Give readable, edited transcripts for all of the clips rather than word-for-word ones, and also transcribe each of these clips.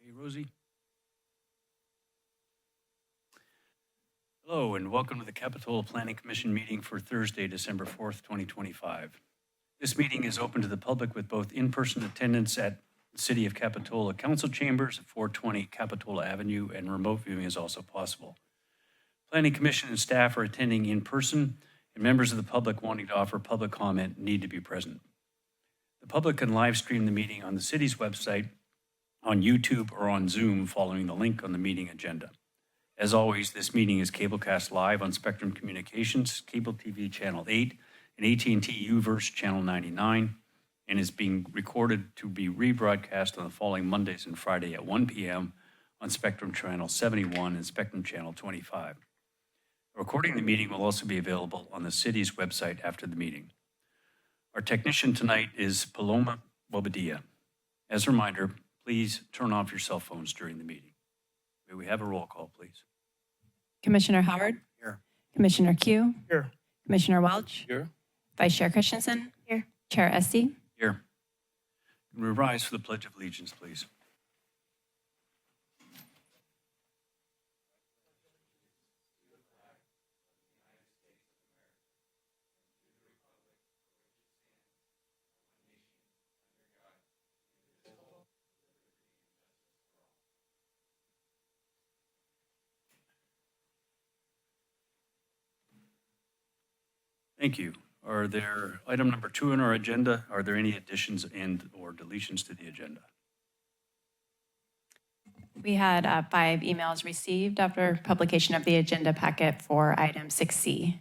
Okay, Rosie. Hello, and welcome to the Capitola Planning Commission meeting for Thursday, December 4th, 2025. This meeting is open to the public with both in-person attendance at the City of Capitola Council Chambers at 420 Capitola Avenue, and remote viewing is also possible. Planning Commission and staff are attending in person, and members of the public wanting to offer public comment need to be present. The public can live stream the meeting on the city's website, on YouTube, or on Zoom following the link on the meeting agenda. As always, this meeting is cablecast live on Spectrum Communications, Cable TV Channel 8, and AT&T UVerse Channel 99, and is being recorded to be rebroadcast on the following Mondays and Friday at 1 p.m. on Spectrum Channel 71 and Spectrum Channel 25. A recording of the meeting will also be available on the city's website after the meeting. Our technician tonight is Paloma Bobadilla. As a reminder, please turn off your cell phones during the meeting. May we have a roll call, please? Commissioner Howard? Here. Commissioner Q? Here. Commissioner Welch? Here. Vice Chair Christensen? Here. Chair Esty? Here. Can we rise for the Pledge of Allegiance, please? Thank you. Are there, item number 2 on our agenda, are there any additions and or deletions to the agenda? We had 5 emails received after publication of the agenda packet for item 6C.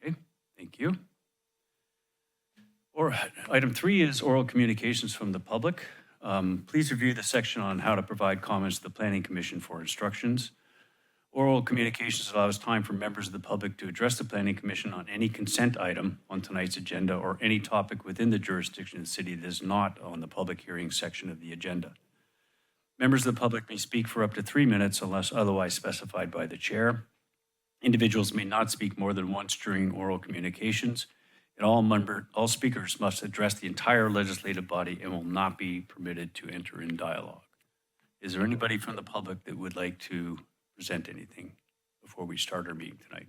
Okay, thank you. Or item 3 is oral communications from the public. Please review the section on how to provide comments to the Planning Commission for instructions. Oral communications allows time for members of the public to address the Planning Commission on any consent item on tonight's agenda or any topic within the jurisdiction of the city that is not on the public hearing section of the agenda. Members of the public may speak for up to 3 minutes unless otherwise specified by the chair. Individuals may not speak more than once during oral communications, and all speakers must address the entire legislative body and will not be permitted to enter in dialogue. Is there anybody from the public that would like to present anything before we start our meeting tonight?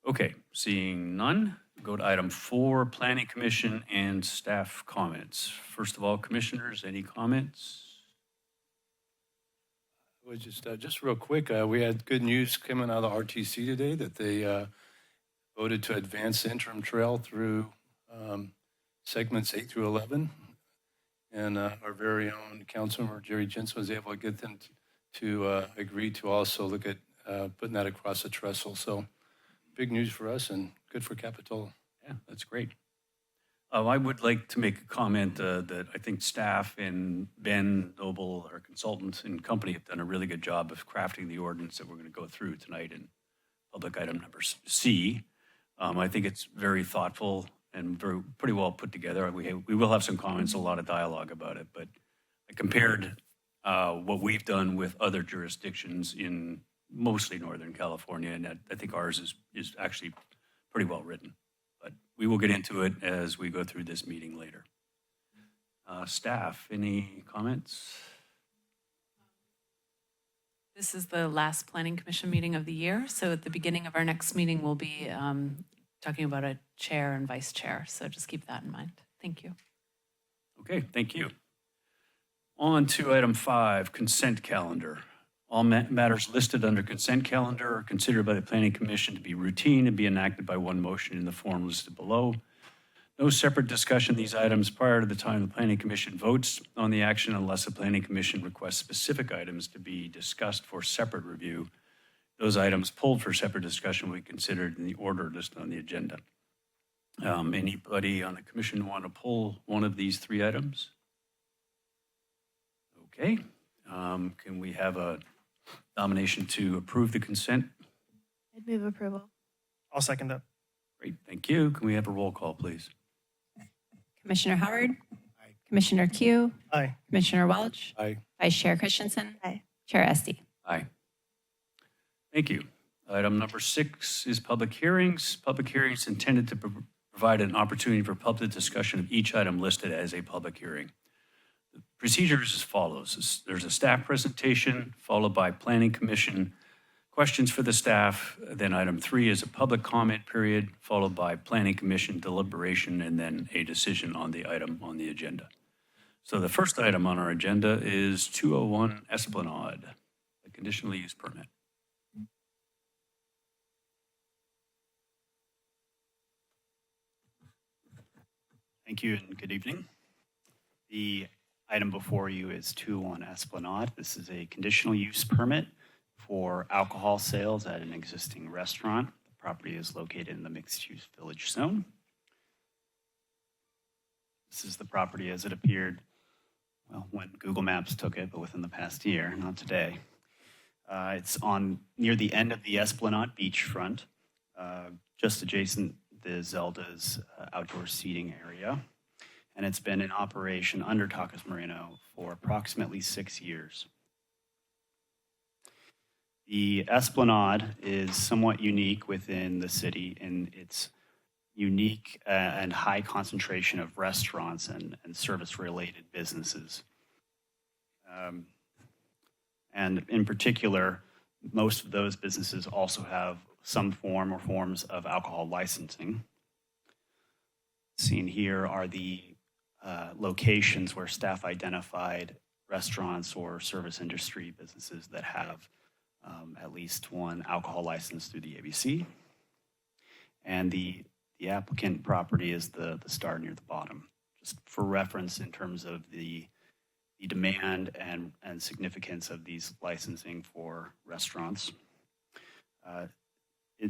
Okay, seeing none, go to item 4, Planning Commission and staff comments. First of all, commissioners, any comments? Well, just real quick, we had good news coming out of the RTC today that they voted to advance the interim trail through segments 8 through 11. And our very own councilmember, Jerry Jensen, was able to get them to agree to also look at putting that across the trestle. So big news for us and good for Capitola. Yeah, that's great. I would like to make a comment that I think staff and Ben Noble, our consultant and company, have done a really good job of crafting the ordinance that we're going to go through tonight in public item number C. I think it's very thoughtful and pretty well put together. We will have some comments, a lot of dialogue about it, but I compared what we've done with other jurisdictions in mostly Northern California, and I think ours is actually pretty well written. But we will get into it as we go through this meeting later. Staff, any comments? This is the last Planning Commission meeting of the year, so at the beginning of our next meeting, we'll be talking about a chair and vice chair, so just keep that in mind. Thank you. Okay, thank you. On to item 5, consent calendar. All matters listed under consent calendar are considered by the Planning Commission to be routine and be enacted by one motion in the form listed below. No separate discussion of these items prior to the time the Planning Commission votes on the action unless the Planning Commission requests specific items to be discussed for separate review. Those items pulled for separate discussion will be considered in the order listed on the agenda. Anybody on the commission want to pull one of these 3 items? Okay. Can we have a nomination to approve the consent? I'd move approval. I'll second that. Great, thank you. Can we have a roll call, please? Commissioner Howard? Aye. Commissioner Q? Aye. Commissioner Welch? Aye. Vice Chair Christensen? Aye. Chair Esty? Aye. Thank you. Item number 6 is public hearings. Public hearings intended to provide an opportunity for public discussion of each item listed as a public hearing. Procedure is as follows. There's a staff presentation, followed by Planning Commission questions for the staff. Then item 3 is a public comment period, followed by Planning Commission deliberation, and then a decision on the item on the agenda. So the first item on our agenda is 201 Esplanade, a conditional use permit. Thank you and good evening. The item before you is 201 Esplanade. This is a conditional use permit for alcohol sales at an existing restaurant. The property is located in the mixed-use village zone. This is the property as it appeared, well, when Google Maps took it, but within the past year, not today. It's near the end of the Esplanade beachfront, just adjacent the Zelda's outdoor seating area. And it's been in operation under Tacos Moreno for approximately 6 years. The Esplanade is somewhat unique within the city in its unique and high concentration of restaurants and service-related businesses. And in particular, most of those businesses also have some form or forms of alcohol licensing. Seen here are the locations where staff identified restaurants or service industry businesses that have at least one alcohol license through the ABC. And the applicant property is the star near the bottom. Just for reference in terms of the demand and significance of these licensing for restaurants.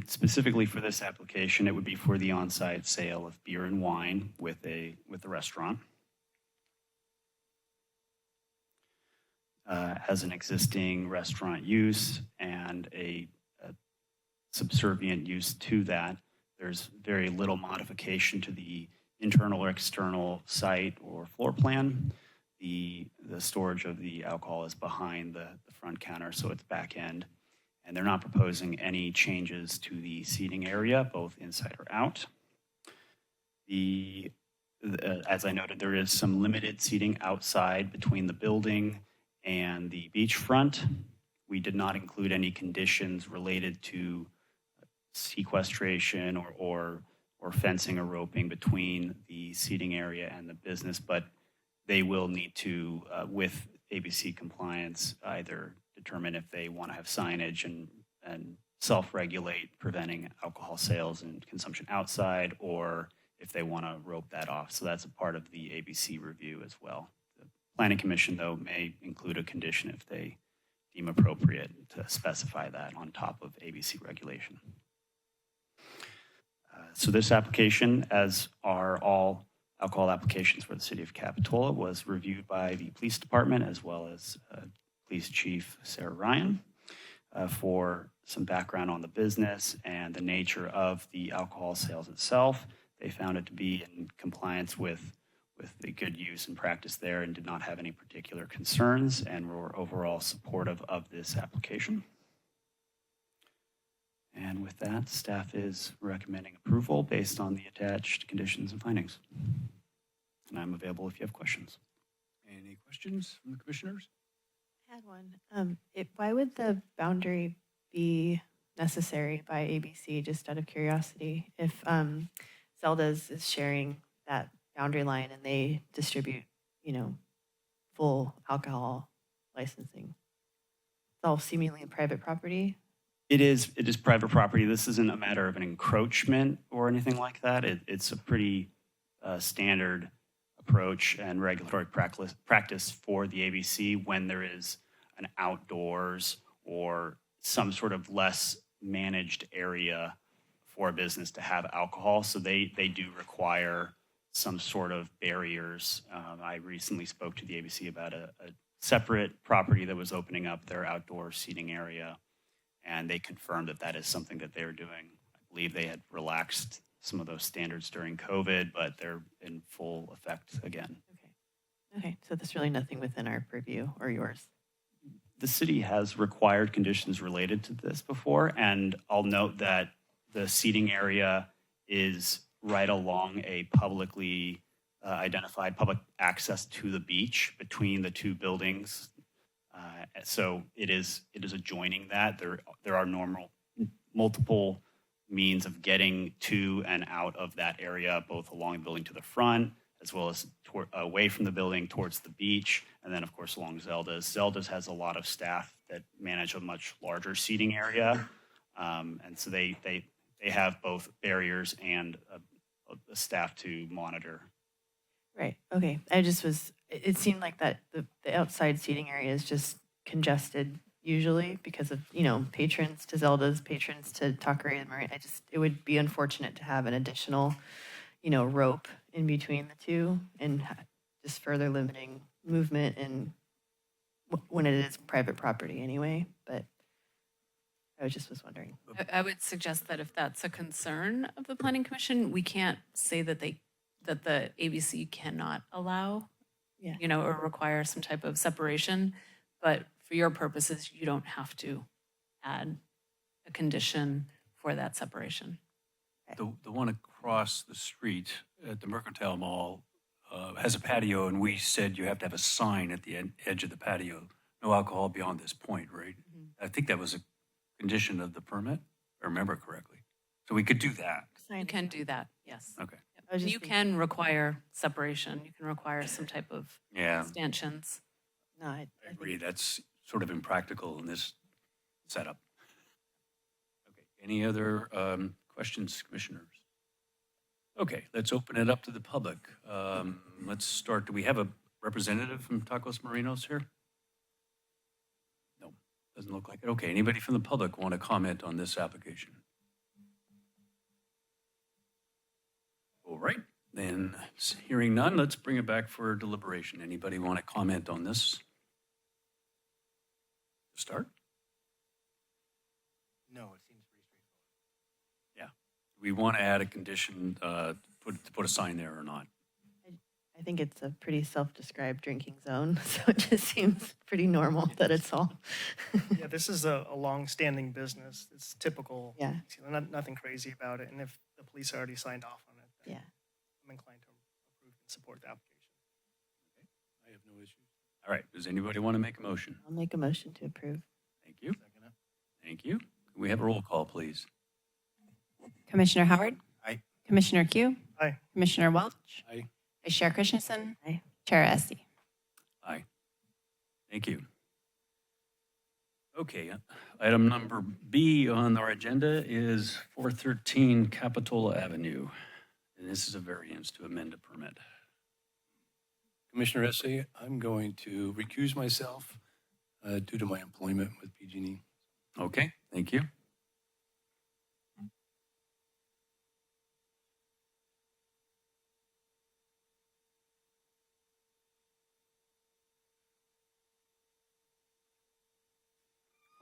Specifically for this application, it would be for the on-site sale of beer and wine with the restaurant. As an existing restaurant use and a subservient use to that, there's very little modification to the internal or external site or floor plan. The storage of the alcohol is behind the front counter, so it's back end. And they're not proposing any changes to the seating area, both inside or out. As I noted, there is some limited seating outside between the building and the beachfront. We did not include any conditions related to sequestration or fencing or roping between the seating area and the business, but they will need to, with ABC compliance, either determine if they want to have signage and self-regulate preventing alcohol sales and consumption outside, or if they want to rope that off. So that's a part of the ABC review as well. The Planning Commission, though, may include a condition if they deem appropriate to specify that on top of ABC regulation. So this application, as are all alcohol applications for the city of Capitola, was reviewed by the police department as well as Police Chief Sarah Ryan for some background on the business and the nature of the alcohol sales itself. They found it to be in compliance with the good use and practice there and did not have any particular concerns and were overall supportive of this application. And with that, staff is recommending approval based on the attached conditions and findings. And I'm available if you have questions. Any questions from the commissioners? I had one. Why would the boundary be necessary by ABC, just out of curiosity? If Zelda's is sharing that boundary line and they distribute, full alcohol licensing, it's all seemingly private property. It is private property. This isn't a matter of an encroachment or anything like that. It's a pretty standard approach and regulatory practice for the ABC when there is an outdoors or some sort of less managed area for a business to have alcohol. So they do require some sort of barriers. I recently spoke to the ABC about a separate property that was opening up their outdoor seating area, and they confirmed that is something that they were doing. I believe they had relaxed some of those standards during COVID, but they're in full effect again. Okay, so there's really nothing within our purview or yours. The city has required conditions related to this before, and I'll note that the seating area is right along a publicly identified public access to the beach between the two buildings. So it is adjoining that. There are multiple means of getting to and out of that area, both along the building to the front, as well as away from the building towards the beach, and then of course along Zelda's. Zelda's has a lot of staff that manage a much larger seating area, and so they have both barriers and a staff to monitor. Right. Okay. It seemed like that the outside seating area is just congested usually because of, patrons to Zelda's, patrons to Taqueria and Marine. It would be unfortunate to have an additional, rope in between the two and just further limiting movement and when it is private property anyway. But I was wondering. I would suggest that if that's a concern of the Planning Commission, we can't say that the ABC cannot allow, or require some type of separation. But for your purposes, you don't have to add a condition for that separation. The one across the street at the Mercantile Mall has a patio, and we said you have to have a sign at the edge of the patio, no alcohol beyond this point, right? I think that was a condition of the permit, if I remember correctly. So we could do that. You can do that, yes. Okay. Yep. You can require separation. You can require some type of Yeah, stanchions. No, I agree. That's sort of impractical in this setup. Okay. Any other questions, commissioners? Okay, let's open it up to the public. Let's start. Do we have a representative from Tacos Marinos here? No, doesn't look like it. Okay, anybody from the public want to comment on this application? All right, then hearing none, let's bring it back for deliberation. Anybody want to comment on this? Start? No, it seems pretty straightforward. Yeah. Do we want to add a condition to put a sign there or not? I think it's a pretty self-described drinking zone, so it just seems pretty normal that it's all. Yeah, this is a long-standing business. It's typical. Yeah. Nothing crazy about it. And if the police already signed off on it, then Yeah. I'm inclined to approve and support the application. I have no issues. All right, does anybody want to make a motion? I'll make a motion to approve. Thank you. Thank you. Can we have a roll call, please? Commissioner Howard? Aye. Commissioner Q? Aye. Commissioner Welch? Aye. Vice Chair Christensen? Aye. Chair Esty? Aye. Thank you. Okay, item number B on our agenda is 413 Capitola Avenue. And this is a variance to amend a permit. Commissioner Essay, I'm going to recuse myself due to my employment with PG&E. Okay, thank you.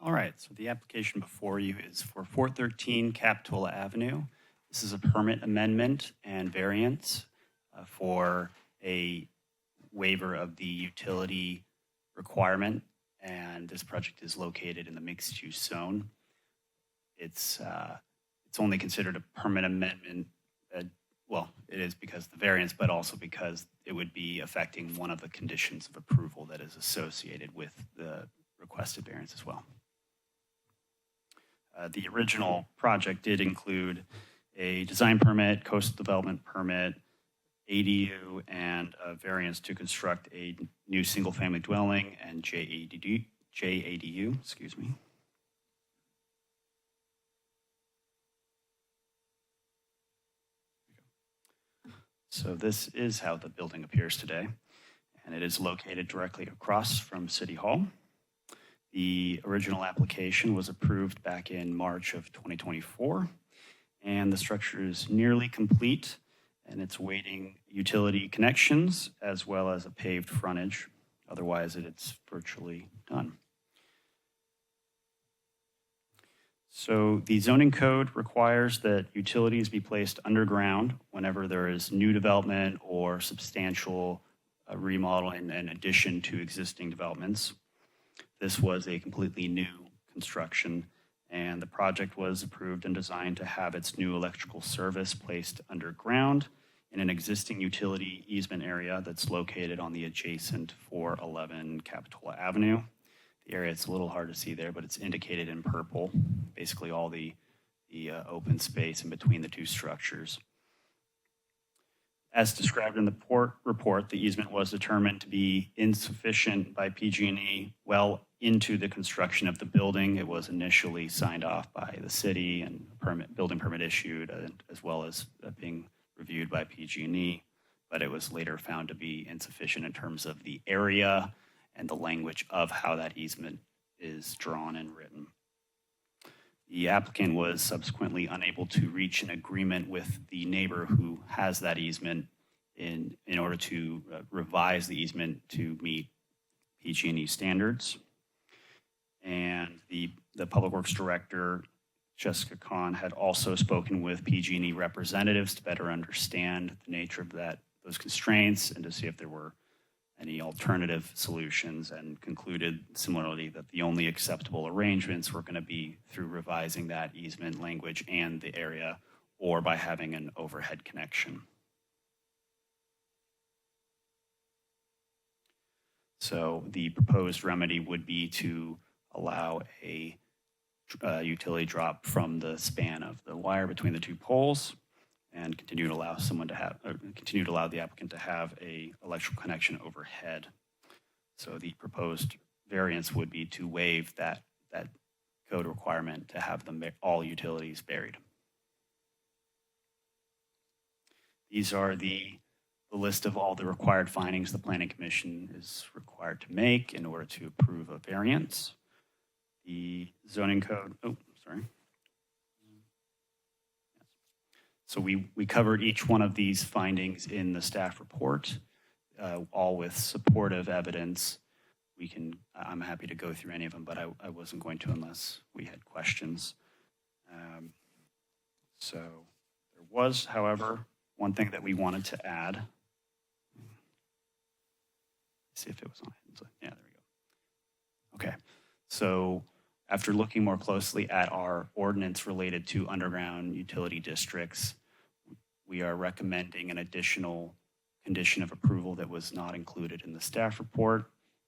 All right, so the application before you is for 413 Capitola Avenue. This is a permit amendment and variance for a waiver of the utility requirement, and this project is located in the mixed-use zone. It's only considered a permit amendment. Well, it is because of the variance, but also because it would be affecting one of the conditions of approval that is associated with the requested variance as well. The original project did include a design permit, coastal development permit, ADU, and a variance to construct a new single-family dwelling and JADU, excuse me. So this is how the building appears today, and it is located directly across from City Hall. The original application was approved back in March of 2024, and the structure is nearly complete, and it's awaiting utility connections as well as a paved frontage. Otherwise, it's virtually done. So the zoning code requires that utilities be placed underground whenever there is new development or substantial remodeling and addition to existing developments. This was a completely new construction, and the project was approved and designed to have its new electrical service placed underground in an existing utility easement area that's located on the adjacent 411 Capitola Avenue. The area, it's a little hard to see there, but it's indicated in purple, basically all the open space in between the two structures. As described in the report, the easement was determined to be insufficient by PG&E well into the construction of the building. It was initially signed off by the city and building permit issued, as well as being reviewed by PG&E, but it was later found to be insufficient in terms of the area and the language of how that easement is drawn and written. The applicant was subsequently unable to reach an agreement with the neighbor who has that easement in order to revise the easement to meet PG&E standards. And the Public Works Director, Jessica Kahn, had also spoken with PG&E representatives to better understand the nature of those constraints and to see if there were any alternative solutions, and concluded similarly that the only acceptable arrangements were going to be through revising that easement language and the area, or by having an overhead connection. So the proposed remedy would be to allow a utility drop from the span of the wire between the two poles, and continue to allow the applicant to have a electrical connection overhead. So the proposed variance would be to waive that code requirement to have all utilities buried. These are the list of all the required findings the Planning Commission is required to make in order to approve a variance. The zoning code, So we covered each one of these findings in the staff report, all with supportive evidence. I'm happy to go through any of them, but I wasn't going to unless we had questions. So there was, however, one thing that we wanted to add. See if it was on. Yeah, there we go. Okay, so after looking more closely at our ordinance related to underground utility districts, we are recommending an additional condition of approval that was not included in the staff report.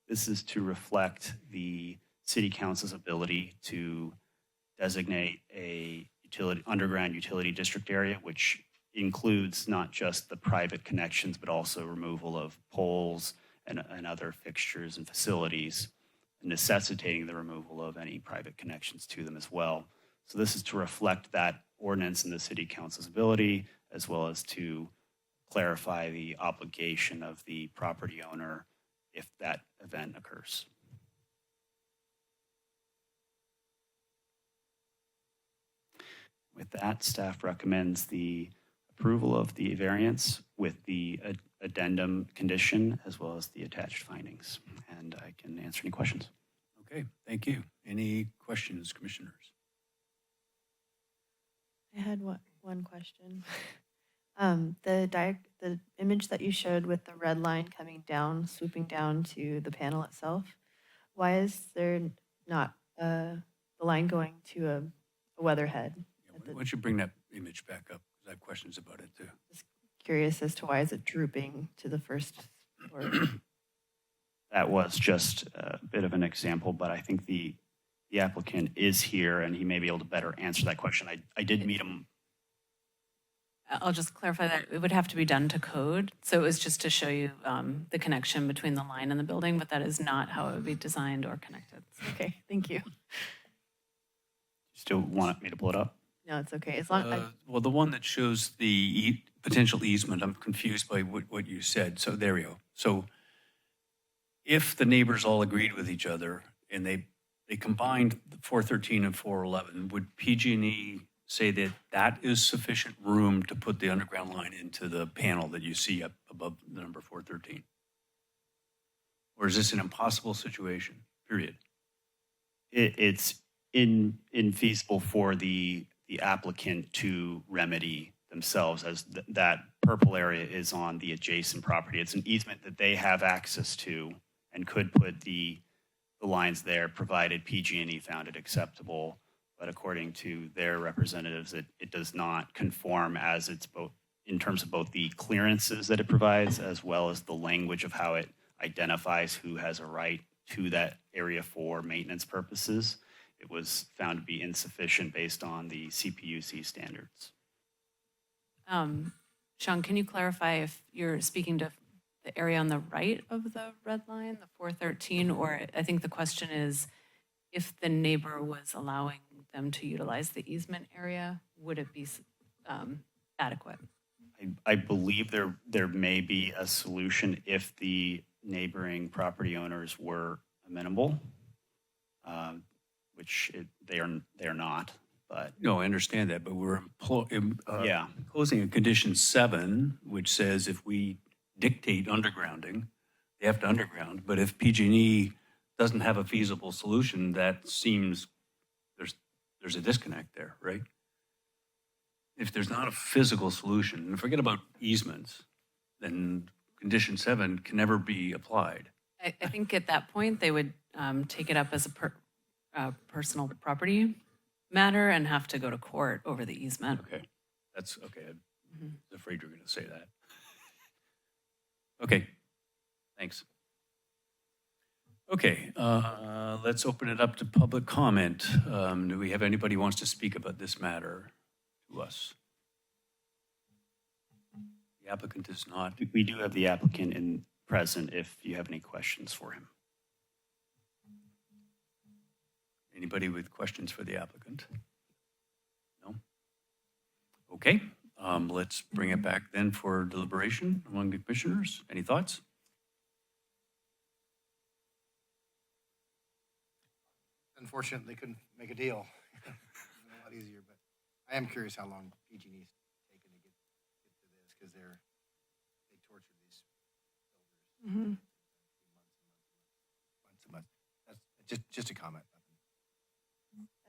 This is to reflect the City Council's ability to designate a underground utility district area, which includes not just the private connections, but also removal of poles and other fixtures and facilities, necessitating the removal of any private connections to them as well. So this is to reflect that ordinance in the City Council's ability, as well as to clarify the obligation of the property owner if that event occurs. With that, staff recommends the approval of the variance with the addendum condition as well as the attached findings. And I can answer any questions. Okay, thank you. Any questions, commissioners? I had one question. The image that you showed with the red line coming down, swooping down to the panel itself, why is there not the line going to a weatherhead? Why don't you bring that image back up? Because I have questions about it too. Just curious as to why is it drooping to the first floor? That was just a bit of an example, but I think the applicant is here and he may be able to better answer that question. I did meet him. I'll just clarify that it would have to be done to code. So it was just to show you the connection between the line and the building, but that is not how it would be designed or connected. Okay, thank you. Still want me to pull it up? No, it's okay. As long Well, the one that shows the potential easement, I'm confused by what you said. So there we go. So if the neighbors all agreed with each other and they combined 413 and 411, would PG&E say that that is sufficient room to put the underground line into the panel that you see up above the number 413? Or is this an impossible situation, period? It's infeasible for the applicant to remedy themselves, as that purple area is on the adjacent property. It's an easement that they have access to and could put the lines there, provided PG&E found it acceptable. But according to their representatives, it does not conform, as it's both in terms of both the clearances that it provides as well as the language of how it identifies who has a right to that area for maintenance purposes. It was found to be insufficient based on the CPUC standards. Sean, can you clarify if you're speaking to the area on the right of the red line, the 413, or I think the question is if the neighbor was allowing them to utilize the easement area, would it be adequate? I believe there may be a solution if the neighboring property owners were amenable, which they are not. But No, I understand that, but we're yeah, imposing a condition 7, which says if we dictate undergrounding, they have to underground. But if PG&E doesn't have a feasible solution, that seems there's a disconnect there, right? If there's not a physical solution, and forget about easements, then condition 7 can never be applied. I think at that point, they would take it up as a personal property matter and have to go to court over the easement. Okay, that's okay. I was afraid you were going to say that. Okay, thanks. Okay, let's open it up to public comment. Do we have anybody who wants to speak about this matter to us? The applicant is not. we do have the applicant in present if you have any questions for him. Anybody with questions for the applicant? No? Okay, let's bring it back then for deliberation among the commissioners. Any thoughts? Unfortunately, couldn't make a deal. It was a lot easier, but I am curious how long PG&E's taken to get to this because they torture these builders months and months. That's just a comment.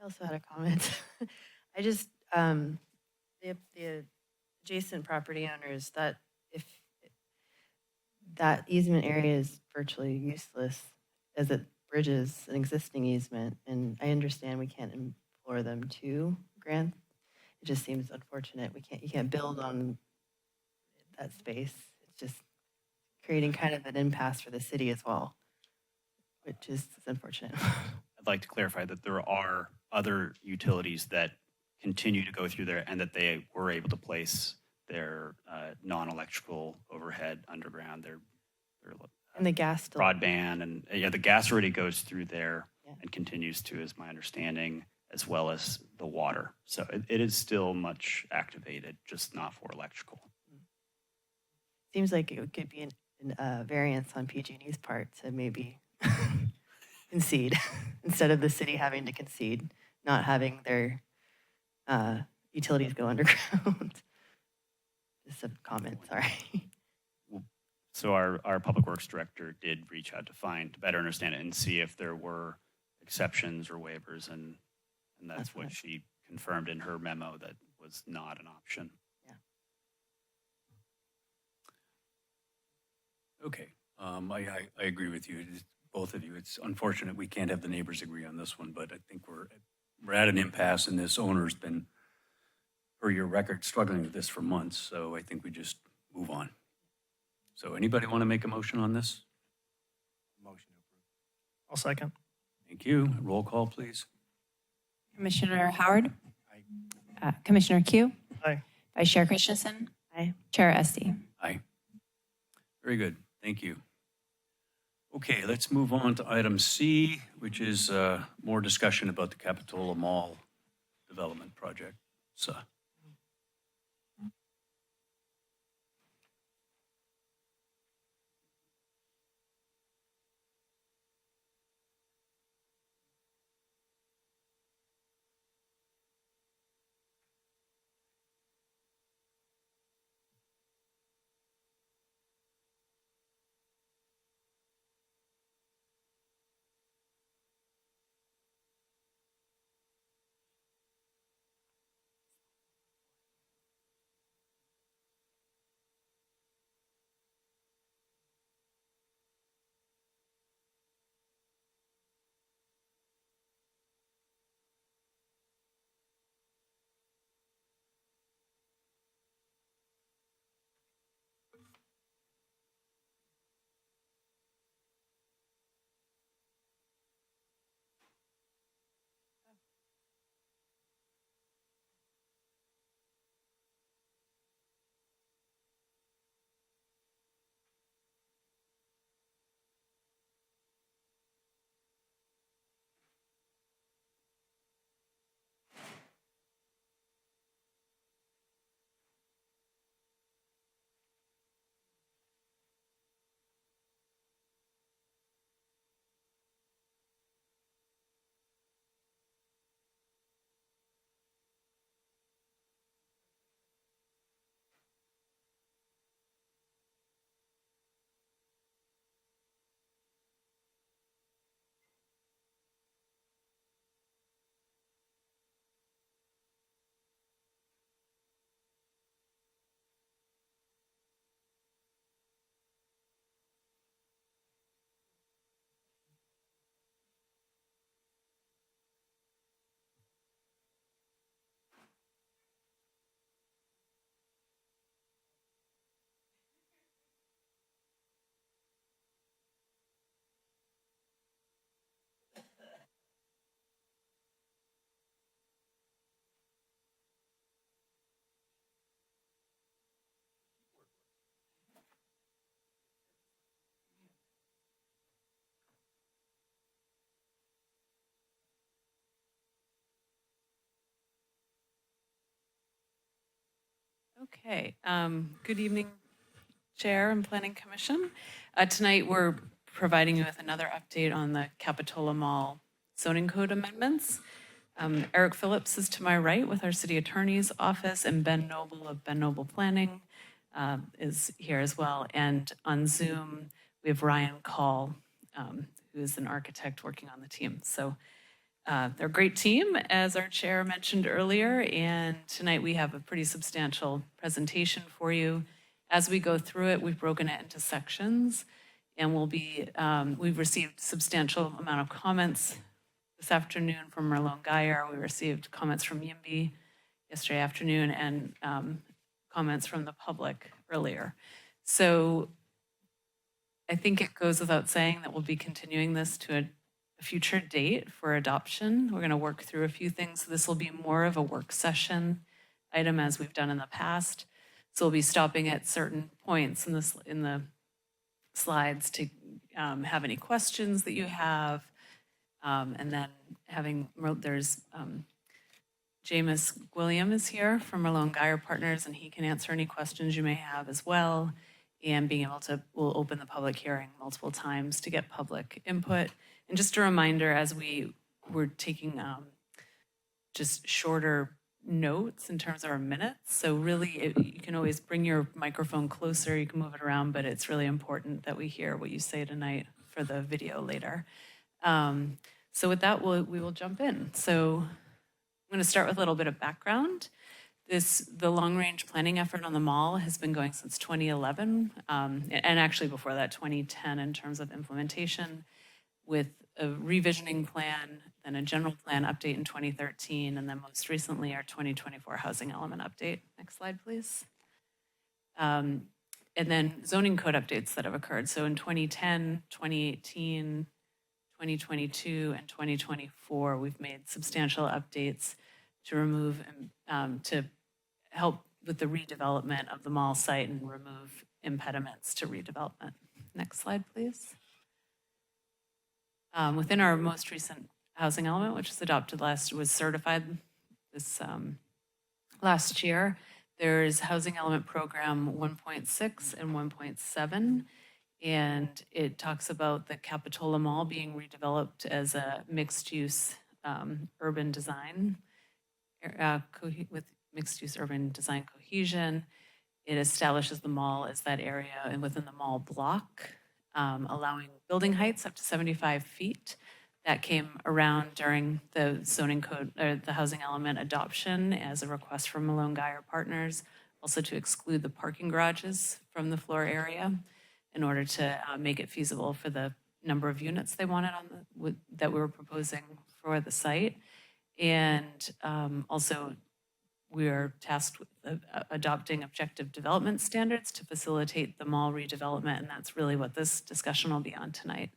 I also had a comment. I just, the adjacent property owners, that if that easement area is virtually useless as it bridges an existing easement, and I understand we can't implore them to grant. It just seems unfortunate. You can't build on that space. It's just creating kind of an impasse for the city as well, which is unfortunate. I'd like to clarify that there are other utilities that continue to go through there and that they were able to place their non-electrical overhead underground, their And the gas still. broadband, and yeah, the gas already goes through there Yeah. and continues to, is my understanding, as well as the water. So it is still much activated, just not for electrical. Seems like it could be a variance on PG&E's part to maybe concede instead of the city having to concede, not having their utilities go underground. Just a comment, sorry. So our public works director did reach out to better understand it and see if there were exceptions or waivers, and that's what she confirmed in her memo, that was not an option. Okay, I agree with you, both of you. It's unfortunate we can't have the neighbors agree on this one, but I think we're at an impasse, and this owner's been, for your record, struggling with this for months, so I think we just move on. So anybody want to make a motion on this? Motion to approve. I'll second. Thank you. Roll call, please. Commissioner Howard? Aye. Commissioner Q? Aye. Vice Chair Christensen? Aye. Chair Esty? Aye. Very good. Thank you. Okay, let's move on to item C, which is more discussion about the Capitola Mall development project. So, Okay, good evening, Chair and Planning Commission. Tonight, we're providing you with another update on the Capitola Mall zoning code amendments. Eric Phillips is to my right with our city attorney's office, and Ben Noble of Ben Noble Planning is here as well. And on Zoom, we have Ryan Call, who is an architect working on the team. So they're a great team, as our chair mentioned earlier, and tonight we have a pretty substantial presentation for you. As we go through it, we've broken it into sections, and we've received substantial amount of comments this afternoon from Merlone Geyer. We received comments from YIMBY yesterday afternoon, and comments from the public earlier. So I think it goes without saying that we'll be continuing this to a future date for adoption. We're going to work through a few things. This will be more of a work session item as we've done in the past. So we'll be stopping at certain points in the slides to have any questions that you have. And then there's Jameis William is here from Merlone Geyer Partners, and he can answer any questions you may have as well. And we'll open the public hearing multiple times to get public input. And just a reminder, as we're taking just shorter notes in terms of our minutes. So really, you can always bring your microphone closer, you can move it around, but it's really important that we hear what you say tonight for the video later. So with that, we will jump in. So I'm going to start with a little bit of background. The long-range planning effort on the mall has been going since 2011, and actually before that, 2010 in terms of implementation, with a revisioning plan, then a general plan update in 2013, and then most recently our 2024 housing element update. Next slide, please. And then zoning code updates that have occurred. So in 2010, 2018, 2022, and 2024, we've made substantial updates to remove to help with the redevelopment of the mall site and remove impediments to redevelopment. Next slide, please. Within our most recent housing element, which was certified this last year, there's housing element program 1.6 and 1.7, and it talks about the Capitola Mall being redeveloped as a mixed-use urban design with mixed-use urban design cohesion. It establishes the mall as that area and within the mall block, allowing building heights up to 75 feet. That came around during the zoning code, or the housing element adoption as a request from Merlone Geyer Partners, also to exclude the parking garages from the floor area in order to make it feasible for the number of units they wanted that we were proposing for the site. And also, we are tasked with adopting objective development standards to facilitate the mall redevelopment, and that's really what this discussion will be on tonight.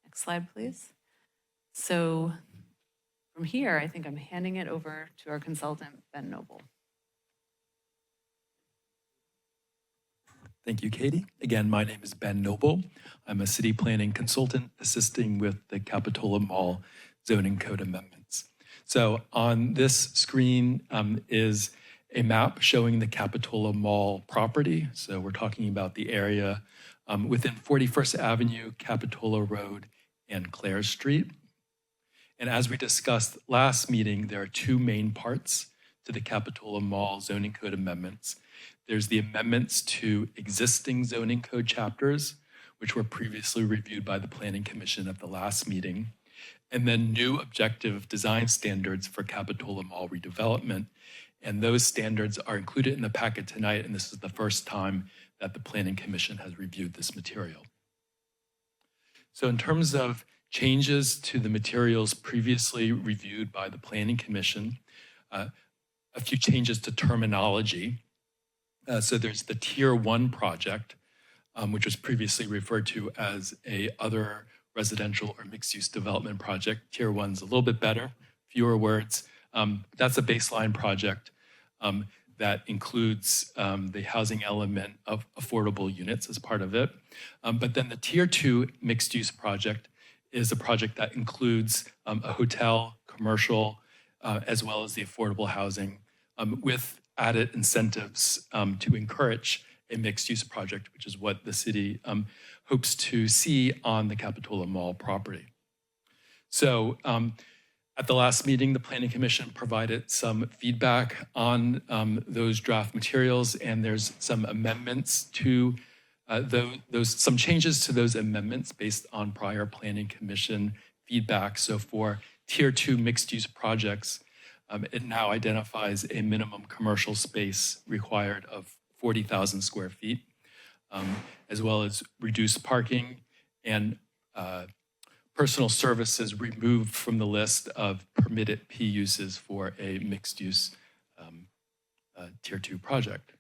Next slide, please. So from here, I think I'm handing it over to our consultant, Ben Noble. Thank you, Katie. Again, my name is Ben Noble. I'm a city planning consultant assisting with the Capitola Mall zoning code amendments. So on this screen is a map showing the Capitola Mall property. So we're talking about the area within 41st Avenue, Capitola Road, and Clare Street. And as we discussed last meeting, there are two main parts to the Capitola Mall zoning code amendments. There's the amendments to existing zoning code chapters, which were previously reviewed by the Planning Commission at the last meeting, and then new objective design standards for Capitola Mall redevelopment. And those standards are included in the packet tonight, and this is the first time that the Planning Commission has reviewed this material. So in terms of changes to the materials previously reviewed by the Planning Commission, a few changes to terminology. So there's the Tier 1 project, which was previously referred to as a other residential or mixed-use development project. Tier 1's a little bit better, fewer words. That's a baseline project that includes the housing element of affordable units as part of it. But then the Tier 2 mixed-use project is a project that includes a hotel, commercial, as well as the affordable housing with added incentives to encourage a mixed-use project, which is what the city hopes to see on the Capitola Mall property. So at the last meeting, the Planning Commission provided some feedback on those draft materials, and there's some amendments to some changes to those amendments based on prior Planning Commission feedback. So for Tier 2 mixed-use projects, it now identifies a minimum commercial space required of 40,000 square feet, as well as reduced parking and personal services removed from the list of permitted P uses for a mixed-use Tier 2 project.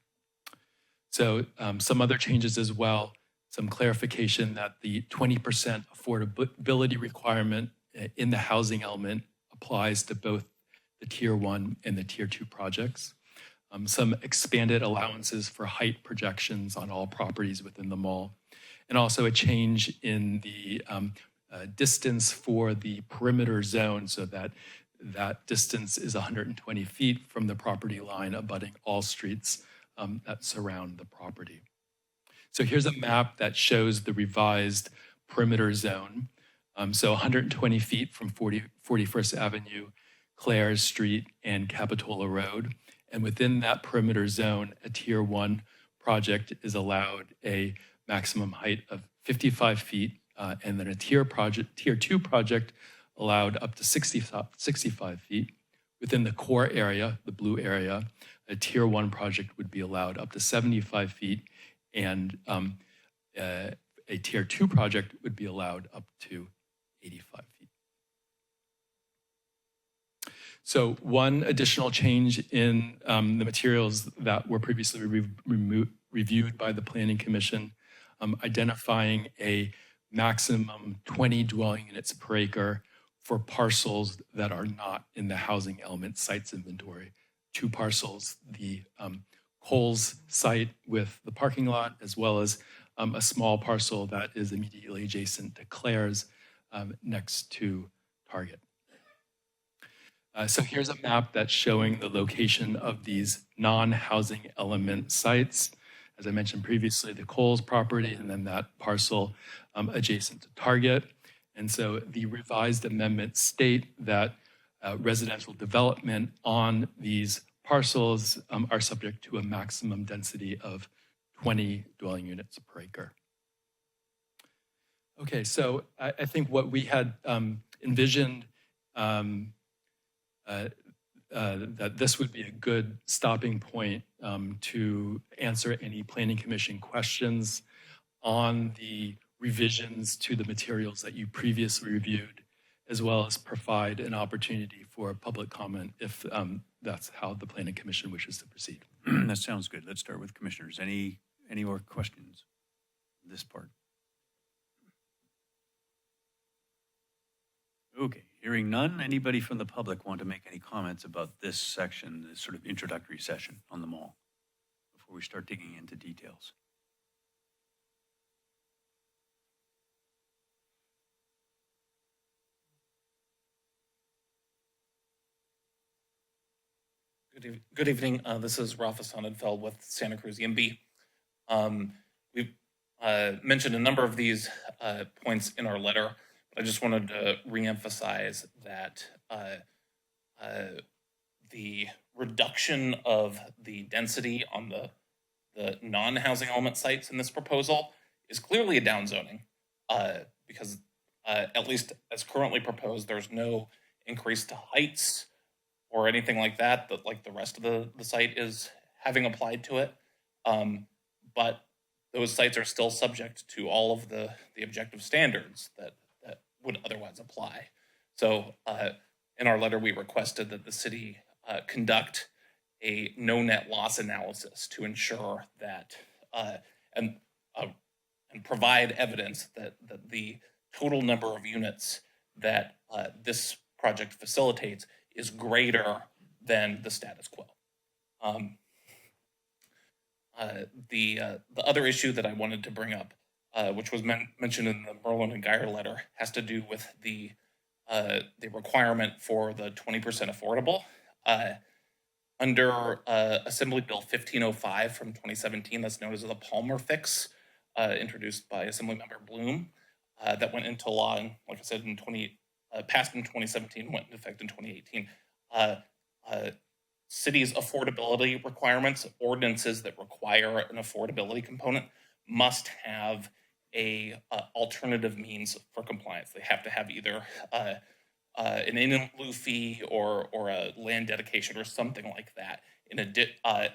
So some other changes as well, some clarification that the 20% affordability requirement in the housing element applies to both the Tier 1 and the Tier 2 projects. Some expanded allowances for height projections on all properties within the mall, and also a change in the distance for the perimeter zone, so that that distance is 120 feet from the property line abutting all streets that surround the property. So here's a map that shows the revised perimeter zone. So 120 feet from 41st Avenue, Clares Street, and Capitola Road. And within that perimeter zone, a Tier 1 project is allowed a maximum height of 55 feet, and then a Tier 2 project allowed up to 65 feet. Within the core area, the blue area, a Tier 1 project would be allowed up to 75 feet, and a Tier 2 project would be allowed up to 85 feet. So one additional change in the materials that were previously reviewed by the Planning Commission, identifying a maximum 20 dwelling units per acre for parcels that are not in the housing element sites inventory. 2 parcels, the Coles site with the parking lot, as well as a small parcel that is immediately adjacent to Claire's next to Target. So here's a map that's showing the location of these non-housing element sites. As I mentioned previously, the Coles property and then that parcel adjacent to Target. And so the revised amendments state that residential development on these parcels are subject to a maximum density of 20 dwelling units per acre. Okay, so I think what we had envisioned that this would be a good stopping point to answer any Planning Commission questions on the revisions to the materials that you previously reviewed, as well as provide an opportunity for public comment if that's how the Planning Commission wishes to proceed. That sounds good. Let's start with commissioners. Any more questions on this part? Okay, hearing none. Anybody from the public want to make any comments about this section, this sort of introductory session on the mall, before we start digging into details? Good evening. This is Rafa Sonnenfeld with Santa Cruz EMB. We've mentioned a number of these points in our letter. I just wanted to reemphasize that the reduction of the density on the non-housing element sites in this proposal is clearly a downzoning because at least as currently proposed, there's no increase to heights or anything like that like the rest of the site is having applied to it. But those sites are still subject to all of the objective standards that would otherwise apply. So in our letter, we requested that the city conduct a no net loss analysis to ensure that and provide evidence that the total number of units that this project facilitates is greater than the status quo. The other issue that I wanted to bring up, which was mentioned in the Merlin and Geyer letter, has to do with the requirement for the 20% affordable. under Assembly Bill 1505 from 2017, that's known as the Palmer Fix, introduced by Assemblymember Bloom, that went into law, and like I said, passed in 2017, went into effect in 2018. Cities' affordability requirements, ordinances that require an affordability component, must have a alternative means for compliance. They have to have either an in lieu fee or a land dedication or something like that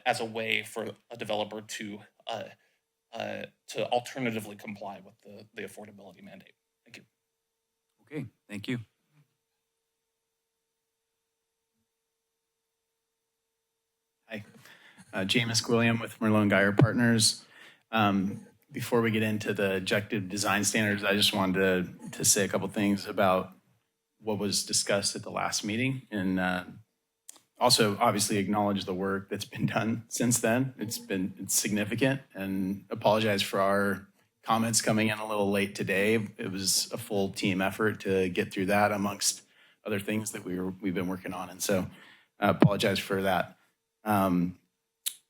as a way for a developer to alternatively comply with the affordability mandate. Thank you. Okay, thank you. Hi, Jameis William with Merlone Geyer Partners. Before we get into the objective design standards, I just wanted to say a couple things about what was discussed at the last meeting, and also obviously acknowledge the work that's been done since then. It's significant, and apologize for our comments coming in a little late today. It was a full team effort to get through that amongst other things that we've been working on, and so I apologize for that.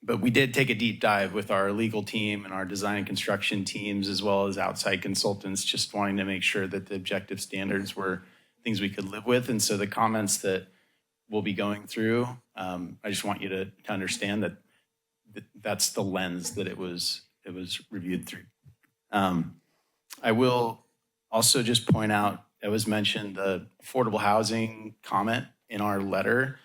But we did take a deep dive with our legal team and our design and construction teams, as well as outside consultants, just wanting to make sure that the objective standards were things we could live with. And so the comments that we'll be going through, I just want you to understand that that's the lens that it was reviewed through. I will also just point out, it was mentioned, the affordable housing comment in our letter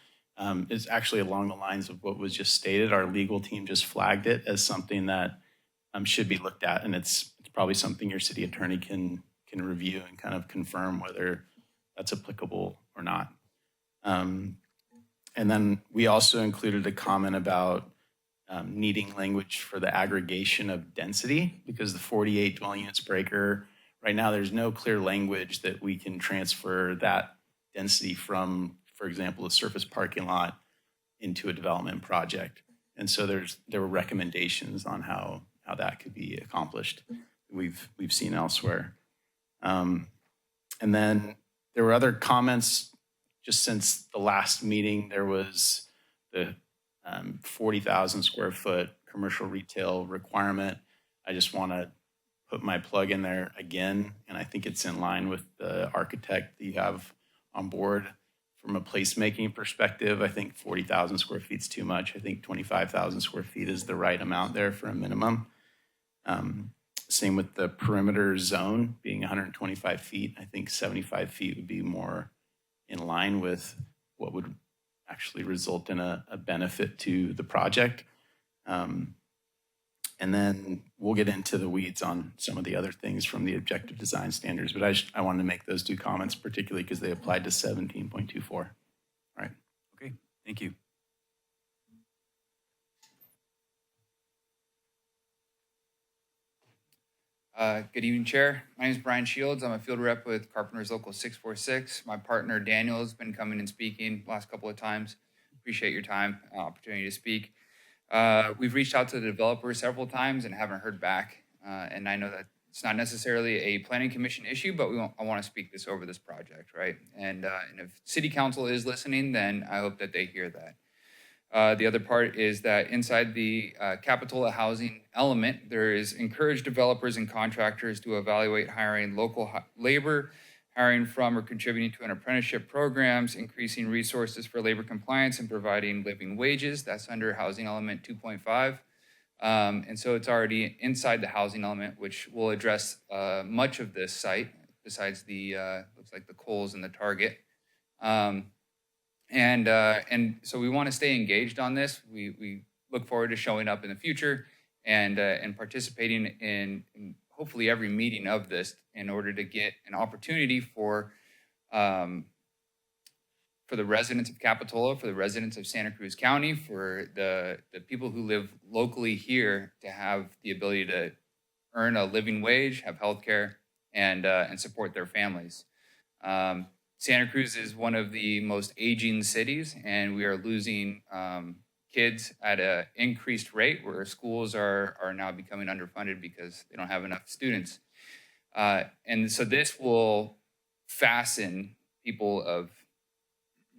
is actually along the lines of what was just stated. Our legal team just flagged it as something that should be looked at, and it's probably something your city attorney can review and kind of confirm whether that's applicable or not. And then we also included a comment about needing language for the aggregation of density, because the 48 dwelling units per acre, right now there's no clear language that we can transfer that density from, for example, a surface parking lot into a development project. And so there were recommendations on how that could be accomplished. We've seen elsewhere. And then there were other comments just since the last meeting. There was the 40,000 square foot commercial retail requirement. I just want to put my plug in there again, and I think it's in line with the architect that you have on board. From a placemaking perspective, I think 40,000 square feet is too much. I think 25,000 square feet is the right amount there for a minimum. Same with the perimeter zone being 125 feet. I think 75 feet would be more in line with what would actually result in a benefit to the project. And then we'll get into the weeds on some of the other things from the objective design standards, but I wanted to make those two comments particularly because they applied to 17.24. All right. Okay, thank you. Good evening, Chair. My name is Brian Shields. I'm a field rep with Carpenters Local 646. My partner Daniel has been coming and speaking the last couple of times. Appreciate your time, opportunity to speak. We've reached out to the developer several times and haven't heard back. And I know that it's not necessarily a planning commission issue, but I want to speak this over this project, right? And if city council is listening, then I hope that they hear that. The other part is that inside the Capitola housing element, there is encourage developers and contractors to evaluate hiring local labor, hiring from or contributing to an apprenticeship programs, increasing resources for labor compliance, and providing living wages. That's under housing element 2.5. And so it's already inside the housing element, which will address much of this site, besides the, looks like the Kohl's and the Target. And so we want to stay engaged on this. We look forward to showing up in the future and participating in hopefully every meeting of this in order to get an opportunity for the residents of Capitola, for the residents of Santa Cruz County, for the people who live locally here to have the ability to earn a living wage, have health care, and support their families. Santa Cruz is one of the most aging cities, and we are losing kids at an increased rate, where schools are now becoming underfunded because they don't have enough students. And so this will fasten people of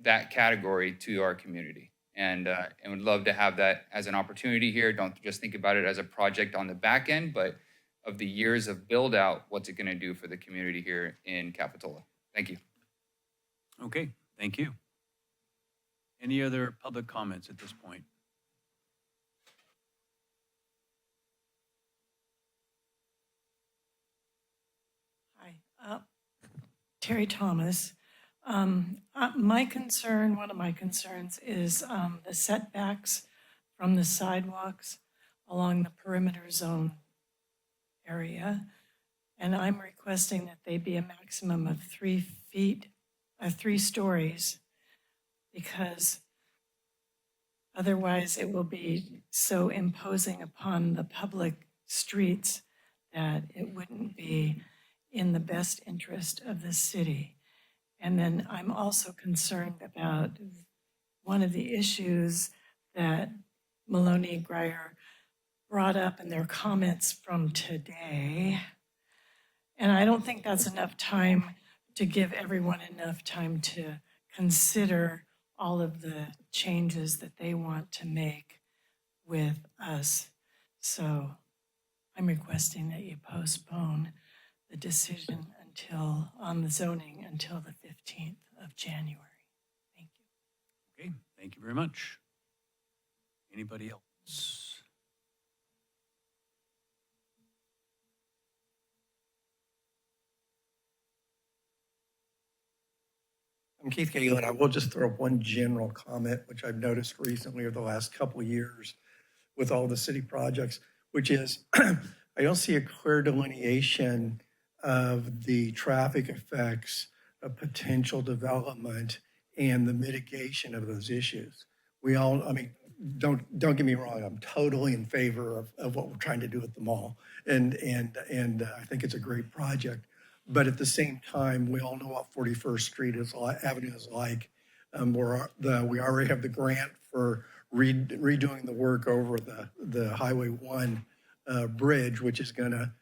that category to our community. and would love to have that as an opportunity here. Don't just think about it as a project on the back end, but of the years of build out, what's it going to do for the community here in Capitola? Thank you. Okay, thank you. Any other public comments at this point? Hi, Terry Thomas. One of my concerns is the setbacks from the sidewalks along the perimeter zone area. And I'm requesting that they be a maximum of 3 feet, 3 stories, because otherwise it will be so imposing upon the public streets that it wouldn't be in the best interest of the city. And then I'm also concerned about one of the issues that Maloney Greyer brought up in their comments from today. And I don't think that's enough time to give everyone enough time to consider all of the changes that they want to make with us. So I'm requesting that you postpone the decision on the zoning until the 15th of January. Thank you. Okay, thank you very much. Anybody else? I'm Keith Galen. I will just throw up one general comment, which I've noticed recently over the last couple of years with all the city projects, which is I don't see a clear delineation of the traffic effects of potential development and the mitigation of those issues. Don't get me wrong, I'm totally in favor of what we're trying to do at the mall. And I think it's a great project. But at the same time, we all know what 41st Street Avenue is like. We already have the grant for redoing the work over the Highway 1 bridge, which is going to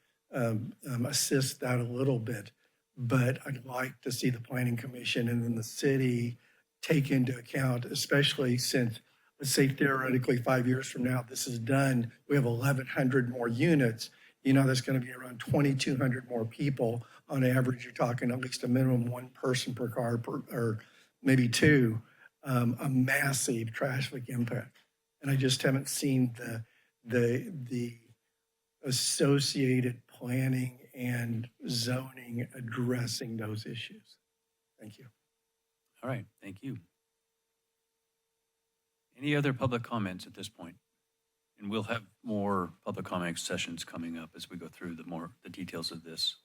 assist that a little bit. But I'd like to see the Planning Commission and then the city take into account, especially since, let's say theoretically 5 years from now, this is done, we have 1,100 more units. There's going to be around 2,200 more people. On average, you're talking at least a minimum 1 person per car, or maybe 2, a massive traffic impact. And I just haven't seen the associated planning and zoning addressing those issues. Thank you. All right, thank you. Any other public comments at this point? And we'll have more public comment sessions coming up as we go through the details of this.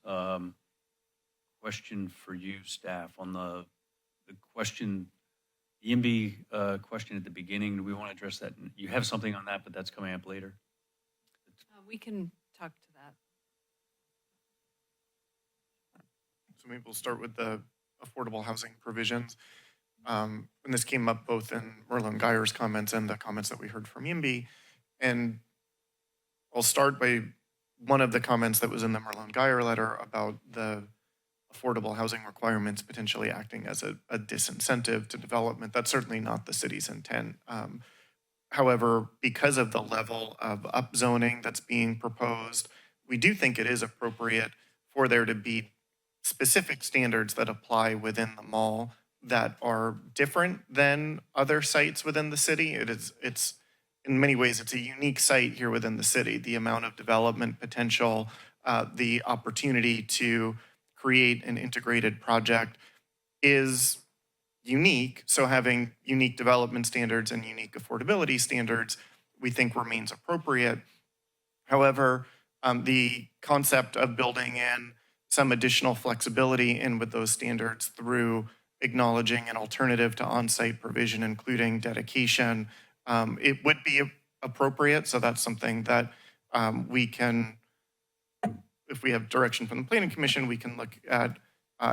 Question for you, staff, on the question, the EMB question at the beginning. Do we want to address that? You have something on that, but that's coming up later. We can talk to that. So maybe we'll start with the affordable housing provisions. And this came up both in Merlone Geyer's comments and the comments that we heard from EMB. And I'll start by one of the comments that was in the Merlone Geyer letter about the affordable housing requirements potentially acting as a disincentive to development. That's certainly not the city's intent. However, because of the level of upzoning that's being proposed, we do think it is appropriate for there to be specific standards that apply within the mall that are different than other sites within the city. It's in many ways, it's a unique site here within the city. The amount of development potential, the opportunity to create an integrated project is unique. So having unique development standards and unique affordability standards, we think remains appropriate. However, the concept of building in some additional flexibility in with those standards through acknowledging an alternative to on-site provision, including dedication, it would be appropriate. So that's something that we can, if we have direction from the Planning Commission, we can look at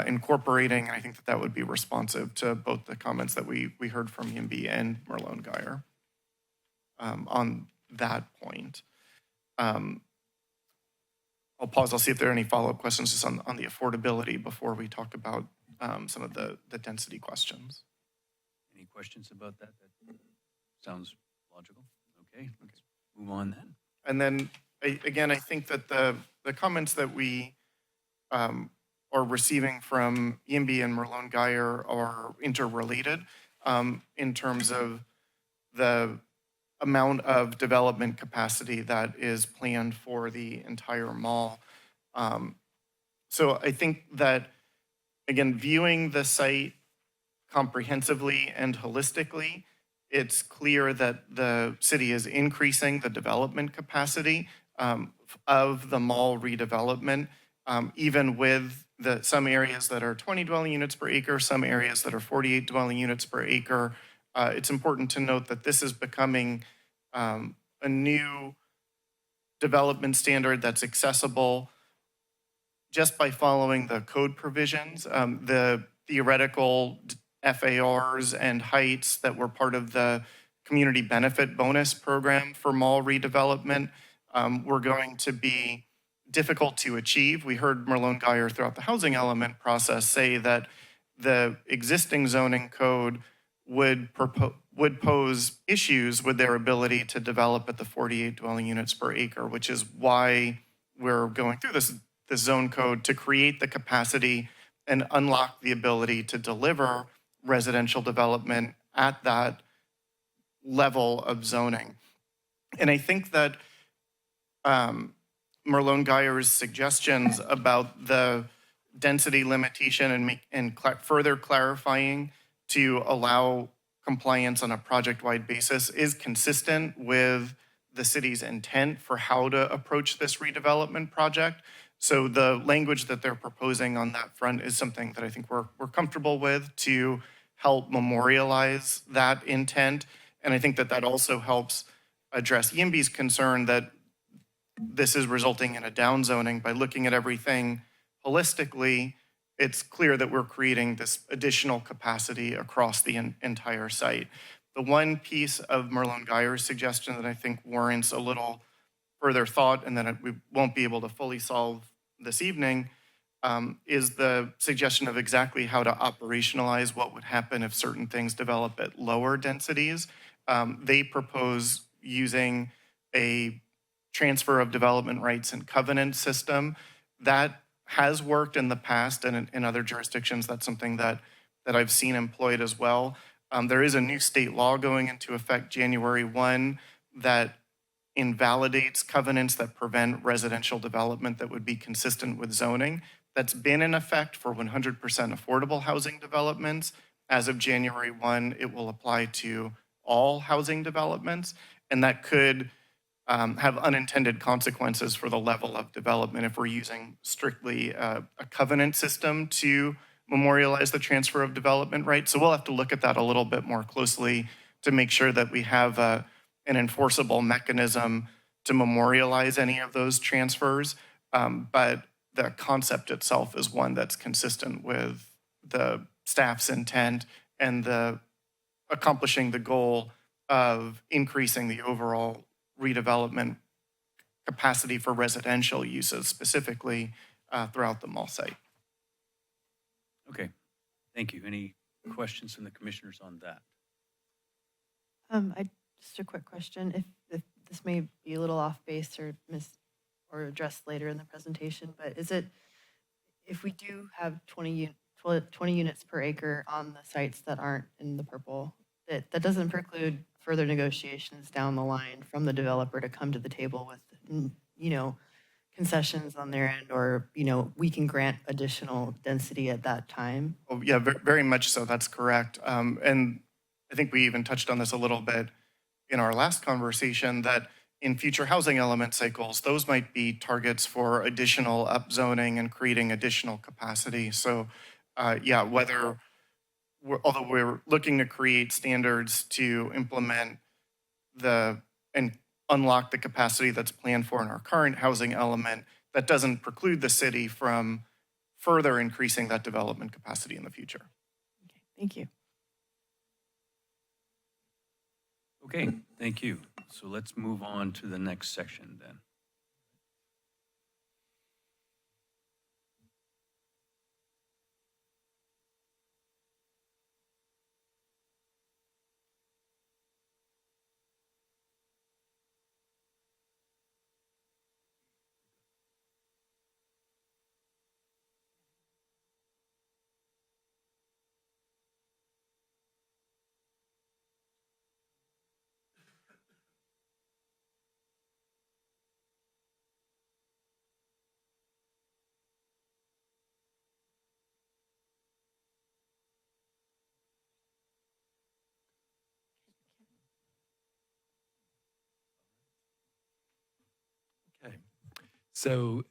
incorporating. I think that would be responsive to both the comments that we heard from EMB and Merlone Geyer on that point. I'll pause. I'll see if there are any follow-up questions just on the affordability before we talk about some of the density questions. Any questions about that? Sounds logical. Okay, let's move on then. And then, again, I think that the comments that we are receiving from EMB and Merlone Geyer are interrelated in terms of the amount of development capacity that is planned for the entire mall. So I think that, again, viewing the site comprehensively and holistically, it's clear that the city is increasing the development capacity of the mall redevelopment, even with some areas that are 20 dwelling units per acre, some areas that are 48 dwelling units per acre. It's important to note that this is becoming a new development standard that's accessible just by following the code provisions. The theoretical FARs and heights that were part of the community benefit bonus program for mall redevelopment were going to be difficult to achieve. We heard Merlone Geyer throughout the housing element process say that the existing zoning code would pose issues with their ability to develop at the 48 dwelling units per acre, which is why we're going through this zone code to create the capacity and unlock the ability to deliver residential development at that level of zoning. And I think that Merlone Geyer's suggestions about the density limitation and further clarifying to allow compliance on a project-wide basis is consistent with the city's intent for how to approach this redevelopment project. So the language that they're proposing on that front is something that I think we're comfortable with to help memorialize that intent. And I think that that also helps address EMB's concern that this is resulting in a downzoning. By looking at everything holistically, it's clear that we're creating this additional capacity across the entire site. The one piece of Merlone Geyer's suggestion that I think warrants a little further thought and that we won't be able to fully solve this evening is the suggestion of exactly how to operationalize what would happen if certain things develop at lower densities. They propose using a transfer of development rights and covenant system. That has worked in the past, and in other jurisdictions, that's something that I've seen employed as well. There is a new state law going into effect January 1 that invalidates covenants that prevent residential development that would be consistent with zoning. That's been in effect for 100% affordable housing developments. As of January 1, it will apply to all housing developments, and that could have unintended consequences for the level of development if we're using strictly a covenant system to memorialize the transfer of development rights. So we'll have to look at that a little bit more closely to make sure that we have an enforceable mechanism to memorialize any of those transfers. But the concept itself is one that's consistent with the staff's intent and the accomplishing the goal of increasing the overall redevelopment capacity for residential uses, specifically throughout the mall site. Okay, thank you. Any questions from the commissioners on that? Just a quick question. If this may be a little off base or addressed later in the presentation, but is it, if we do have 20 units per acre on the sites that aren't in the purple, that doesn't preclude further negotiations down the line from the developer to come to the table with, concessions on their end, or, we can grant additional density at that time? Oh, yeah, very much so. That's correct. And I think we even touched on this a little bit in our last conversation, that in future housing element cycles, those might be targets for additional upzoning and creating additional capacity. So, although we're looking to create standards to implement and unlock the capacity that's planned for in our current housing element, that doesn't preclude the city from further increasing that development capacity in the future. Okay, thank you. Okay, thank you. So let's move on to the next section then. So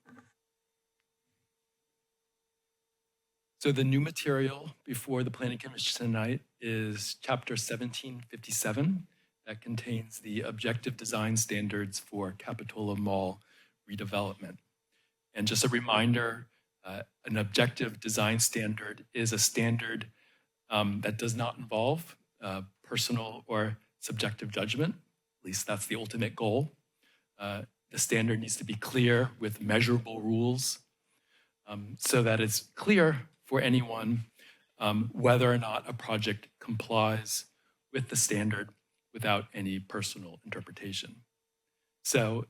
the new material before the Planning Commission tonight is Chapter 1757 that contains the objective design standards for Capitola Mall redevelopment. And just a reminder, an objective design standard is a standard that does not involve personal or subjective judgment. At least that's the ultimate goal. The standard needs to be clear with measurable rules so that it's clear for anyone whether or not a project complies with the standard without any personal interpretation. So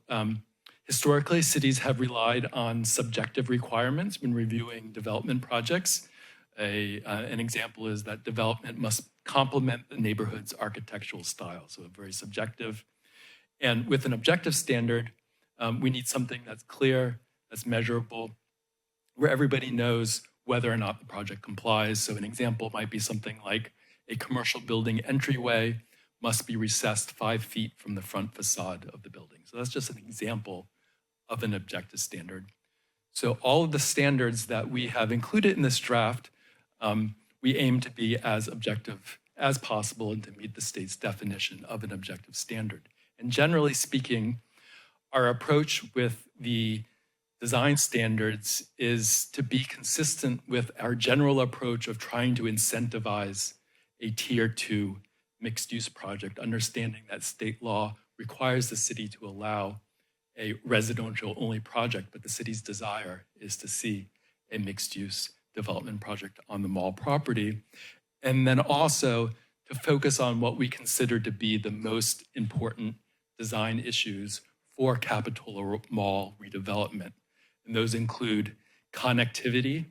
historically, cities have relied on subjective requirements when reviewing development projects. An example is that development must complement the neighborhood's architectural style, so very subjective. And with an objective standard, we need something that's clear, that's measurable, where everybody knows whether or not the project complies. So an example might be something like a commercial building entryway must be recessed 5 feet from the front facade of the building. So that's just an example of an objective standard. So all of the standards that we have included in this draft, we aim to be as objective as possible and to meet the state's definition of an objective standard. And generally speaking, our approach with the design standards is to be consistent with our general approach of trying to incentivize a tier 2 mixed-use project, understanding that state law requires the city to allow a residential-only project, but the city's desire is to see a mixed-use development project on the mall property. And then also to focus on what we consider to be the most important design issues for Capitola Mall redevelopment. And those include connectivity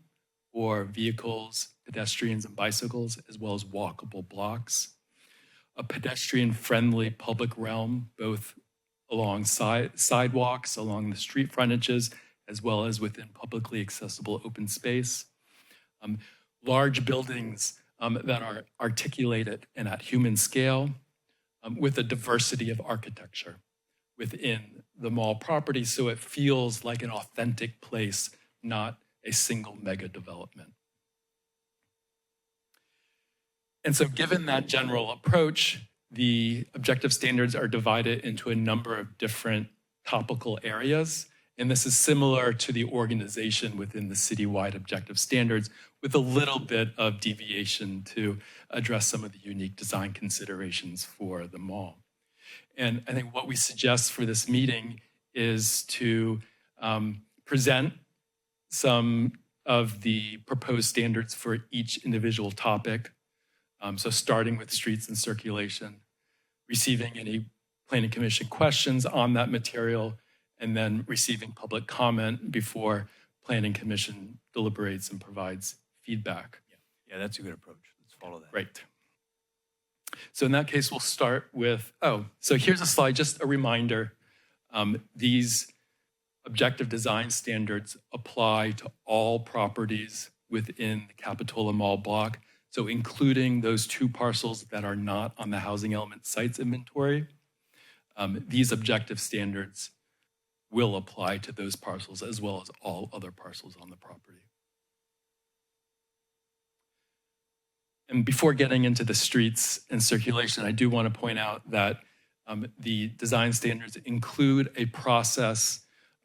for vehicles, pedestrians, and bicycles, as well as walkable blocks, a pedestrian-friendly public realm, both along sidewalks, along the street frontages, as well as within publicly accessible open space, large buildings that are articulated and at human scale, with a diversity of architecture within the mall property so it feels like an authentic place, not a single mega development. And so given that general approach, the objective standards are divided into a number of different topical areas. And this is similar to the organization within the citywide objective standards with a little bit of deviation to address some of the unique design considerations for the mall. And I think what we suggest for this meeting is to present some of the proposed standards for each individual topic. So starting with streets and circulation, receiving any Planning Commission questions on that material, and then receiving public comment before Planning Commission deliberates and provides feedback. Yeah, that's a good approach. Let's follow that. Right. So in that case, we'll start with, so here's a slide, just a reminder. These objective design standards apply to all properties within the Capitola Mall block, so including those 2 parcels that are not on the housing element sites inventory. These objective standards will apply to those parcels as well as all other parcels on the property. And before getting into the streets and circulation, I do want to point out that the design standards include a process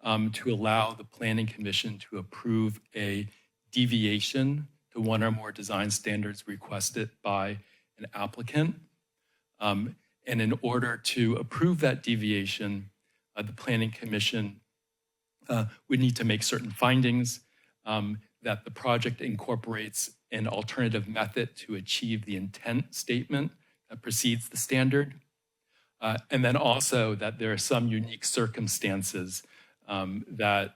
to allow the Planning Commission to approve a deviation to one or more design standards requested by an applicant. And in order to approve that deviation, the Planning Commission would need to make certain findings that the project incorporates an alternative method to achieve the intent statement that precedes the standard. And then also that there are some unique circumstances that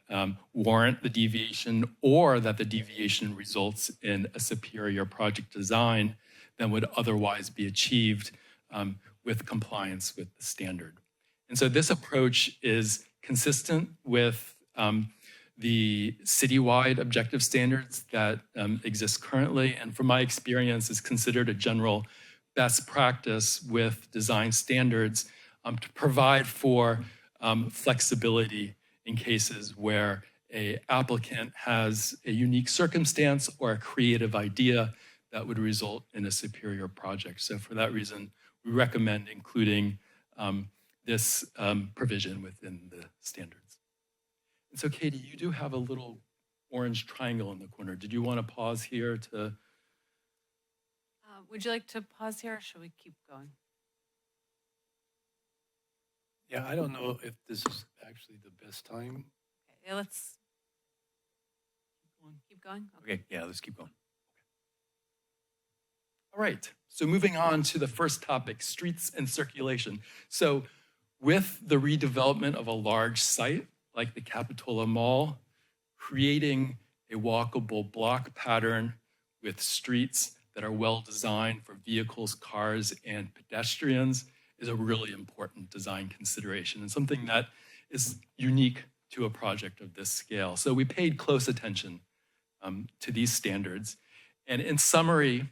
warrant the deviation or that the deviation results in a superior project design than would otherwise be achieved with compliance with the standard. And so this approach is consistent with the citywide objective standards that exist currently, and from my experience is considered a general best practice with design standards to provide for flexibility in cases where a applicant has a unique circumstance or a creative idea that would result in a superior project. So for that reason, we recommend including this provision within the standards. And so Katie, you do have a little orange triangle in the corner. Did you want to pause here to? Would you like to pause here or should we keep going? Yeah, I don't know if this is actually the best time. Okay, yeah, let's keep going. Okay, yeah, let's keep going. All right, so moving on to the first topic, streets and circulation. So with the redevelopment of a large site like the Capitola Mall, creating a walkable block pattern with streets that are well designed for vehicles, cars, and pedestrians is a really important design consideration and something that is unique to a project of this scale. So we paid close attention to these standards. And in summary,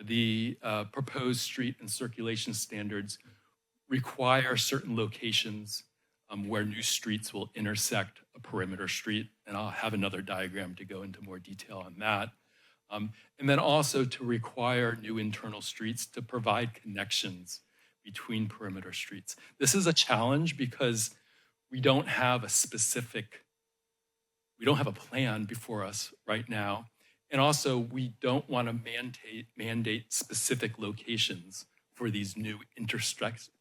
the proposed street and circulation standards require certain locations where new streets will intersect a perimeter street. And I'll have another diagram to go into more detail on that. And then also to require new internal streets to provide connections between perimeter streets. This is a challenge because we don't have a plan before us right now. And also we don't want to mandate specific locations for these new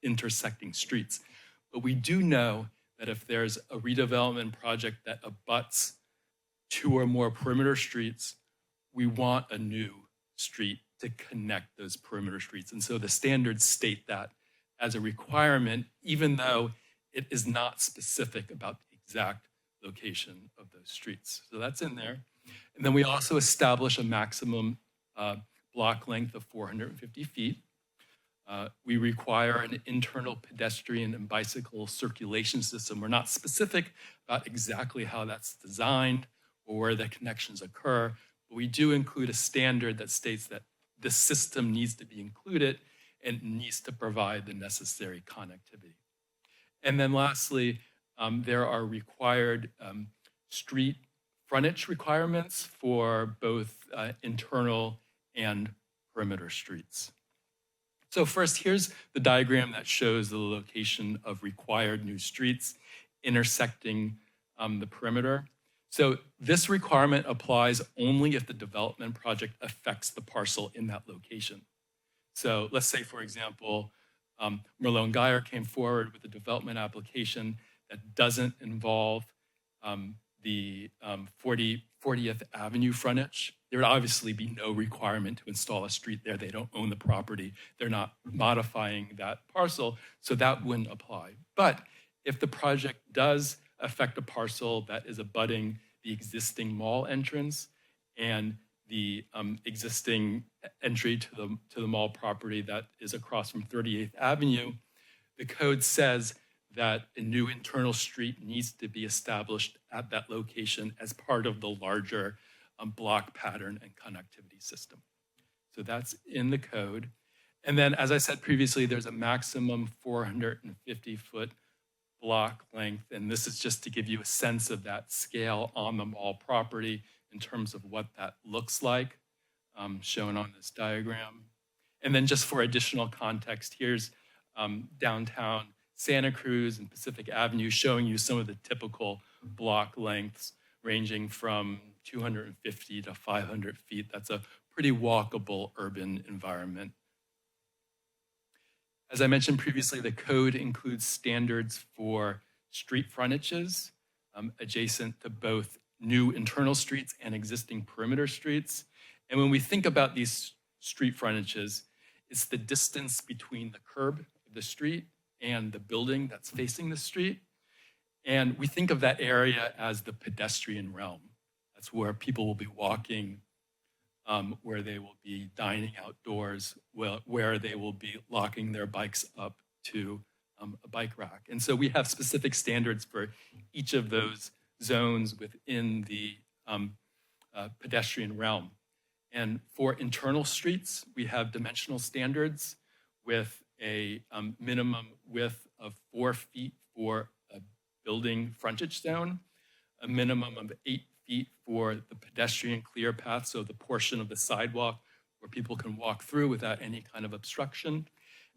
intersecting streets. But we do know that if there's a redevelopment project that abuts 2 or more perimeter streets, we want a new street to connect those perimeter streets. And so the standards state that as a requirement, even though it is not specific about the exact location of those streets. So that's in there. And then we also establish a maximum block length of 450 feet. We require an internal pedestrian and bicycle circulation system. We're not specific about exactly how that's designed or where the connections occur, but we do include a standard that states that the system needs to be included and needs to provide the necessary connectivity. And then lastly, there are required street frontage requirements for both internal and perimeter streets. So first, here's the diagram that shows the location of required new streets intersecting the perimeter. So this requirement applies only if the development project affects the parcel in that location. So let's say, for example, Merlot & Geyer came forward with a development application that doesn't involve the 40th Avenue frontage. There would obviously be no requirement to install a street there. They don't own the property. They're not modifying that parcel, so that wouldn't apply. But if the project does affect a parcel that is abutting the existing mall entrance and the existing entry to the mall property that is across from 38th Avenue, the code says that a new internal street needs to be established at that location as part of the larger block pattern and connectivity system. So that's in the code. And then, as I said previously, there's a maximum 450-foot block length, and this is just to give you a sense of that scale on the mall property in terms of what that looks like, shown on this diagram. And then just for additional context, here's downtown Santa Cruz and Pacific Avenue showing you some of the typical block lengths ranging from 250 to 500 feet. That's a pretty walkable urban environment. As I mentioned previously, the code includes standards for street frontages adjacent to both new internal streets and existing perimeter streets. And when we think about these street frontages, it's the distance between the curb of the street and the building that's facing the street. And we think of that area as the pedestrian realm. That's where people will be walking, where they will be dining outdoors, where they will be locking their bikes up to a bike rack. And so we have specific standards for each of those zones within the pedestrian realm. And for internal streets, we have dimensional standards with a minimum width of 4 feet for a building frontage zone, a minimum of 8 feet for the pedestrian clear path, so the portion of the sidewalk where people can walk through without any kind of obstruction,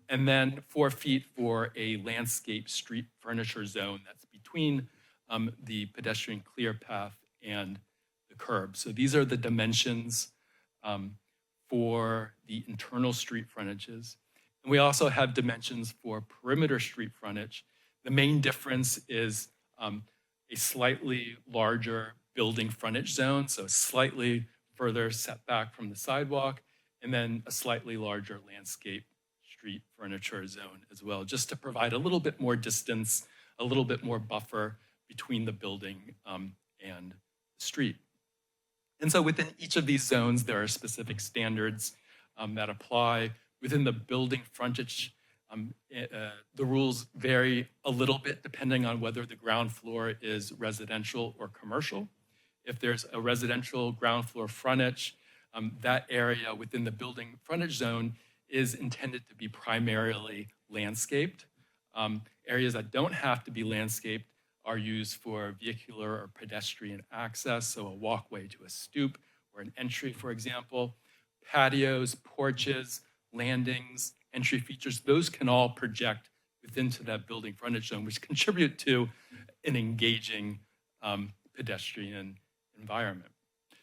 and then 4 feet for a landscape street furniture zone that's between the pedestrian clear path and the curb. So these are the dimensions for the internal street frontages. And we also have dimensions for perimeter street frontage. The main difference is a slightly larger building frontage zone, so slightly further setback from the sidewalk, and then a slightly larger landscape street furniture zone as well, just to provide a little bit more distance, a little bit more buffer between the building and the street. And so within each of these zones, there are specific standards that apply. Within the building frontage, the rules vary a little bit depending on whether the ground floor is residential or commercial. If there's a residential ground floor frontage, that area within the building frontage zone is intended to be primarily landscaped. Areas that don't have to be landscaped are used for vehicular or pedestrian access, so a walkway to a stoop or an entry, for example. Patios, porches, landings, entry features, those can all project within that building frontage zone, which contribute to an engaging pedestrian environment.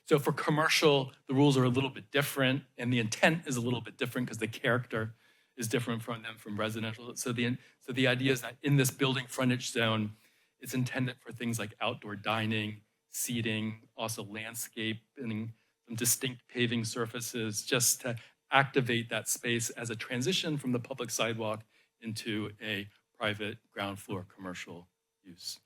So for commercial, the rules are a little bit different, and the intent is a little bit different because the character is different from them from residential. So the idea is that in this building frontage zone, it's intended for things like outdoor dining, seating, also landscaping, some distinct paving surfaces, just to activate that space as a transition from the public sidewalk into a private ground floor commercial use.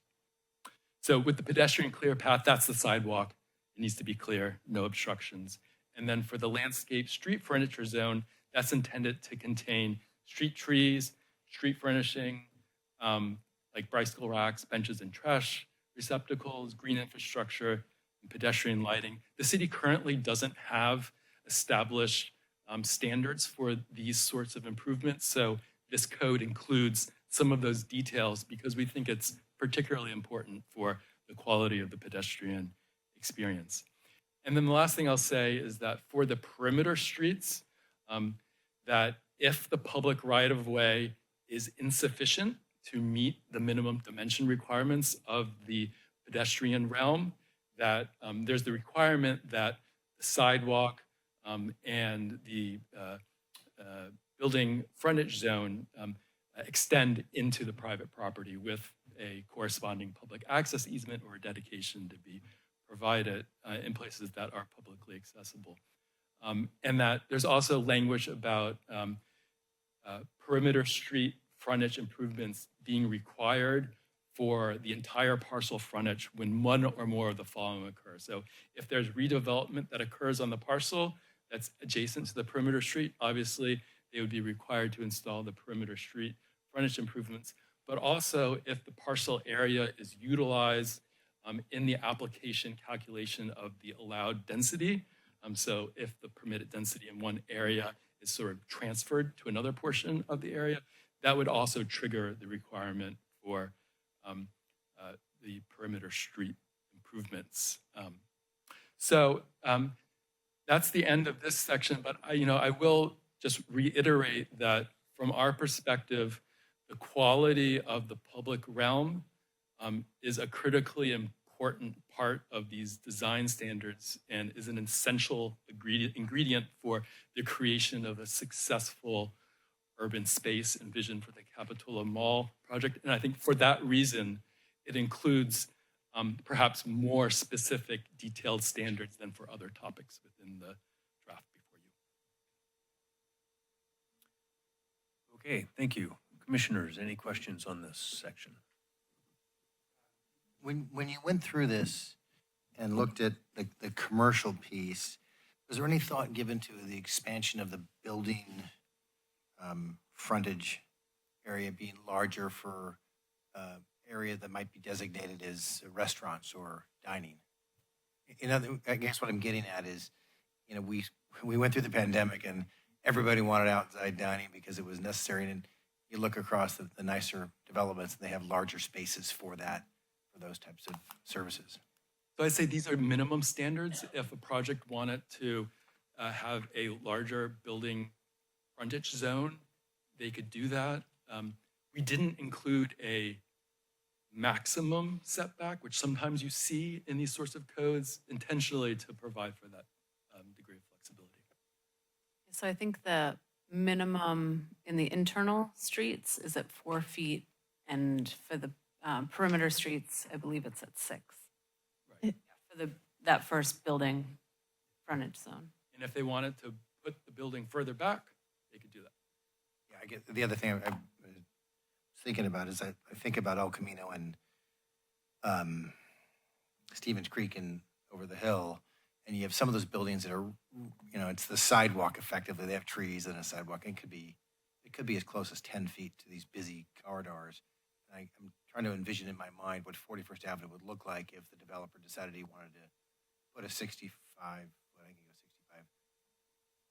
So with the pedestrian clear path, that's the sidewalk. It needs to be clear, no obstructions. And then for the landscape street furniture zone, that's intended to contain street trees, street furnishing, like bicycle racks, benches and trash receptacles, green infrastructure, and pedestrian lighting. The city currently doesn't have established standards for these sorts of improvements, so this code includes some of those details because we think it's particularly important for the quality of the pedestrian experience. And then the last thing I'll say is that for the perimeter streets, that if the public right-of-way is insufficient to meet the minimum dimension requirements of the pedestrian realm, that there's the requirement that the sidewalk and the building frontage zone extend into the private property with a corresponding public access easement or a dedication to be provided in places that are publicly accessible. And that there's also language about perimeter street frontage improvements being required for the entire parcel frontage when one or more of the following occur. So if there's redevelopment that occurs on the parcel that's adjacent to the perimeter street, obviously they would be required to install the perimeter street frontage improvements. But also if the parcel area is utilized in the application calculation of the allowed density, so if the permitted density in one area is sort of transferred to another portion of the area, that would also trigger the requirement for the perimeter street improvements. So that's the end of this section, but I will just reiterate that from our perspective, the quality of the public realm is a critically important part of these design standards and is an essential ingredient for the creation of a successful urban space and vision for the Capitola Mall project. And I think for that reason, it includes perhaps more specific detailed standards than for other topics within the draft before you. Okay, thank you. Commissioners, any questions on this section? When you went through this and looked at the commercial piece, was there any thought given to the expansion of the building frontage area being larger for area that might be designated as restaurants or dining? I guess what I'm getting at is, we went through the pandemic and everybody wanted outside dining because it was necessary. And you look across the nicer developments and they have larger spaces for that. for those types of services. So I'd say these are minimum standards. If a project wanted to have a larger building frontage zone, they could do that. We didn't include a maximum setback, which sometimes you see in these sorts of codes, intentionally to provide for that degree of flexibility. So I think the minimum in the internal streets is at 4 feet, and for the perimeter streets, I believe it's at 6. Right. For that first building frontage zone. And if they wanted to put the building further back, they could do that. Yeah, I get, the other thing I was thinking about is I think about El Camino and Stevens Creek and over the hill, and you have some of those buildings that are, you know, it's the sidewalk effectively. They have trees and a sidewalk. It could be as close as 10 feet to these busy corridors. And I'm trying to envision in my mind what 41st Avenue would look like if the developer decided he wanted to put a 65, what I think it was 65,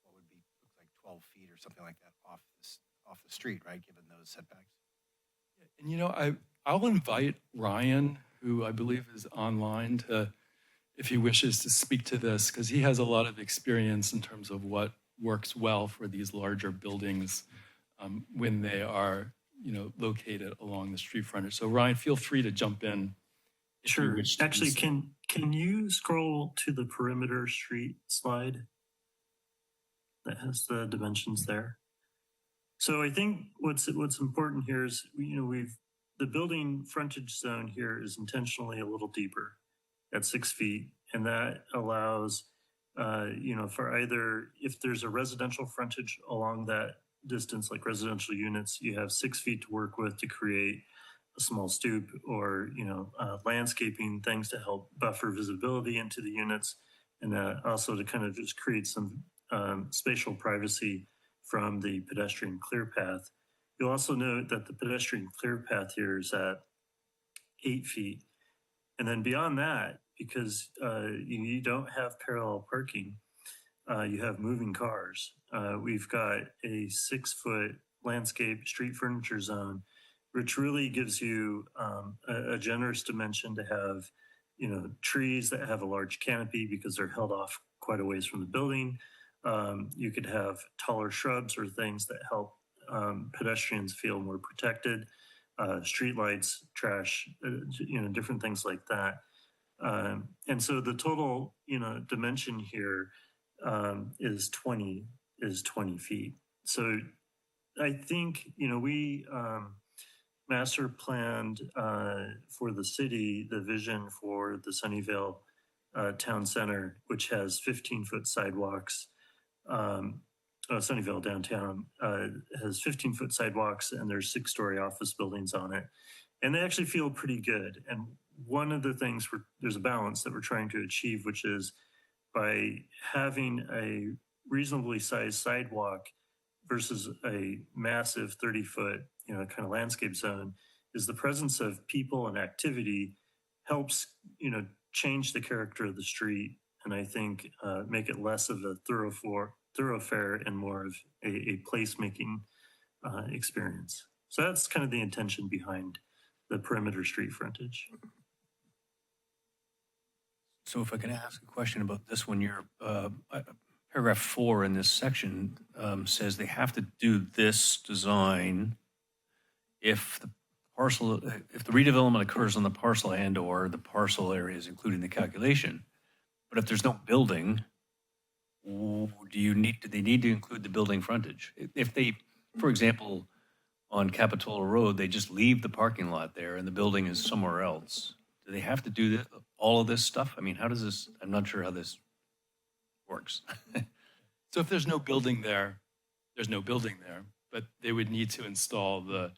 what would be, looks like 12 feet or something like that off the street, right, given those setbacks. And you know, I'll invite Ryan, who I believe is online, to, if he wishes to speak to this, because he has a lot of experience in terms of what works well for these larger buildings when they are, you know, located along the street frontage. So Ryan, feel free to jump in. Sure. Actually, can you scroll to the perimeter street slide that has the dimensions there? So I think what's important here is, you know, the building frontage zone here is intentionally a little deeper at 6 feet, and that allows, you know, for either, if there's a residential frontage along that distance, like residential units, you have 6 feet to work with to create a small stoop or, you know, landscaping things to help buffer visibility into the units, and also to kind of just create some spatial privacy from the pedestrian clear path. You'll also note that the pedestrian clear path here is at 8 feet. And then beyond that, because you don't have parallel parking, you have moving cars. We've got a 6-foot landscape street furniture zone, which really gives you a generous dimension to have, you know, trees that have a large canopy because they're held off quite a ways from the building. You could have taller shrubs or things that help pedestrians feel more protected, streetlights, trash, you know, different things like that. And so the total, you know, dimension here is 20 feet. So I think, you know, we master planned for the city the vision for the Sunnyvale Town Center, which has 15-foot sidewalks. Sunnyvale downtown has 15-foot sidewalks, and there's 6-story office buildings on it. And they actually feel pretty good. And one of the things, there's a balance that we're trying to achieve, which is by having a reasonably sized sidewalk versus a massive 30-foot, you know, kind of landscape zone, is the presence of people and activity helps, you know, change the character of the street, and I think make it less of a thoroughfare and more of a placemaking experience. So that's kind of the intention behind the perimeter street frontage. So if I can ask a question about this one, your paragraph 4 in this section says they have to do this design if the redevelopment occurs on the parcel and or the parcel area is included in the calculation. But if there's no building, do they need to include the building frontage? If they, for example, on Capitola Road, they just leave the parking lot there and the building is somewhere else, do they have to do all of this stuff? I mean, how does this, I'm not sure how this works. So if there's no building there, there's no building there, but they would need to install the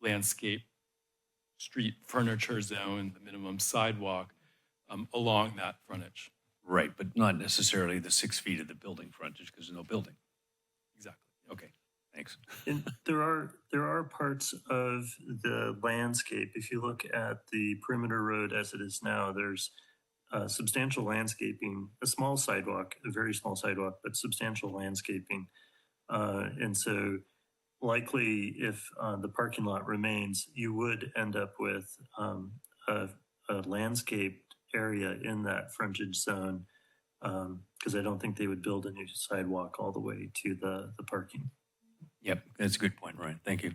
landscape street furniture zone, the minimum sidewalk along that frontage. Right, but not necessarily the 6 feet of the building frontage because there's no building. Exactly. Okay, thanks. And there are parts of the landscape. If you look at the perimeter road as it is now, there's substantial landscaping, a small sidewalk, a very small sidewalk, but substantial landscaping. And so likely if the parking lot remains, you would end up with a a landscaped area in that frontage zone, because I don't think they would build a new sidewalk all the way to the parking. Yep, that's a good point, Ryan. Thank you.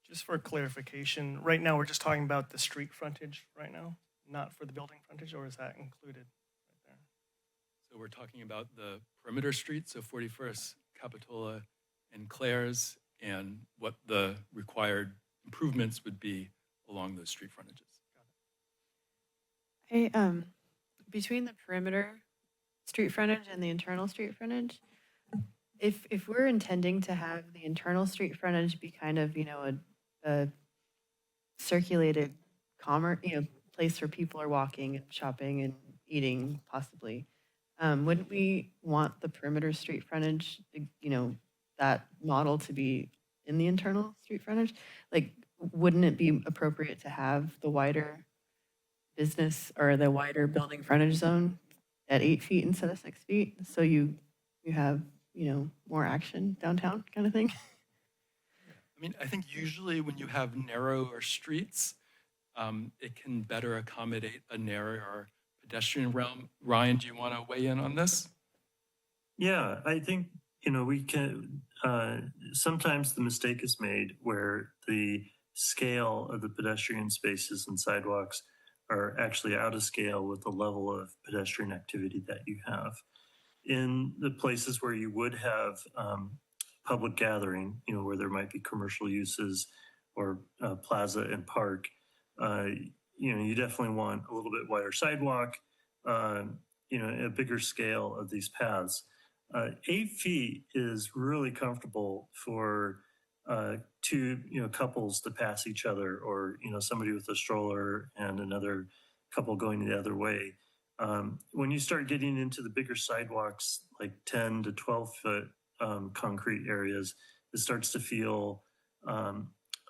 Just for clarification, right now, we're just talking about the street frontage right now, not for the building frontage, or is that included right there? So we're talking about the perimeter streets, so 41st, Capitola, and Claire's, and what the required improvements would be along those street frontages. Between the perimeter street frontage and the internal street frontage, if we're intending to have the internal street frontage be kind of, a circulated commerce, place where people are walking and shopping and eating possibly, wouldn't we want the perimeter street frontage, that model to be in the internal street frontage? Like, wouldn't it be appropriate to have the wider business or the wider building frontage zone at 8 feet instead of 6 feet? So you have, more action downtown kind of thing? I mean, I think usually when you have narrower streets, it can better accommodate a narrower pedestrian realm. Ryan, do you want to weigh in on this? Yeah, I think, we can, sometimes the mistake is made where the scale of the pedestrian spaces and sidewalks are actually out of scale with the level of pedestrian activity that you have. In the places where you would have public gathering, where there might be commercial uses or plaza and park, you definitely want a little bit wider sidewalk, a bigger scale of these paths. 8 feet is really comfortable for two couples to pass each other, or somebody with a stroller and another couple going the other way. When you start getting into the bigger sidewalks, like 10 to 12 foot concrete areas, it starts to feel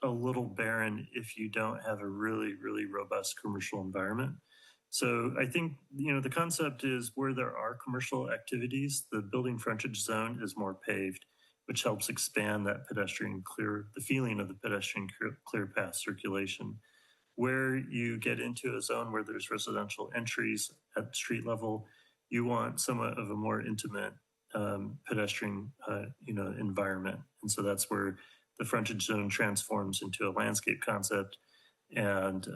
a little barren if you don't have a really, really robust commercial environment. So I think, the concept is where there are commercial activities, the building frontage zone is more paved, which helps expand that the feeling of the pedestrian clear path circulation. Where you get into a zone where there's residential entries at street level, you want somewhat of a more intimate pedestrian, environment. And so that's where the frontage zone transforms into a landscape concept. And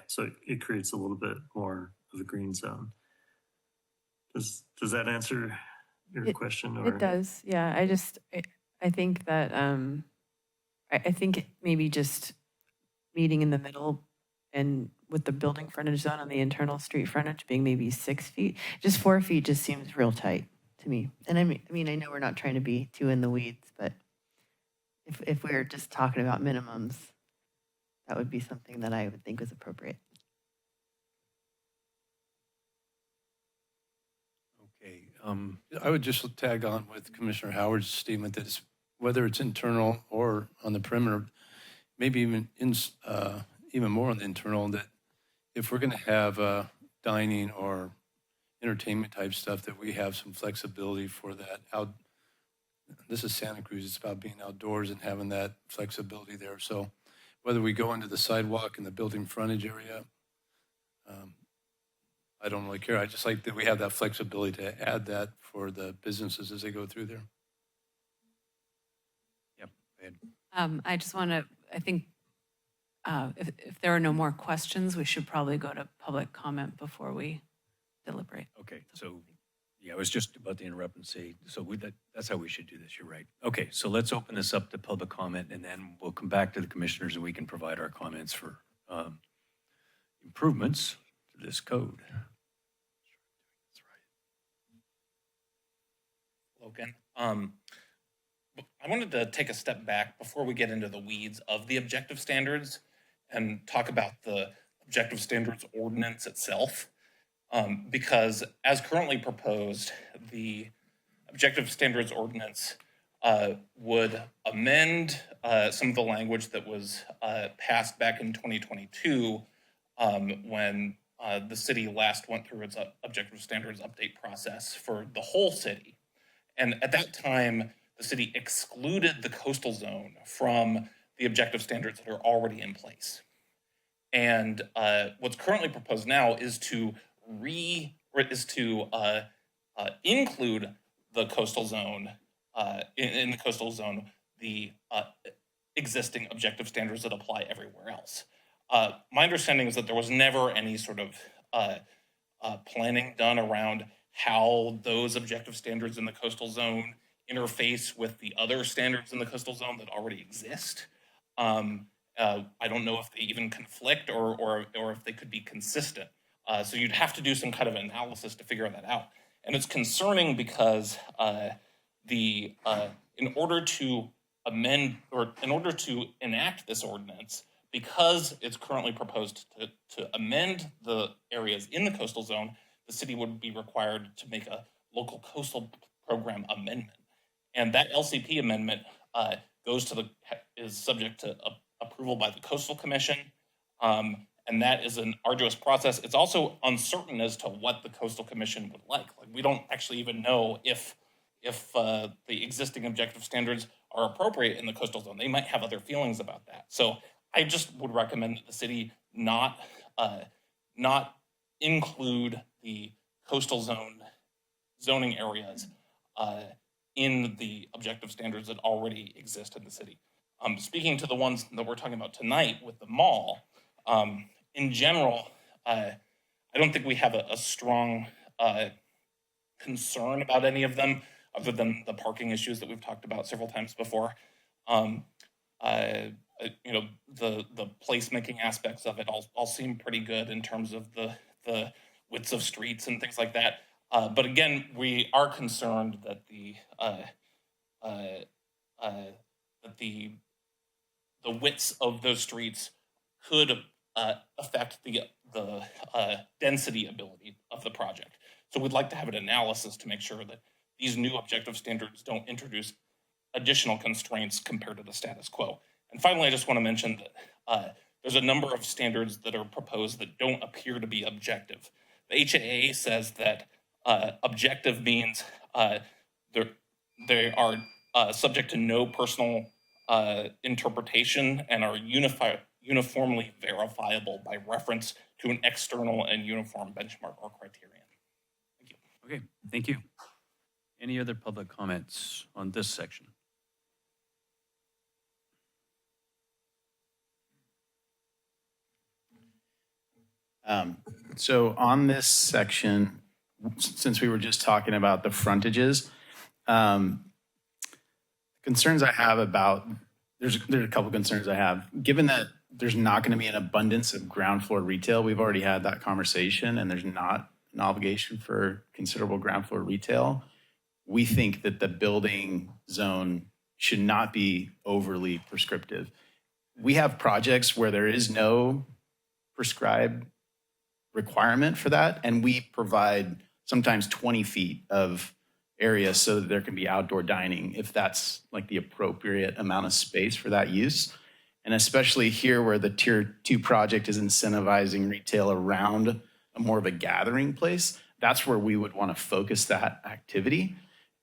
so it creates a little bit more of a green zone. Does that answer your question? Or? It does, yeah. I think that, I think maybe just meeting in the middle and with the building frontage zone on the internal street frontage being maybe 6 feet, just 4 feet just seems real tight to me. And I mean, I know we're not trying to be too in the weeds, but if we're just talking about minimums, that would be something that I would think was appropriate. Okay, I would just tag on with Commissioner Howard's statement that whether it's internal or on the perimeter, maybe even more on the internal, that if we're going to have dining or entertainment type stuff, that we have some flexibility for that. This is Santa Cruz. It's about being outdoors and having that flexibility there. So whether we go into the sidewalk in the building frontage area, I don't really care. I just like that we have that flexibility to add that for the businesses as they go through there. Yep. Go ahead. I just want to, I think if there are no more questions, we should probably go to public comment before we deliberate. Okay, so, I was just about to interrupt and say, so that's how we should do this, you're right. Okay, so let's open this up to public comment, and then we'll come back to the commissioners and we can provide our comments for improvements to this code. Logan, I wanted to take a step back before we get into the weeds of the objective standards and talk about the objective standards ordinance itself. Because as currently proposed, the objective standards ordinance would amend some of the language that was passed back in 2022 when the city last went through its objective standards update process for the whole city. And at that time, the city excluded the coastal zone from the objective standards that are already in place. And what's currently proposed now is to include the coastal zone in the coastal zone the existing objective standards that apply everywhere else. My understanding is that there was never any sort of planning done around how those objective standards in the coastal zone interface with the other standards in the coastal zone that already exist. I don't know if they even conflict or if they could be consistent. So you'd have to do some kind of analysis to figure that out. And it's concerning because in order to amend or in order to enact this ordinance, because it's currently proposed to amend the areas in the coastal zone, the city would be required to make a local coastal program amendment. And that LCP amendment is subject to approval by the Coastal Commission. And that is an arduous process. It's also uncertain as to what the Coastal Commission would like. We don't actually even know if the existing objective standards are appropriate in the coastal zone. They might have other feelings about that. So I just would recommend that the city not include the coastal zoning areas in the objective standards that already exist in the city. Speaking to the ones that we're talking about tonight with the mall, in general, I don't think we have a strong concern about any of them, other than the parking issues that we've talked about several times before. The placemaking aspects of it all seem pretty good in terms of the widths of streets and things like that. But again, we are concerned that the widths of those streets could affect the density ability of the project. So we'd like to have an analysis to make sure that these new objective standards don't introduce additional constraints compared to the status quo. And finally, I just want to mention that there's a number of standards that are proposed that don't appear to be objective. The HAA says that objective means they are subject to no personal interpretation and are uniformly verifiable by reference to an external and uniform benchmark or criterion. Thank you. Okay, thank you. Any other public comments on this section? So on this section, since we were just talking about the frontages, concerns I have about, there's a couple concerns I have. Given that there's not going to be an abundance of ground floor retail, we've already had that conversation, and there's not an obligation for considerable ground floor retail. We think that the building zone should not be overly prescriptive. We have projects where there is no prescribed requirement for that, and we provide sometimes 20 feet of area so that there can be outdoor dining if that's like the appropriate amount of space for that use. And especially here where the Tier 2 project is incentivizing retail around more of a gathering place, that's where we would want to focus that activity,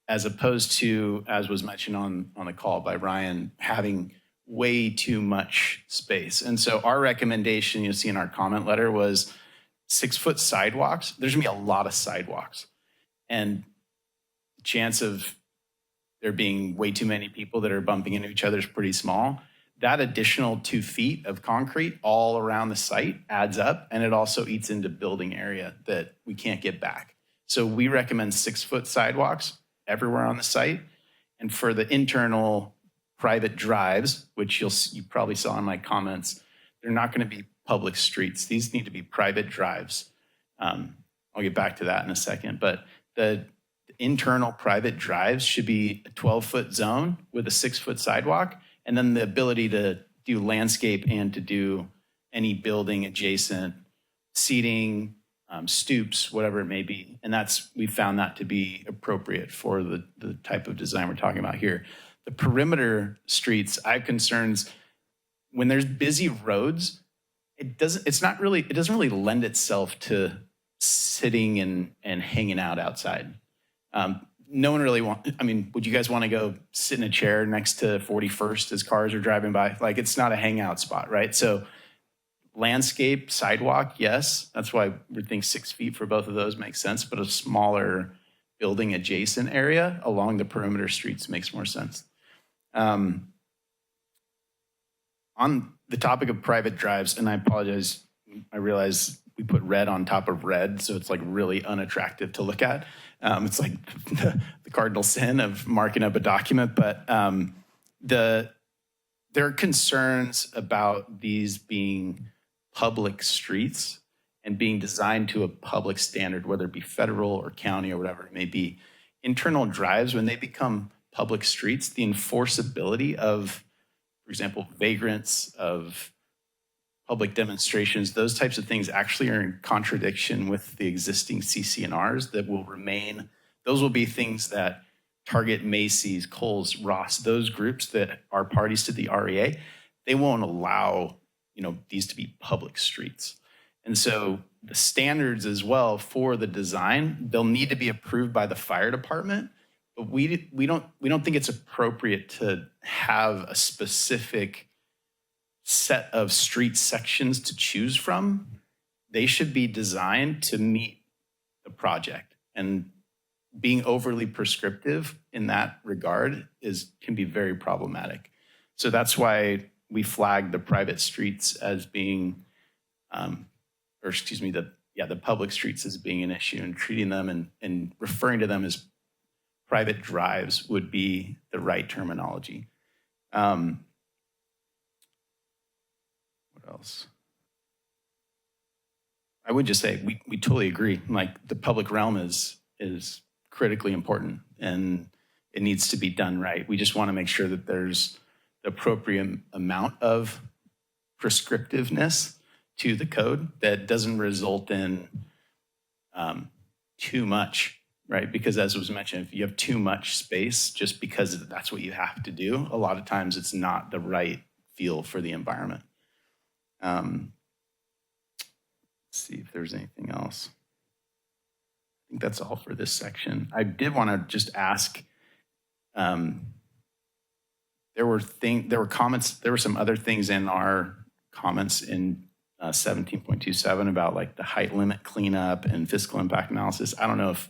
as opposed to, as was mentioned on the call by Ryan, having way too much space. And so our recommendation, you'll see in our comment letter, was 6-foot sidewalks. There's gonna be a lot of sidewalks. And the chance of there being way too many people that are bumping into each other is pretty small. That additional 2 feet of concrete all around the site adds up, and it also eats into building area that we can't get back. So we recommend 6-foot sidewalks everywhere on the site. And for the internal private drives, which you probably saw in my comments, they're not going to be public streets. These need to be private drives. I'll get back to that in a second. But the internal private drives should be a 12-foot zone with a 6-foot sidewalk, and then the ability to do landscape and to do any building adjacent, seating, stoops, whatever it may be. And we found that to be appropriate for the type of design we're talking about here. The perimeter streets, I have concerns when there's busy roads. It doesn't really lend itself to sitting and hanging out outside. No one really would you guys want to go sit in a chair next to 41st as cars are driving by? Like, it's not a hangout spot, right? So Landscape, sidewalk, yes. That's why we think 6 feet for both of those makes sense, but a smaller building adjacent area along the perimeter streets makes more sense. On the topic of private drives, and I apologize, I realize we put red on top of red, so it's like really unattractive to look at. It's like the cardinal sin of marking up a document, but there are concerns about these being public streets and being designed to a public standard, whether it be federal or county or whatever it may be. Internal drives, when they become public streets, the enforceability of, for example, vagrants, of public demonstrations, those types of things actually are in contradiction with the existing CC&Rs that will remain. Those will be things that Target, Macy's, Kohl's, Ross, those groups that are parties to the REA, they won't allow, these to be public streets. And so the standards as well for the design, they'll need to be approved by the fire department, but we don't think it's appropriate to have a specific set of street sections to choose from. They should be designed to meet the project, and being overly prescriptive in that regard can be very problematic. So that's why we flagged the private streets as being, the public streets as being an issue, and treating them and referring to them as private drives would be the right terminology. What else? I would just say we totally agree. Like, the public realm is critically important, and it needs to be done right. We just want to make sure that there's the appropriate amount of prescriptiveness to the code that doesn't result in too much, right? Because as was mentioned, if you have too much space just because that's what you have to do, a lot of times it's not the right feel for the environment. Let's see if there's anything else. I think that's all for this section. I did want to just ask, there were comments, there were some other things in our comments in 17.27 about like the height limit cleanup and fiscal impact analysis. I don't know if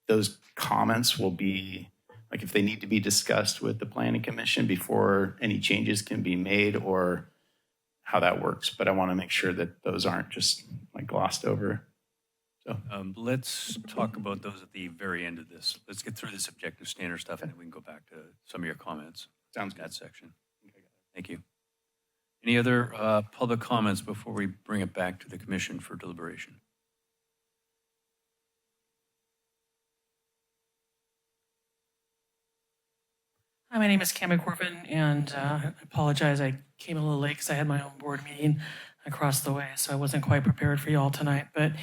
those comments will be, like, if they need to be discussed with the Planning Commission before any changes can be made, or how that works. But I want to make sure that those aren't just like glossed over. So let's talk about those at the very end of this. Let's get through this objective standard stuff, and then we can go back to some of your comments. Sounds good. That section. Thank you. Any other public comments before we bring it back to the commission for deliberation? Hi, my name is Cameron Corbin, and I apologize. I came a little late because I had my own board meeting across the way, so I wasn't quite prepared for you all tonight. But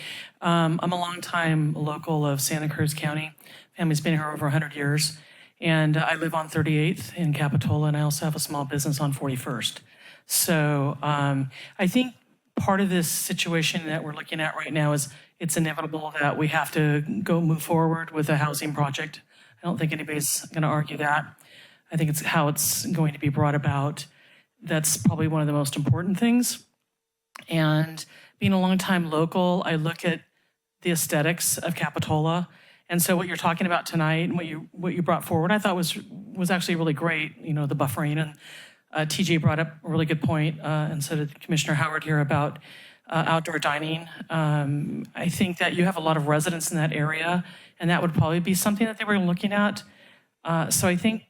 I'm a longtime local of Santa Cruz County. Family's been here over 100 years, and I live on 38th in Capitola, and I also have a small business on 41st. So I think part of this situation that we're looking at right now is it's inevitable that we have to move forward with a housing project. I don't think anybody's going to argue that. I think it's how it's going to be brought about. That's probably one of the most important things. And being a longtime local, I look at the aesthetics of Capitola. And so what you're talking about tonight and what you brought forward, I thought was actually really great. You know, the buffering, and TJ brought up a really good point, and so did Commissioner Howard here about outdoor dining. I think that you have a lot of residents in that area, and that would probably be something that they were looking at. So I think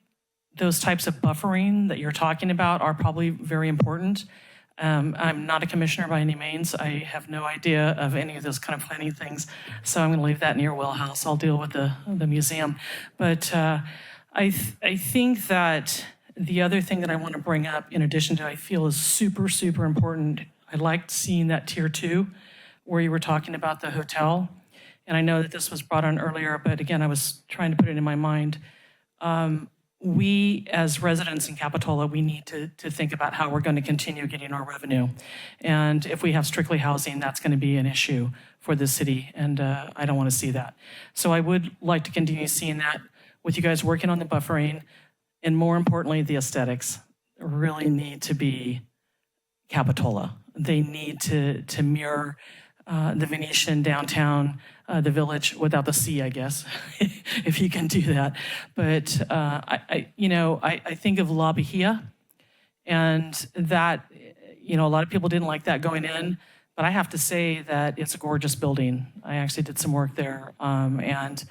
those types of buffering that you're talking about are probably very important. I'm not a commissioner by any means. I have no idea of any of those kind of planning things. So I'm going to leave that in your wheelhouse. I'll deal with the museum. But I think that the other thing that I want to bring up, in addition to I feel is super, super important, I liked seeing that tier 2 where you were talking about the hotel. And I know that this was brought on earlier, but again, I was trying to put it in my mind. We, as residents in Capitola, we need to think about how we're going to continue getting our revenue. And if we have strictly housing, that's going to be an issue for the city, and I don't want to see that. So I would like to continue seeing that with you guys working on the buffering, and more importantly, the aesthetics really need to be Capitola. they need to mirror the Venetian downtown, the village without the sea, I guess, if you can do that. But I think of La Bahia, and that, a lot of people didn't like that going in, but I have to say that it's a gorgeous building. I actually did some work there, and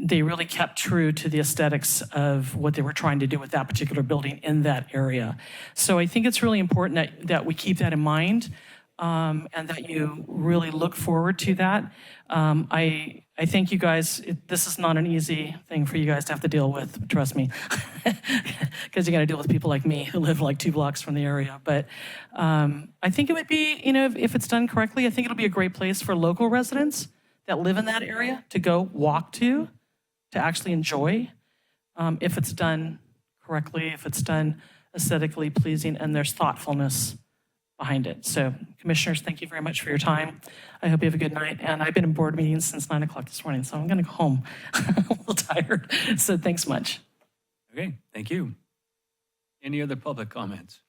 they really kept true to the aesthetics of what they were trying to do with that particular building in that area. So I think it's really important that we keep that in mind, and that you really look forward to that. I think you guys, this is not an easy thing for you guys to have to deal with, trust me, because you got to deal with people like me who live like 2 blocks from the area. But I think it would be, if it's done correctly, I think it'll be a great place for local residents that live in that area to go walk to actually enjoy, if it's done correctly, if it's done aesthetically pleasing, and there's thoughtfulness behind it. So, commissioners, thank you very much for your time. I hope you have a good night. And I've been in board meetings since 9 o'clock this morning, so I'm going to go home. I'm a little tired. So thanks much. Okay, thank you. Any other public comments?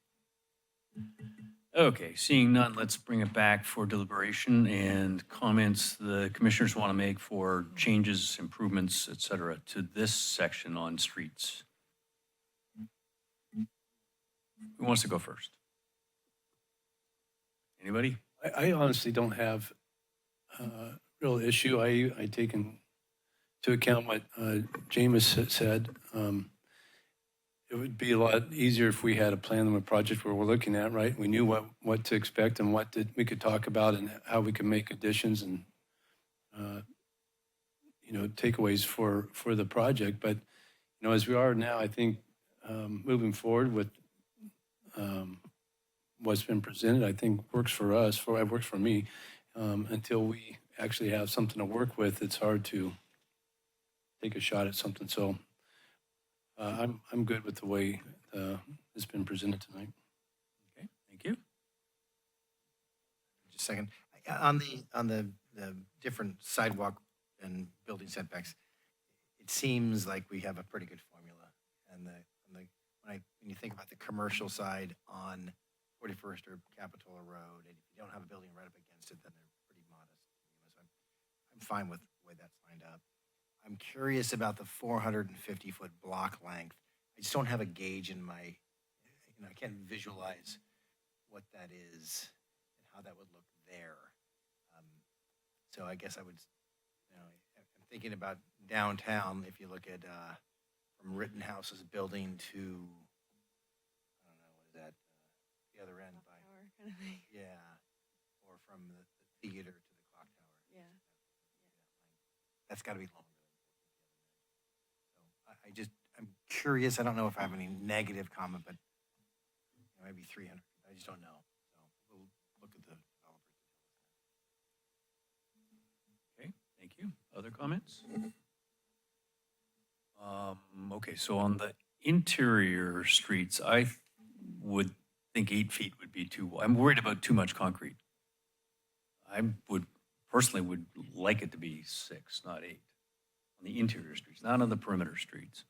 Okay, seeing none, let's bring it back for deliberation and comments the commissioners want to make for changes, improvements, et cetera, to this section on streets. Who wants to go first? Anybody? I honestly don't have a real issue. I take into account what James said. It would be a lot easier if we had a plan of a project where we're looking at, right? We knew what to expect and what we could talk about and how we could make additions and, takeaways for the project. But, as we are now, I think moving forward with what's been presented, I think works for us, it works for me. Until we actually have something to work with, it's hard to take a shot at something. So I'm good with the way it's been presented tonight. Okay, thank you. Just a second. On the different sidewalk and building setbacks, it seems like we have a pretty good formula. And when you think about the commercial side on 41st or Capitola Road, and if you don't have a building right up against it, then they're pretty modest. So I'm fine with the way that's lined up. I'm curious about the 450-foot block length. I just don't have a gauge in my, I can't visualize what that is and how that would look there. So I guess I would, I'm thinking about downtown. If you look at from Rittenhouse's building to, I don't know, what is that? The other end by, Kind of thing. yeah, or from the theater to the clock tower. Yeah. That's got to be longer. I'm curious. I don't know if I have any negative comment, but maybe 300. I just don't know. So we'll look at the developers. Okay, thank you. Other comments? Okay, so on the interior streets, I would think 8 feet would be I'm worried about too much concrete. I personally would like it to be 6, not 8. On the interior streets, not on the perimeter streets.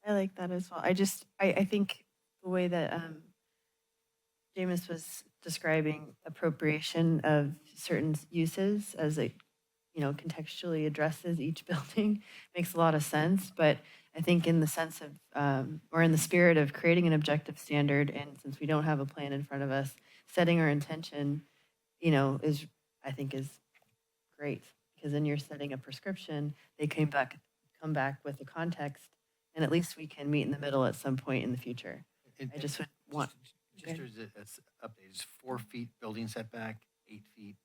I like that as well. I think the way that Jameis was describing appropriation of certain uses as it, contextually addresses each building makes a lot of sense. But I think in the sense of, or in the spirit of creating an objective standard, and since we don't have a plan in front of us, setting our intention, is great. Because then you're setting a prescription, they come back with the context, and at least we can meet in the middle at some point in the future. I just would want. Just as update, is 4 feet building setback, 8 feet.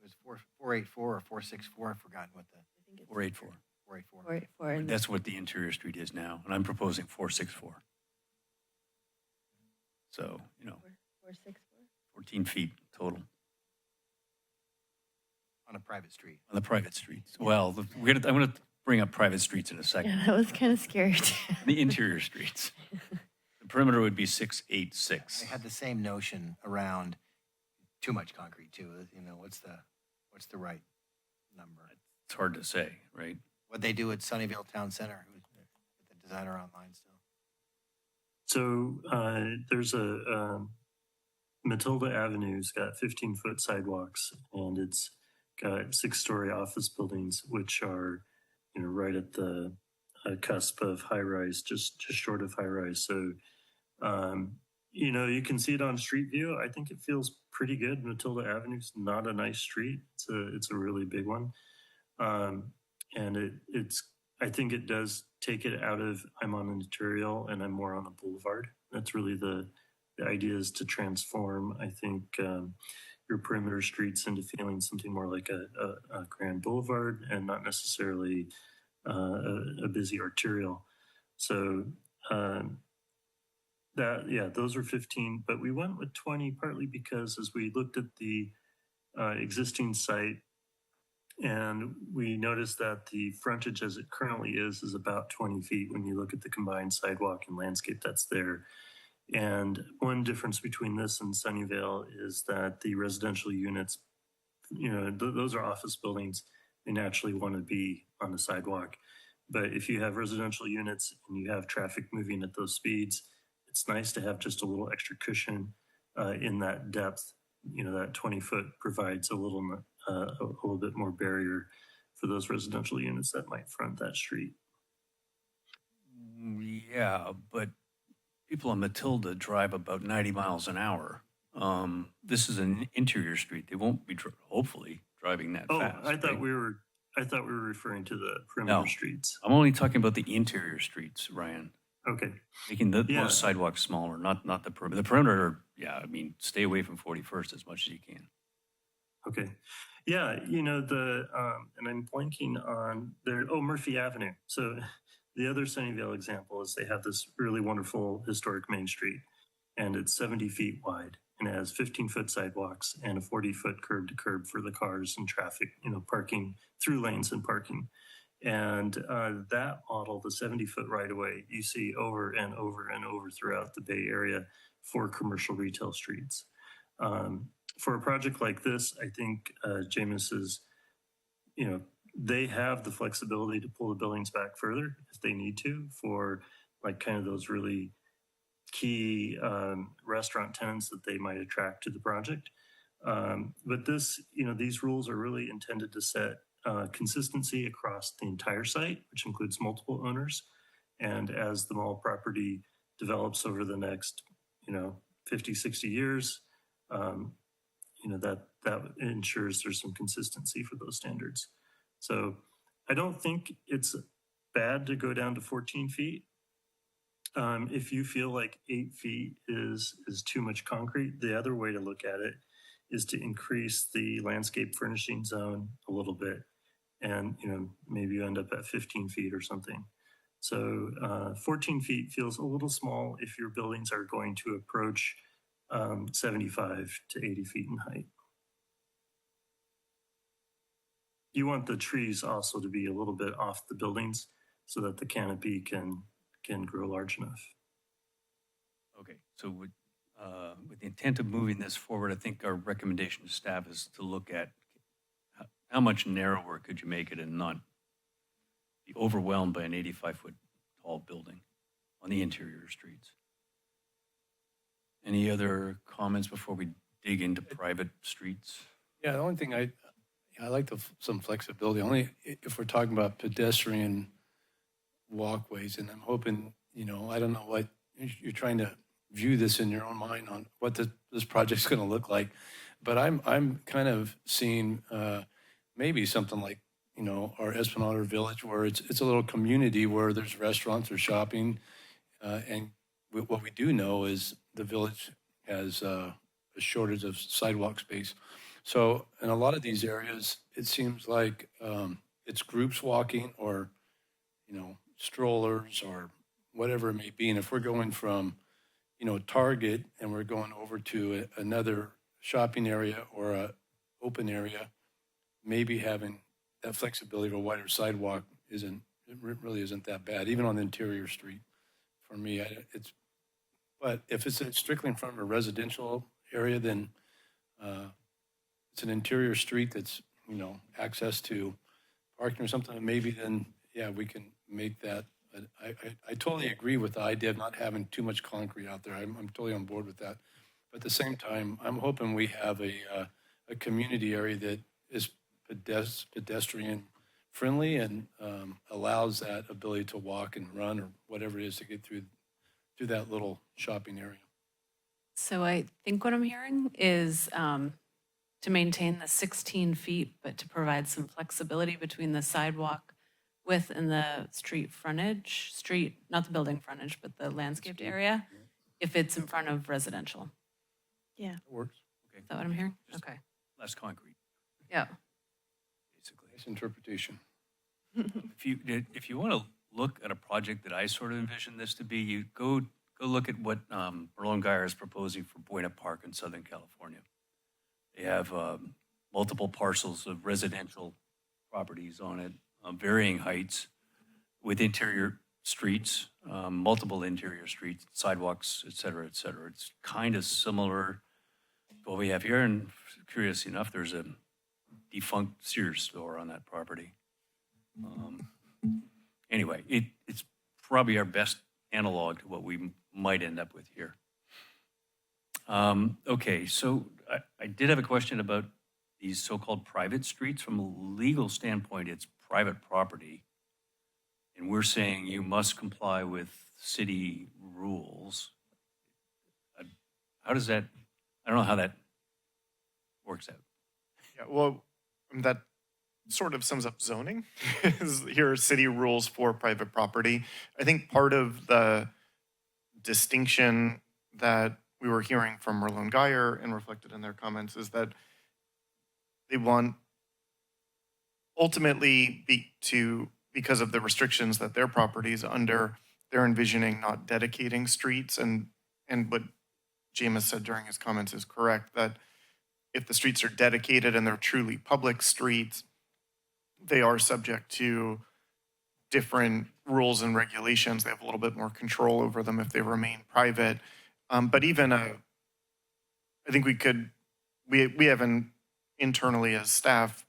It was 484 or 464. I've forgotten what the. 484. 484. 484. That's what the interior street is now, and I'm proposing 464. So, 464. 14 feet total. On a private street. On the private streets. Well, I'm going to bring up private streets in a second. Yeah, that was kind of scary too. The interior streets. The perimeter would be 686. I had the same notion around too much concrete too. What's the right number? It's hard to say, right? What they do at Sunnyvale Town Center, with the designer online still. So there's a Matilda Avenue's got 15-foot sidewalks, and it's got 6-story office buildings, which are, right at the cusp of high rise, just short of high rise. So, you can see it on street view. I think it feels pretty good. Matilda Avenue's not a nice street. It's a really big one. And I think it does take it out of I'm on an arterial and I'm more on a boulevard. That's really the idea, is to transform, I think, your perimeter streets into feeling something more like a grand boulevard and not necessarily a busy arterial. So those are 15, but we went with 20 partly because as we looked at the existing site, and we noticed that the frontage as it currently is about 20 feet when you look at the combined sidewalk and landscape that's there. And one difference between this and Sunnyvale is that the residential units, those are office buildings. They naturally want to be on the sidewalk. But if you have residential units and you have traffic moving at those speeds, it's nice to have just a little extra cushion in that depth. That 20-foot provides a little bit more barrier for those residential units that might front that street. Yeah, but people on Matilda drive about 90 miles an hour. This is an interior street. They won't be, hopefully, driving that fast. I thought we were referring to the perimeter streets. I'm only talking about the interior streets, Ryan. Okay. Making those sidewalks smaller, not the perimeter. The perimeter, stay away from 41st as much as you can. Okay. Yeah, and I'm blanking on Murphy Avenue. So the other Sunnyvale example is they have this really wonderful historic main street, and it's 70 feet wide, and it has 15-foot sidewalks and a 40-foot curb to curb for the cars and traffic, parking through lanes and parking. And that model, the 70-foot right-of-way, you see over and over and over throughout the Bay Area for commercial retail streets. For a project like this, I think Jameis is, they have the flexibility to pull the buildings back further if they need to for like kind of those really key restaurant tenants that they might attract to the project. But this, these rules are really intended to set consistency across the entire site, which includes multiple owners. And as the mall property develops over the next, 50, 60 years, that ensures there's some consistency for those standards. So I don't think it's bad to go down to 14 feet. If you feel like 8 feet is too much concrete, the other way to look at it is to increase the landscape furnishing zone a little bit. And, maybe you end up at 15 feet or something. So 14 feet feels a little small if your buildings are going to approach 75 to 80 feet in height. You want the trees also to be a little bit off the buildings so that the canopy can grow large enough. Okay, so with the intent of moving this forward, I think our recommendation to staff is to look at how much narrower could you make it and not be overwhelmed by an 85-foot tall building on the interior streets. Any other comments before we dig into private streets? Yeah, the only thing I like some flexibility, only if we're talking about pedestrian walkways, and I'm hoping, I don't know what, you're trying to view this in your own mind on what this project's going to look like, but I'm kind of seeing maybe something like, our Esplanade Village, where it's a little community where there's restaurants or shopping, and what we do know is the village has a shortage of sidewalk space. So in a lot of these areas, it seems like it's groups walking or, strollers or whatever it may be. And if we're going from, Target and we're going over to another shopping area or a open area, maybe having that flexibility of a wider sidewalk really isn't that bad, even on the interior street. For me, but if it's strictly in front of a residential area, then it's an interior street that's, access to parking or something, maybe then, we can make that. I totally agree with the idea of not having too much concrete out there. I'm totally on board with that. But at the same time, I'm hoping we have a community area that is pedestrian friendly and allows that ability to walk and run or whatever it is to get through that little shopping area. So I think what I'm hearing is to maintain the 16 feet, but to provide some flexibility between the sidewalk width and the street frontage, not the building frontage, but the landscaped area, if it's in front of residential. Yeah. It works. Okay. Is that what I'm hearing? Just Okay. less concrete, Yeah. basically. Nice interpretation. If you want to look at a project that I sort of envision this to be, you go look at what Merlone Geyer is proposing for Buena Park in Southern California. They have multiple parcels of residential properties on it, varying heights, with interior streets, multiple interior streets, sidewalks, et cetera, et cetera. It's kind of similar to what we have here, and curious enough, there's a defunct Sears store on that property. Anyway, it's probably our best analog to what we might end up with here. Okay, so I did have a question about these so-called private streets. From a legal standpoint, it's private property. And we're saying you must comply with city rules. How does that, I don't know how that works out. Yeah, well, that sort of sums up zoning. Here are city rules for private property. I think part of the distinction that we were hearing from Merlone Geyer and reflected in their comments is that they want ultimately because of the restrictions that their properties under, they're envisioning not dedicating streets, and what James said during his comments is correct, that if the streets are dedicated and they're truly public streets, they are subject to different rules and regulations. They have a little bit more control over them if they remain private. But even I think we haven't internally as staff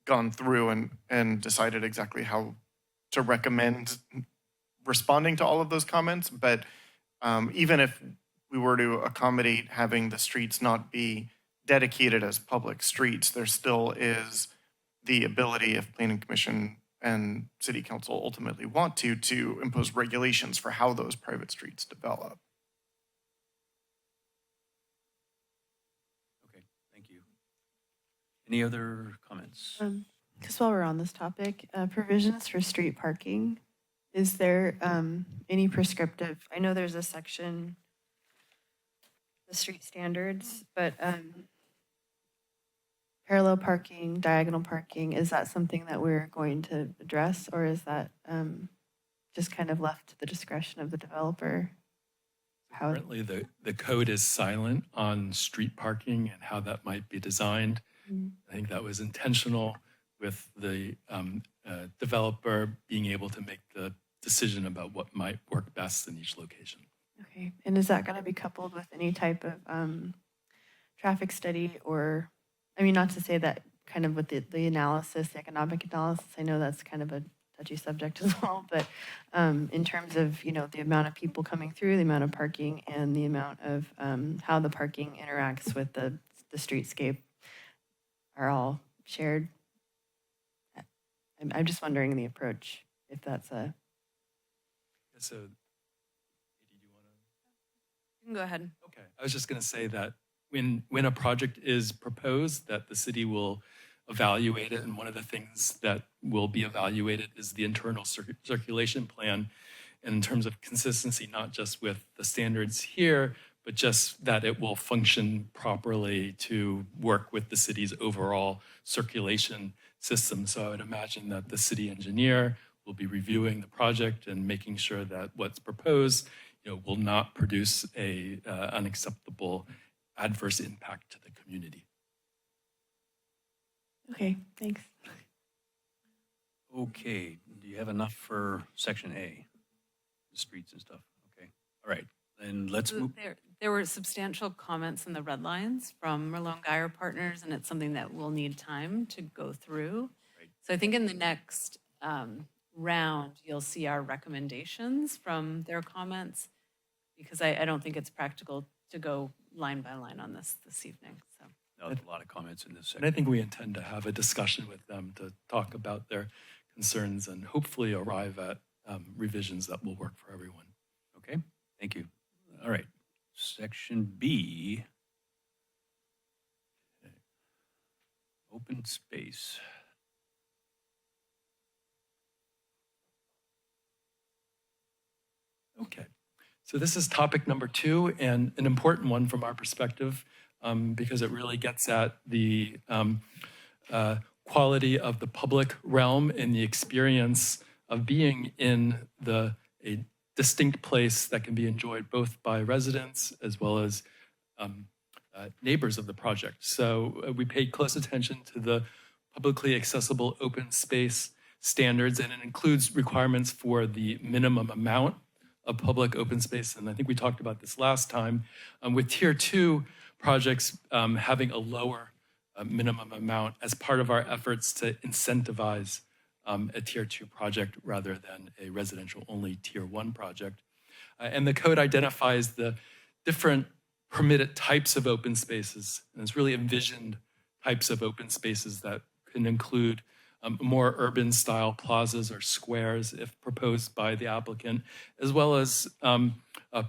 gone through and decided exactly how to recommend responding to all of those comments. But even if we were to accommodate having the streets not be dedicated as public streets, there still is the ability, if Planning Commission and City Council ultimately want to impose regulations for how those private streets develop. Okay, thank you. Any other comments? Just while we're on this topic, provisions for street parking, is there any prescriptive? I know there's a section, the street standards, but parallel parking, diagonal parking, is that something that we're going to address, or is that just kind of left to the discretion of the developer? Currently, the code is silent on street parking and how that might be designed. I think that was intentional with the developer being able to make the decision about what might work best in each location. Okay, and is that going to be coupled with any type of traffic study, or, I mean, not to say that kind of with the analysis, the economic analysis, I know that's kind of a touchy subject as well, but in terms of, the amount of people coming through, the amount of parking, and the amount of how the parking interacts with the streetscape are all shared. I'm just wondering the approach, if that's a... So, Katie, do you want to? You can go ahead. Okay, I was just going to say that when a project is proposed, that the city will evaluate it, and one of the things that will be evaluated is the internal circulation plan, and in terms of consistency, not just with the standards here, but just that it will function properly to work with the city's overall circulation system. So I would imagine that the city engineer will be reviewing the project and making sure that what's proposed, will not produce a unacceptable adverse impact to the community. Okay, thanks. Okay, do you have enough for section A? The streets and stuff, okay. All right, and let's move. There were substantial comments in the red lines from Merlone Geyer Partners, and it's something that will need time to go through. Right. So I think in the next round, you'll see our recommendations from their comments, because I don't think it's practical to go line by line on this evening, so. That was a lot of comments in this And I section. think we intend to have a discussion with them to talk about their concerns and hopefully arrive at revisions that will work for everyone. Okay, thank you. All right, section B. Okay. Open space. Okay, so this is topic number 2 and an important one from our perspective because it really gets at the quality of the public realm and the experience of being in a distinct place that can be enjoyed both by residents as well as neighbors of the project. So we paid close attention to the publicly accessible open space standards, and it includes requirements for the minimum amount of public open space. And I think we talked about this last time with tier 2 projects having a lower minimum amount as part of our efforts to incentivize a tier 2 project rather than a residential only tier 1 project. And the code identifies the different permitted types of open spaces. And it's really envisioned types of open spaces that can include more urban style plazas or squares if proposed by the applicant, as well as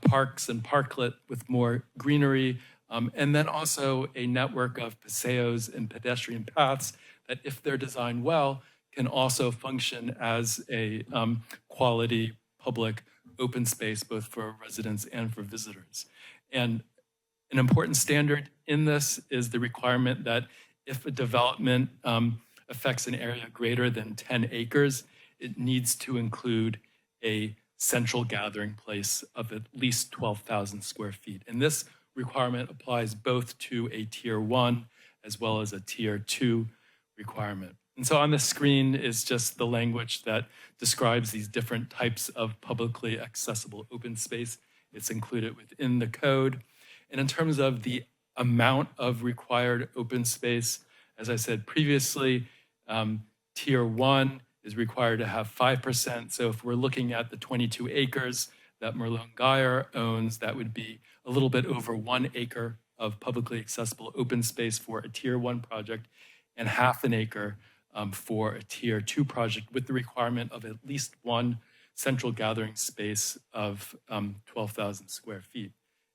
parks and parklet with more greenery, and then also a network of paseos and pedestrian paths that, if they're designed well, can also function as a quality public open space, both for residents and for visitors. And an important standard in this is the requirement that if a development affects an area greater than 10 acres, it needs to include a central gathering place of at least 12,000 square feet. And this requirement applies both to a tier 1 as well as a tier 2 requirement. And so on the screen is just the language that describes these different types of publicly accessible open space. It's included within the code. And in terms of the amount of required open space, as I said previously, tier 1 is required to have 5%. So if we're looking at the 22 acres that Merlone Geyer owns, that would be a little bit over 1 acre of publicly accessible open space for a tier 1 project and half an acre for a tier 2 project with the requirement of at least one central gathering space of 12,000 square feet.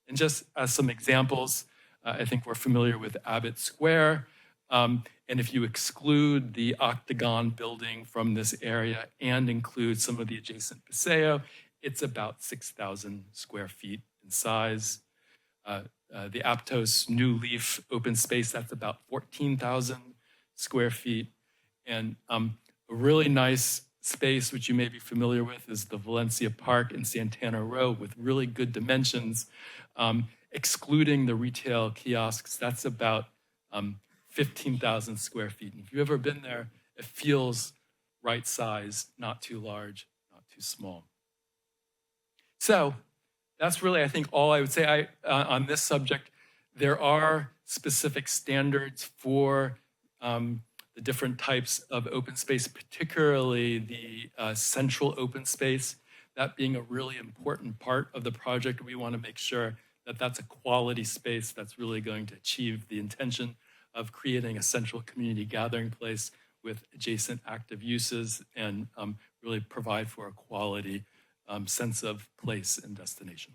And just as some examples, I think we're familiar with Abbott Square. And if you exclude the Octagon building from this area and include some of the adjacent Paseo, it's about 6,000 square feet in size. The Aptos New Leaf open space, that's about 14,000 square feet. And a really nice space, which you may be familiar with, is the Valencia Park in Santana Row with really good dimensions. Excluding the retail kiosks, that's about 15,000 square feet. And if you've ever been there, it feels right sized, not too large, not too small. So that's really, I think, all I would say on this subject. There are specific standards for the different types of open space, particularly the central open space. That being a really important part of the project, we want to make sure that that's a quality space that's really going to achieve the intention of creating a central community gathering place with adjacent active uses and really provide for a quality sense of place and destination.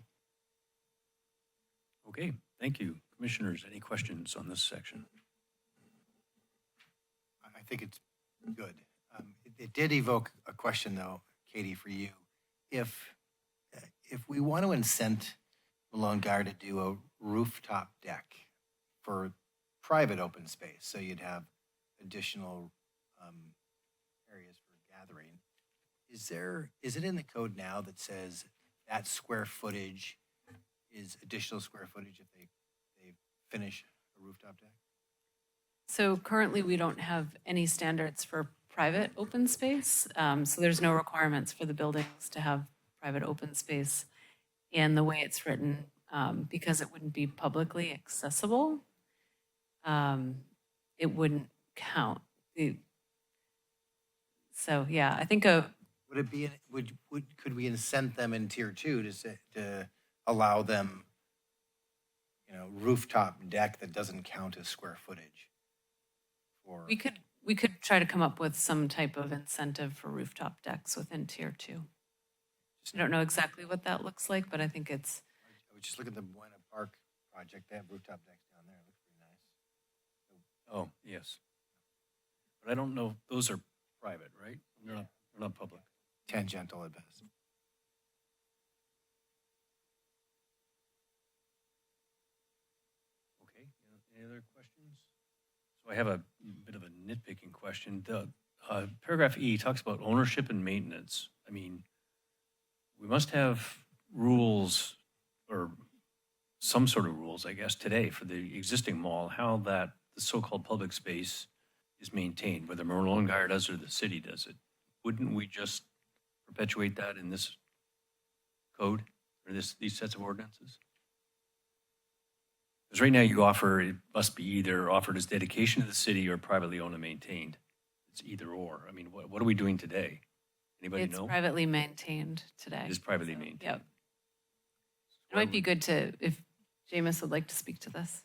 Okay, thank you. Commissioners, any questions on this section? I think it's good. It did evoke a question, though, Katie, for you. If we want to incent Merlone Geyer to do a rooftop deck for private open space, so you'd have additional areas for gathering, is it in the code now that says that square footage is additional square footage if they finish a rooftop deck? So currently, we don't have any standards for private open space. So there's no requirements for the buildings to have private open space. And the way it's written, because it wouldn't be publicly accessible, it wouldn't count. So yeah, I think would it be could we incent them in tier 2 to allow them rooftop deck that doesn't count as square footage. For We could try to come up with some type of incentive for rooftop decks within tier 2. I don't know exactly what that looks like, but I think it's, I was just looking at the Buena Park project. They have rooftop decks down there. It looks pretty nice. Oh, yes. But I don't know, those are private, right? They're not public. Tangential at best. Okay, any other questions? So I have a bit of a nitpicking question. The paragraph E talks about ownership and maintenance. I mean, we must have rules or some sort of rules, I guess, today for the existing mall, how that the so-called public space is maintained, whether Merlot Guyer does or the city does it. Wouldn't we just perpetuate that in this code or these sets of ordinances? Because right now you offer, it must be either offered as dedication to the city or privately owned and maintained. It's either or. I mean, what are we doing today? Anybody it's know? privately maintained today. It is privately maintained. Yep. It might be good to, if Jameis would like to speak to this.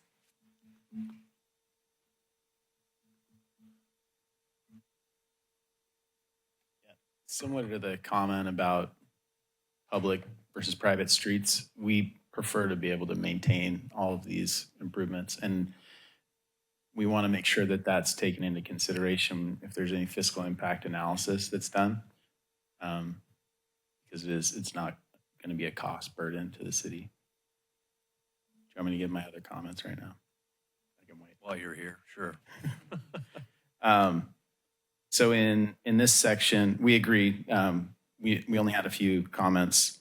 Similar to the comment about public versus private streets, we prefer to be able to maintain all of these improvements. And we want to make sure that that's taken into consideration if there's any fiscal impact analysis that's done. Because it's not going to be a cost burden to the city. Do you want me to give my other comments right now? I can wait. While you're here, sure. So in this section, we agree. We only had a few comments.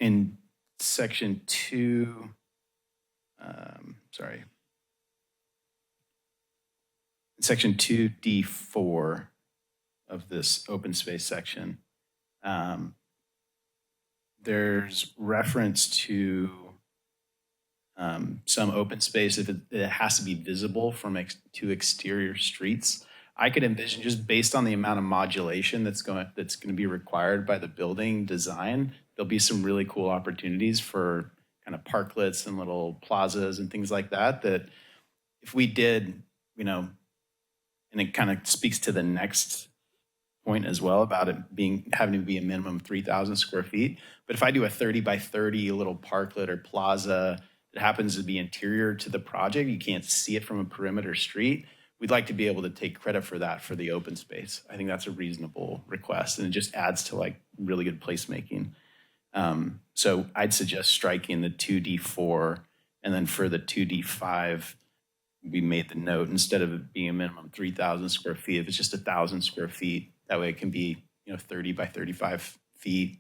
In section 2, in section 2D4 of this open space section, there's reference to some open space if it has to be visible from to exterior streets. I could envision, just based on the amount of modulation that's going to be required by the building design, there'll be some really cool opportunities for kind of parklets and little plazas and things like that. That if we did, and it kind of speaks to the next point as well about it having to be a minimum of 3,000 square feet. But if I do a 30 by 30 little parklet or plaza that happens to be interior to the project, you can't see it from a perimeter street, we'd like to be able to take credit for that for the open space. I think that's a reasonable request, and it just adds to like really good placemaking. So I'd suggest striking the 2D4, and then for the 2D5, we made the note, instead of it being a minimum 3,000 square feet, if it's just 1,000 square feet, that way it can be 30 by 35 feet,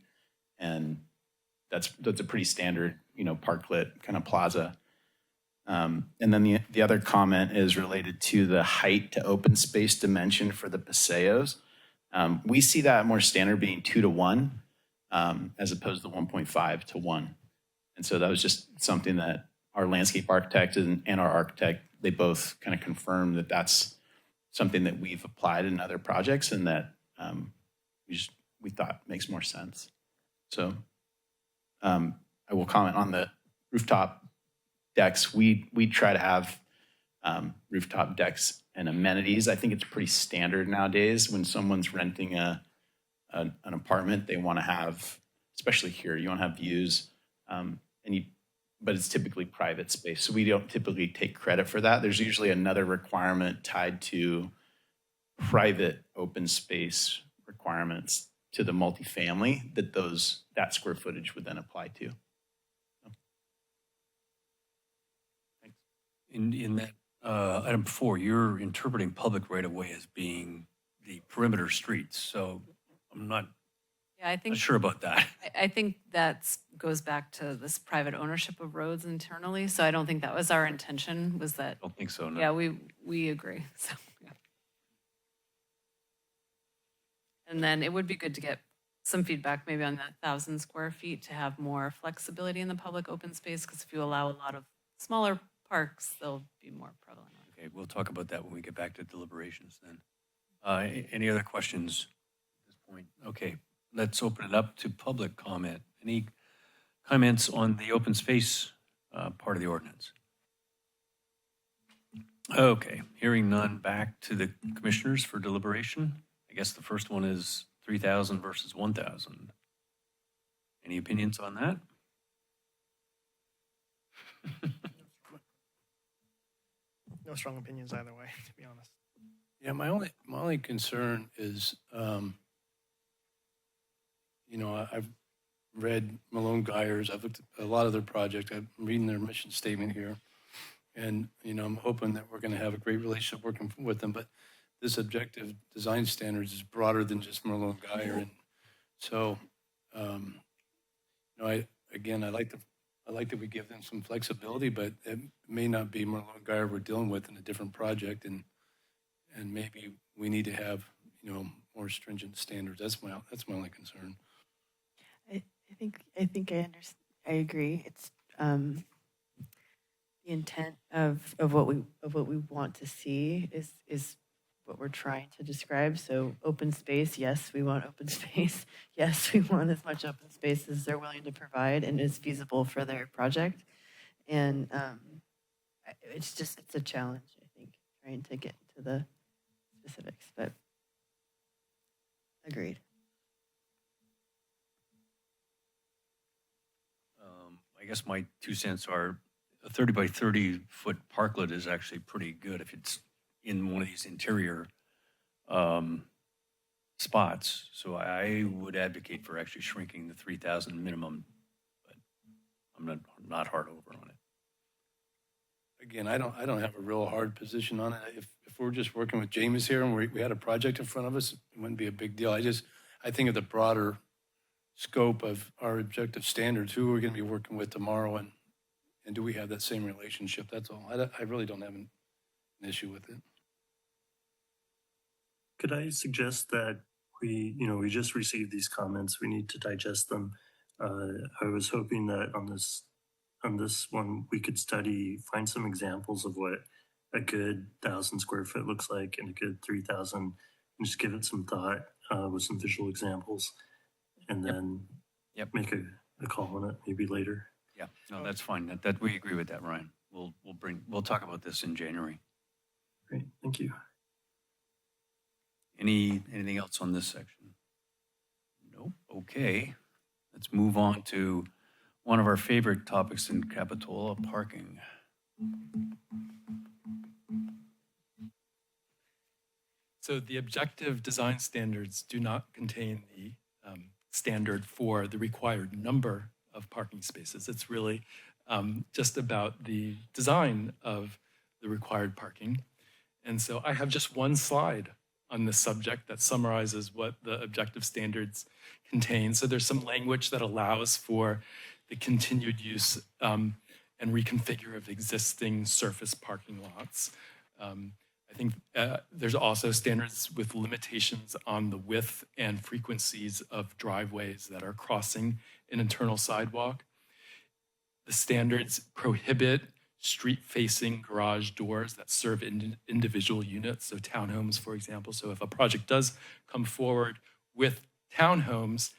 and that's a pretty standard parklet kind of plaza. And then the other comment is related to the height to open space dimension for the paseos. We see that more standard being 2 to 1, as opposed to 1.5 to 1. And so that was just something that our landscape architect and our architect, they both kind of confirmed that that's something that we've applied in other projects, and that we thought makes more sense. So I will comment on the rooftop decks. We try to have rooftop decks and amenities. I think it's pretty standard nowadays when someone's renting an apartment, they want to have, especially here, you want to have views, but it's typically private space. So we don't typically take credit for that. There's usually another requirement tied to private open space requirements to the multifamily that square footage would then apply to. Thanks. In that item 4, you're interpreting public right of way as being the perimeter streets. So I'm not sure about that. I think that goes back to this private ownership of roads internally. So I don't think that was our intention, was that? I don't think so, no. Yeah, we agree. So, yeah. And then it would be good to get some feedback maybe on that 1,000 square feet to have more flexibility in the public open space, because if you allow a lot of smaller parks, they'll be more prevalent. Okay, we'll talk about that when we get back to deliberations then. Any other questions at this point? Okay, let's open it up to public comment. Any comments on the open space part of the ordinance? Okay, hearing none, back to the commissioners for deliberation. I guess the first one is 3,000 versus 1,000. Any opinions on that? No strong opinions either way, to be honest. Yeah, my only concern is, I've read Malone Geyer's, I've looked at a lot of their projects, I'm reading their mission statement here. And, I'm hoping that we're going to have a great relationship working with them, but this objective design standards is broader than just Malone Geyer. And so, I like that we give them some flexibility, but it may not be Malone Geyer we're dealing with in a different project. And maybe we need to have, more stringent standards. That's my only concern. I think I understand. I agree. It's the intent of what we want to see is what we're trying to describe. So open space, yes, we want open space. Yes, we want as much open space as they're willing to provide and is feasible for their project. And it's a challenge, I think, trying to get into the specifics, but agreed. I guess my 2 cents are a 30 by 30 foot parklet is actually pretty good if it's in one of these interior spots. So I would advocate for actually shrinking the 3,000 minimum, but I'm not hard over on it. Again, I don't have a real hard position on it. If we're just working with James here and we had a project in front of us, it wouldn't be a big deal. I think of the broader scope of our objective standards, who we're going to be working with tomorrow, and do we have that same relationship? That's all. I really don't have an issue with it. Could I suggest that we just received these comments. We need to digest them. I was hoping that on this one, we could find some examples of what a good 1,000 square foot looks like and a good 3,000, and just give it some thought with some visual examples, and then make a call on it maybe later. Yeah, no, that's fine. That we agree with that, Ryan. We'll talk about this in January. Great, thank you. Anything else on this section? Nope. Okay. Let's move on to one of our favorite topics in Capitola, parking. So the objective design standards do not contain the standard for the required number of parking spaces. It's really just about the design of the required parking. And so I have just one slide on this subject that summarizes what the objective standards contain. So there's some language that allows for the continued use and reconfigure of existing surface parking lots. I think there's also standards with limitations on the width and frequencies of driveways that are crossing an internal sidewalk. The standards prohibit street-facing garage doors that serve individual units, so townhomes, for example. So if a project does come forward with townhomes,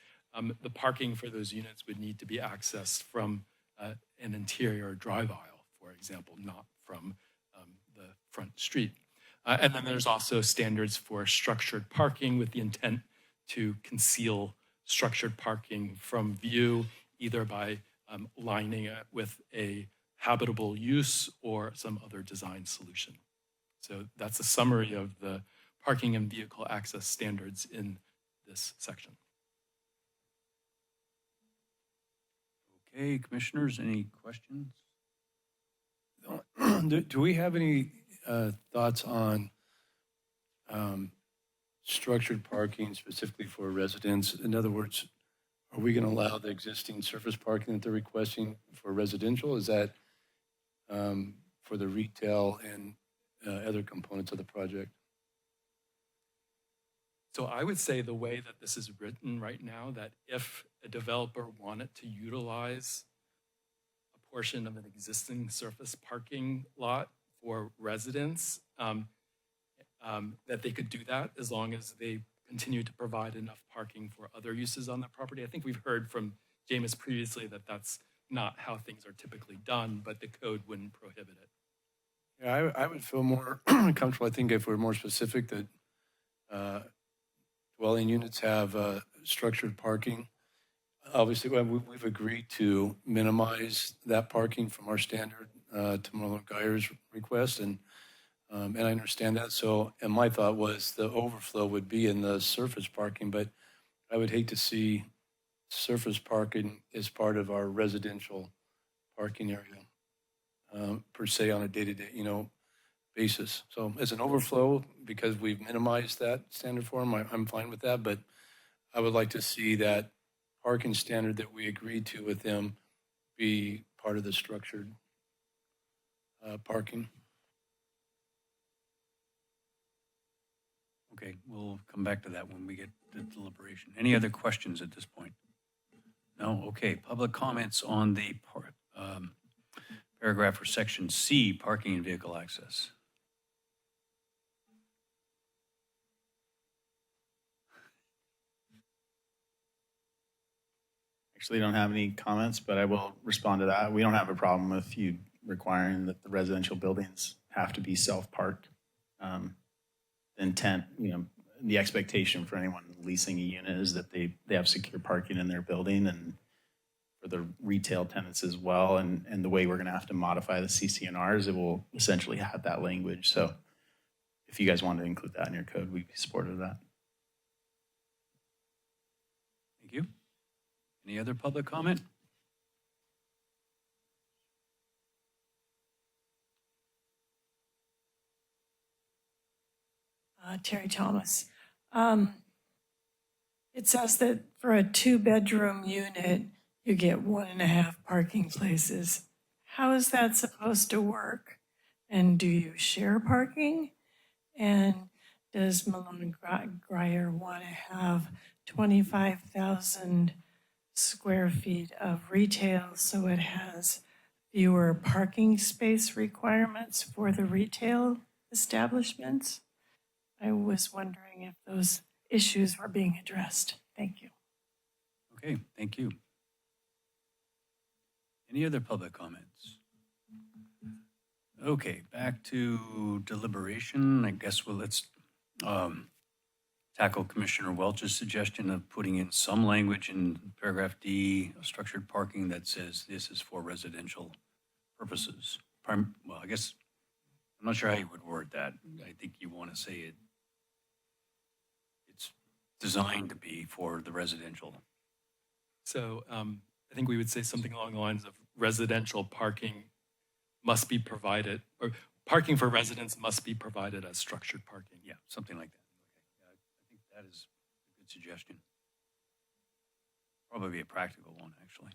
the parking for those units would need to be accessed from an interior drive aisle, for example, not from the front street. And then there's also standards for structured parking with the intent to conceal structured parking from view, either by lining it with a habitable use or some other design solution. So that's a summary of the parking and vehicle access standards in this section. Okay, commissioners, any questions? Do we have any thoughts on structured parking specifically for residents? In other words, are we going to allow the existing surface parking that they're requesting for residential? Is that for the retail and other components of the project? So I would say the way that this is written right now, that if a developer wanted to utilize a portion of an existing surface parking lot for residents, that they could do that as long as they continue to provide enough parking for other uses on that property. I think we've heard from Jameis previously that that's not how things are typically done, but the code wouldn't prohibit it. Yeah, I would feel more comfortable, I think, if we're more specific that dwelling units have structured parking. Obviously, we've agreed to minimize that parking from our standard to Marlon Geyer's request, and I understand that. So, and my thought was the overflow would be in the surface parking, but I would hate to see surface parking as part of our residential parking area per se on a day-to-day, basis. So as an overflow, because we've minimized that standard for them, I'm fine with that, but I would like to see that parking standard that we agreed to with them be part of the structured parking. Okay, we'll come back to that when we get to deliberation. Any other questions at this point? No? Okay, public comments on the paragraph for section C, parking and vehicle access. Actually don't have any comments, but I will respond to that. We don't have a problem with you requiring that the residential buildings have to be self-parked. The intent, the expectation for anyone leasing a unit is that they have secure parking in their building, and for the retail tenants as well. And the way we're going to have to modify the CCNRs, it will essentially have that language. So if you guys want to include that in your code, we'd be supportive of that. Thank you. Any other public comment? Terry Thomas. It says that for a 2-bedroom unit, you get 1.5 parking places. How is that supposed to work? And do you share parking? And does Malone Grier want to have 25,000 square feet of retail so it has fewer parking space requirements for the retail establishments? I was wondering if those issues were being addressed. Thank you. Okay, thank you. Any other public comments? Okay, back to deliberation. I guess let's tackle Commissioner Welch's suggestion of putting in some language in paragraph D of structured parking that says this is for residential purposes. Well, I guess, I'm not sure how you would word that. I think you want to say it's designed to be for the residential. So I think we would say something along the lines of residential parking must be provided, or parking for residents must be provided as structured parking. Yeah, something like that. Okay. Yeah, I think that is a good suggestion. Probably a practical one, actually.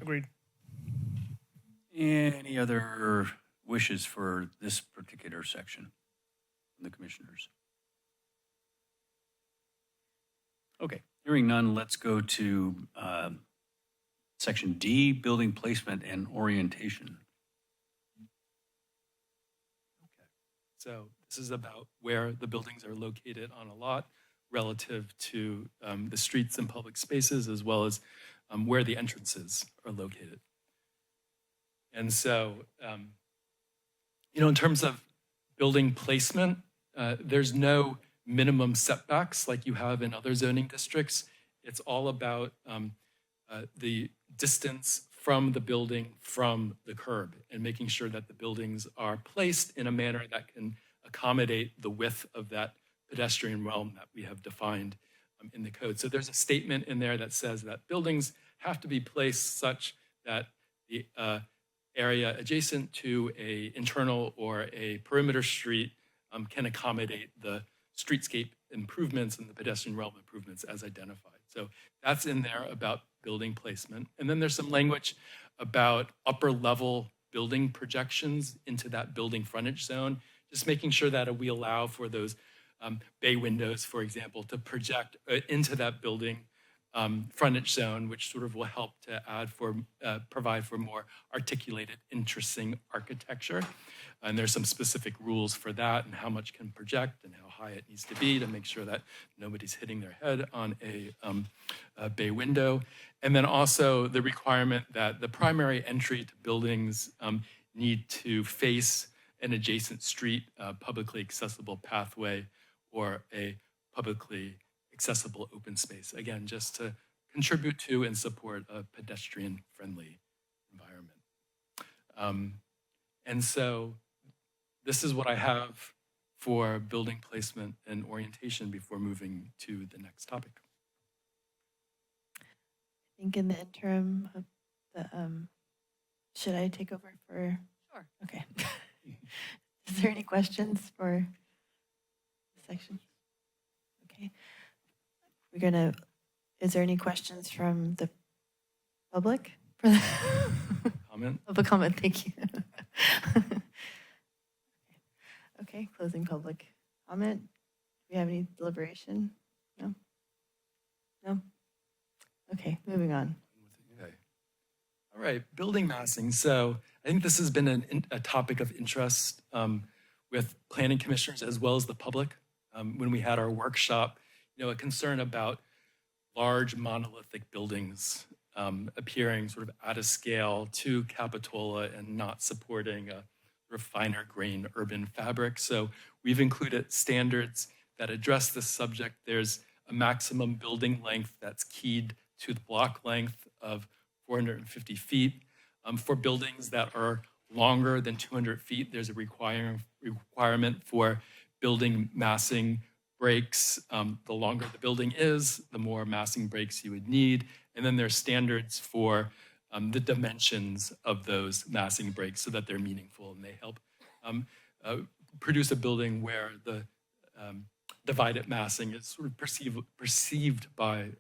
Agreed. Any other wishes for this particular section from the commissioners? Okay, hearing none, let's go to section D, building placement and orientation. Okay, so this is about where the buildings are located on a lot relative to the streets and public spaces, as well as where the entrances are located. And so, in terms of building placement, there's no minimum setbacks like you have in other zoning districts. It's all about the distance from the building from the curb and making sure that the buildings are placed in a manner that can accommodate the width of that pedestrian realm that we have defined in the code. So there's a statement in there that says that buildings have to be placed such that the area adjacent to a internal or a perimeter street can accommodate the streetscape improvements and the pedestrian realm improvements as identified. So that's in there about building placement. And then there's some language about upper level building projections into that building frontage zone, just making sure that we allow for those bay windows, for example, to project into that building frontage zone, which sort of will help to provide for more articulated, interesting architecture. And there's some specific rules for that and how much can project and how high it needs to be to make sure that nobody's hitting their head on a bay window. And then also the requirement that the primary entry to buildings need to face an adjacent street, publicly accessible pathway, or a publicly accessible open space. Again, just to contribute to and support a pedestrian-friendly environment. And so this is what I have for building placement and orientation before moving to the next topic. I think in the interim, should I take over for? Sure. Okay. Is there any questions for the section? Okay. Is there any questions from the public? For the Comment? Public comment, thank you. Okay, closing public comment. Do we have any deliberation? No? No? Okay, moving on. Okay. All right, building massing. So I think this has been a topic of interest with planning commissioners as well as the public. When we had our workshop, a concern about large monolithic buildings appearing sort of out of scale to Capitola and not supporting a finer grain urban fabric. So we've included standards that address this subject. There's a maximum building length that's keyed to the block length of 450 feet. For buildings that are longer than 200 feet, there's a requirement for building massing breaks. The longer the building is, the more massing breaks you would need. And then there's standards for the dimensions of those massing breaks so that they're meaningful and they help produce a building where the divided massing is sort of perceived by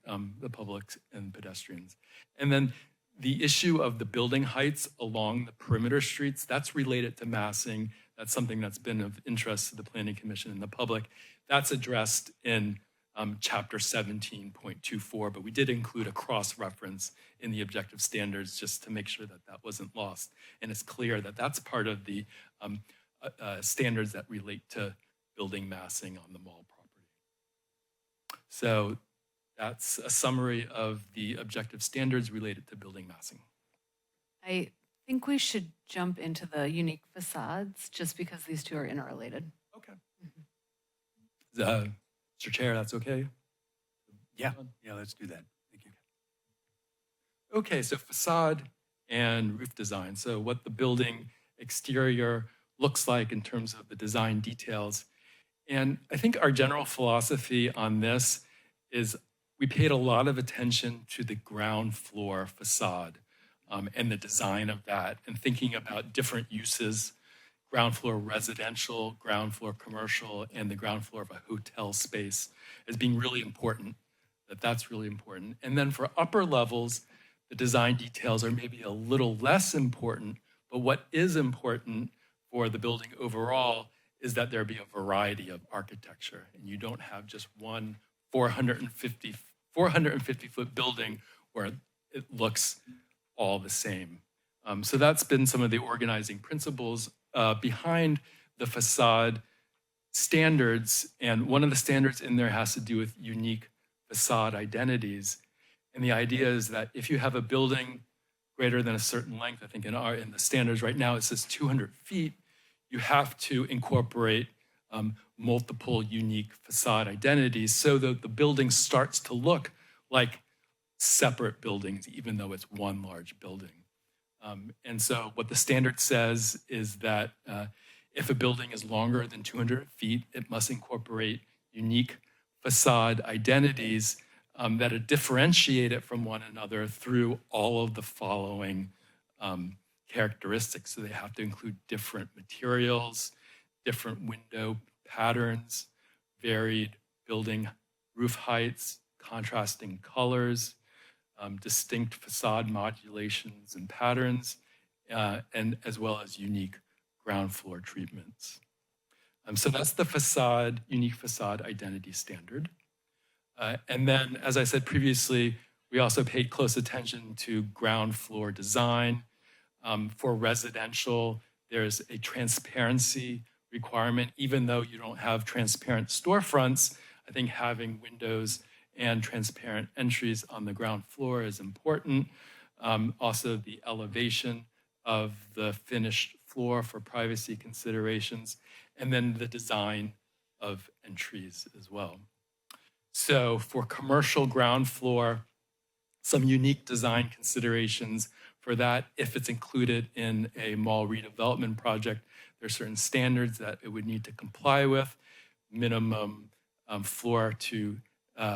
the public and pedestrians. And then the issue of the building heights along the perimeter streets, that's related to massing. That's something that's been of interest to the Planning Commission and the public. That's addressed in Chapter 17.24, but we did include a cross-reference in the objective standards just to make sure that that wasn't lost. And it's clear that that's part of the standards that relate to building massing on the mall property. So that's a summary of the objective standards related to building massing. I think we should jump into the unique facades just because these two are interrelated. Okay. Mr. Chair, that's okay? Yeah, let's do that. Thank you. Okay, so facade and roof design. So what the building exterior looks like in terms of the design details. And I think our general philosophy on this is we paid a lot of attention to the ground floor facade and the design of that and thinking about different uses, ground floor residential, ground floor commercial, and the ground floor of a hotel space as being really important, that's really important. And then for upper levels, the design details are maybe a little less important, but what is important for the building overall is that there be a variety of architecture and you don't have just one 450-foot building where it looks all the same. So that's been some of the organizing principles behind the facade standards. And one of the standards in there has to do with unique facade identities. And the idea is that if you have a building greater than a certain length, I think in the standards right now it says 200 feet, you have to incorporate multiple unique facade identities so that the building starts to look like separate buildings, even though it's one large building. And so what the standard says is that if a building is longer than 200 feet, it must incorporate unique facade identities that are differentiated from one another through all of the following characteristics. So they have to include different materials, different window patterns, varied building roof heights, contrasting colors, distinct facade modulations and patterns, and as well as unique ground floor treatments. So that's the unique facade identity standard. And then, as I said previously, We also paid close attention to ground floor design. For residential, there's a transparency requirement. Even though you don't have transparent storefronts, I think having windows and transparent entries on the ground floor is important. Also, the elevation of the finished floor for privacy considerations, and then the design of entries as well. So for commercial ground floor, some unique design considerations for that. If it's included in a mall redevelopment project, there are certain standards that it would need to comply with. Minimum floor to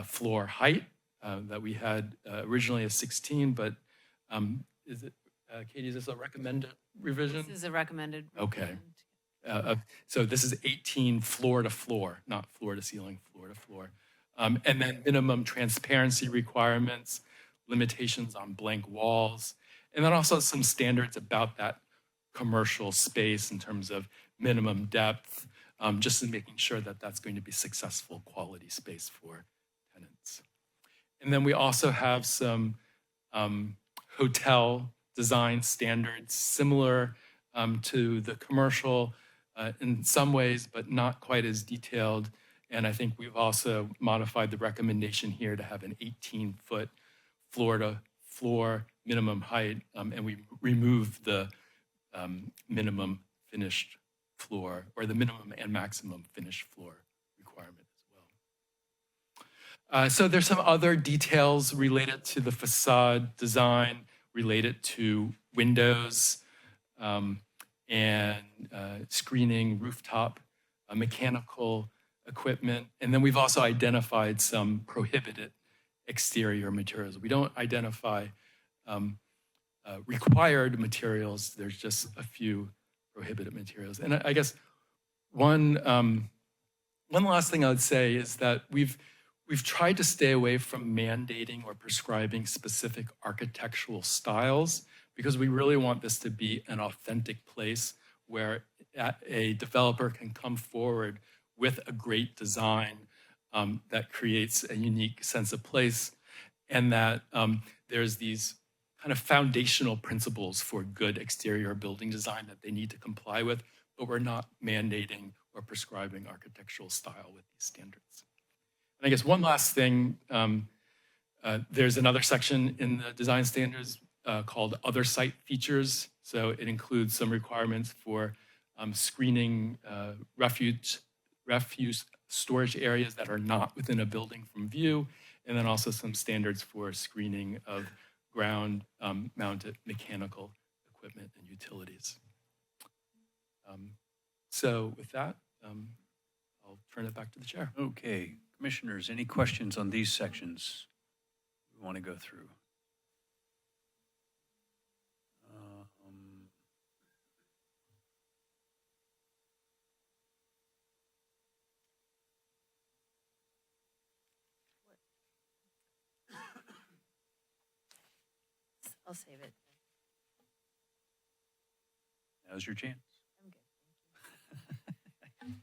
floor height that we had originally as 16, but is it, Katie, is this a recommended revision? This is a recommended. Okay. So this is 18 floor to floor, not floor to ceiling, floor to floor. And then minimum transparency requirements, limitations on blank walls, and then also some standards about that commercial space in terms of minimum depth, just in making sure that that's going to be successful quality space for tenants. And then we also have some hotel design standards similar to the commercial in some ways, but not quite as detailed. And I think we've also modified the recommendation here to have an 18-foot floor to floor minimum height, and we removed the minimum finished floor, or the minimum and maximum finished floor requirement as well. So there's some other details related to the facade design, related to windows and screening, rooftop, mechanical equipment. And then we've also identified some prohibited exterior materials. We don't identify required materials. There's just a few prohibited materials. And I guess one last thing I would say is that we've tried to stay away from mandating or prescribing specific architectural styles, because we really want this to be an authentic place where a developer can come forward with a great design that creates a unique sense of place, and that there's these kind of foundational principles for good exterior building design that they need to comply with, but we're not mandating or prescribing architectural style with these standards. And I guess one last thing, there's another section in the design standards called Other Site Features. So it includes some requirements for screening refuse storage areas that are not within a building from view, and then also some standards for screening of ground mounted mechanical equipment and utilities. So with that, I'll turn it back to the chair. Okay, commissioners, any questions on these sections we want to go through? I'll save it. Now's your chance. I'm good. Thank you.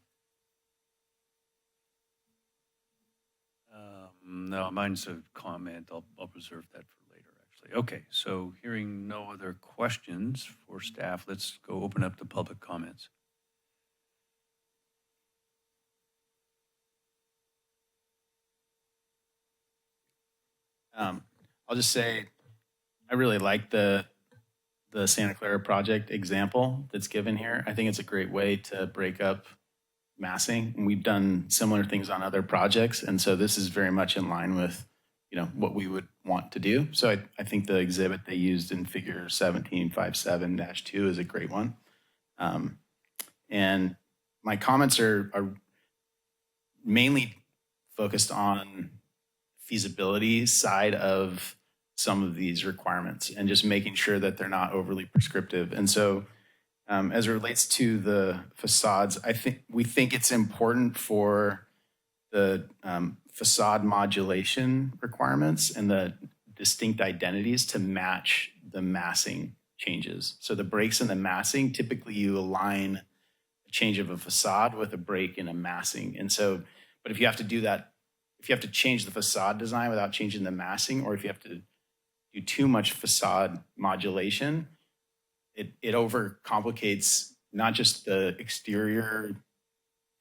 No, mine's a comment. I'll preserve that for later, actually. Okay, so hearing no other questions for staff, let's go open up the public comments. I'll just say, I really like the Santa Clara project example that's given here. I think it's a great way to break up massing, and we've done similar things on other projects, and so this is very much in line with what we would want to do. So I think the exhibit they used in figure 1757-2 is a great one. And my comments are mainly focused on feasibility side of some of these requirements and just making sure that they're not overly prescriptive. And so as it relates to the facades, we think it's important for the facade modulation requirements and the distinct identities to match the massing changes. So the breaks in the massing, typically you align a change of a facade with a break in a massing. And so, but if you have to do that if you have to change the facade design without changing the massing, or if you have to do too much facade modulation, it overcomplicates not just the exterior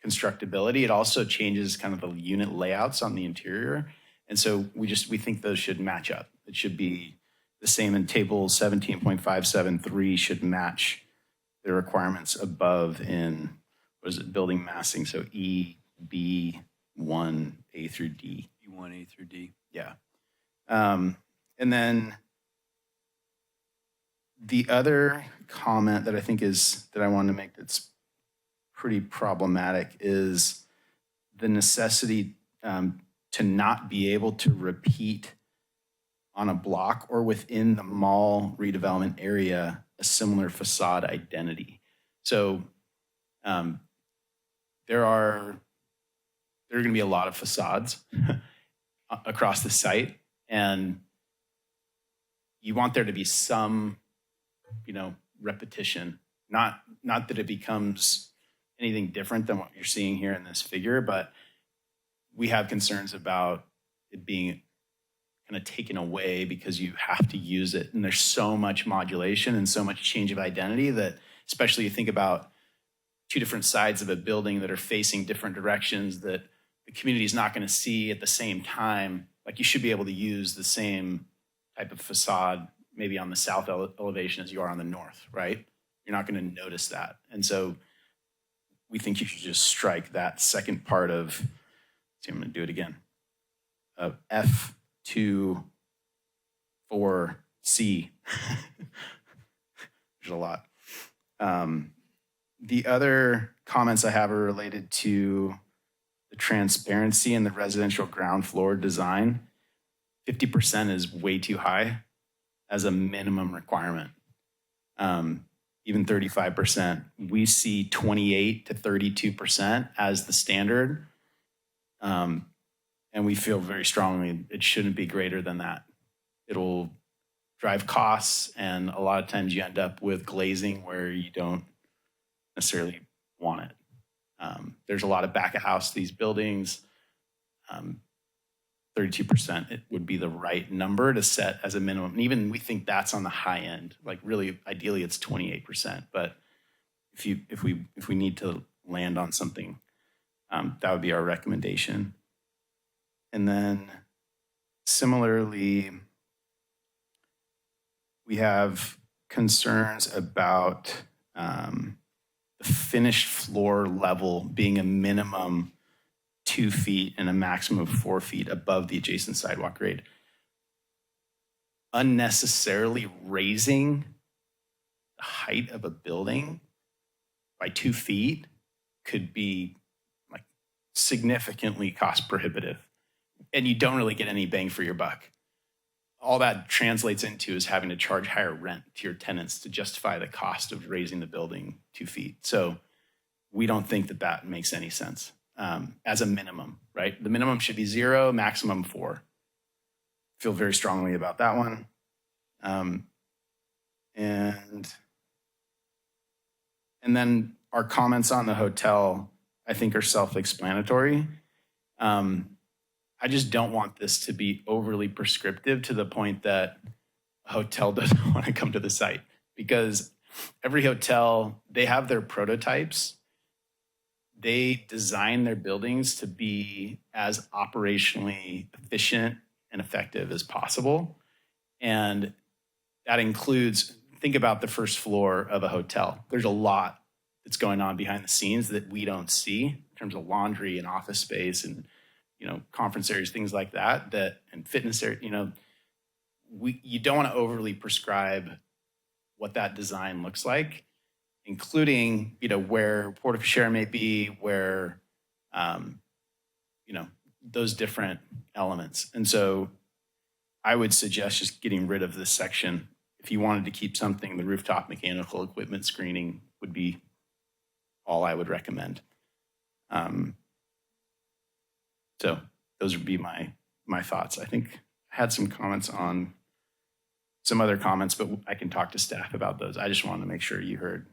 constructability, it also changes kind of the unit layouts on the interior. And so we think those should match up. It should be the same in table 17.573 should match the requirements above in, what is it, building massing. So E, B, 1, A through D. E1, A through D. Yeah. And then the other comment that I think that I wanted to make that's pretty problematic is the necessity to not be able to repeat on a block or within the mall redevelopment area a similar facade identity. So there are going to be a lot of facades across the site, and you want there to be some, repetition. Not that it becomes anything different than what you're seeing here in this figure, but we have concerns about it being kind of taken away because you have to use it. And there's so much modulation and so much change of identity that, especially you think about two different sides of a building that are facing different directions that the community is not going to see at the same time. Like, you should be able to use the same type of facade maybe on the south elevation as you are on the north, right? You're not going to notice that. And so we think you should just strike that second part of, see, I'm going to do it again, of F2, 4C. There's a lot. The other comments I have are related to the transparency in the residential ground floor design. 50% is way too high as a minimum requirement. Even 35%. We see 28 to 32% as the standard. And we feel very strongly it shouldn't be greater than that. It'll drive costs, and a lot of times you end up with glazing where you don't necessarily want it. There's a lot of back of house, these buildings. 32% it would be the right number to set as a minimum. And even we think that's on the high end. Like, really, ideally it's 28%. But if we need to land on something, that would be our recommendation. And then similarly, we have concerns about the finished floor level being a minimum 2 feet and a maximum of 4 feet above the adjacent sidewalk grade. Unnecessarily raising the height of a building by 2 feet could be like significantly cost prohibitive, and you don't really get any bang for your buck. All that translates into is having to charge higher rent to your tenants to justify the cost of raising the building 2 feet. So we don't think that that makes any sense as a minimum, right? The minimum should be 0, maximum 4. Feel very strongly about that one. And then our comments on the hotel, I think, are self-explanatory. I just don't want this to be overly prescriptive to the point that a hotel doesn't want to come to the site, because every hotel, they have their prototypes. They design their buildings to be as operationally efficient and effective as possible. And that includes, think about the first floor of a hotel. There's a lot that's going on behind the scenes that we don't see in terms of laundry and office space and, conference areas, things like that, and fitness area, you don't want to overly prescribe what that design looks like, including, where porte-cochere may be, where, those different elements. And so I would suggest just getting rid of this section. If you wanted to keep something, the rooftop mechanical equipment screening would be all I would recommend. So those would be my thoughts. I think I had some comments on some other comments, but I can talk to staff about those. I just wanted to make sure you heard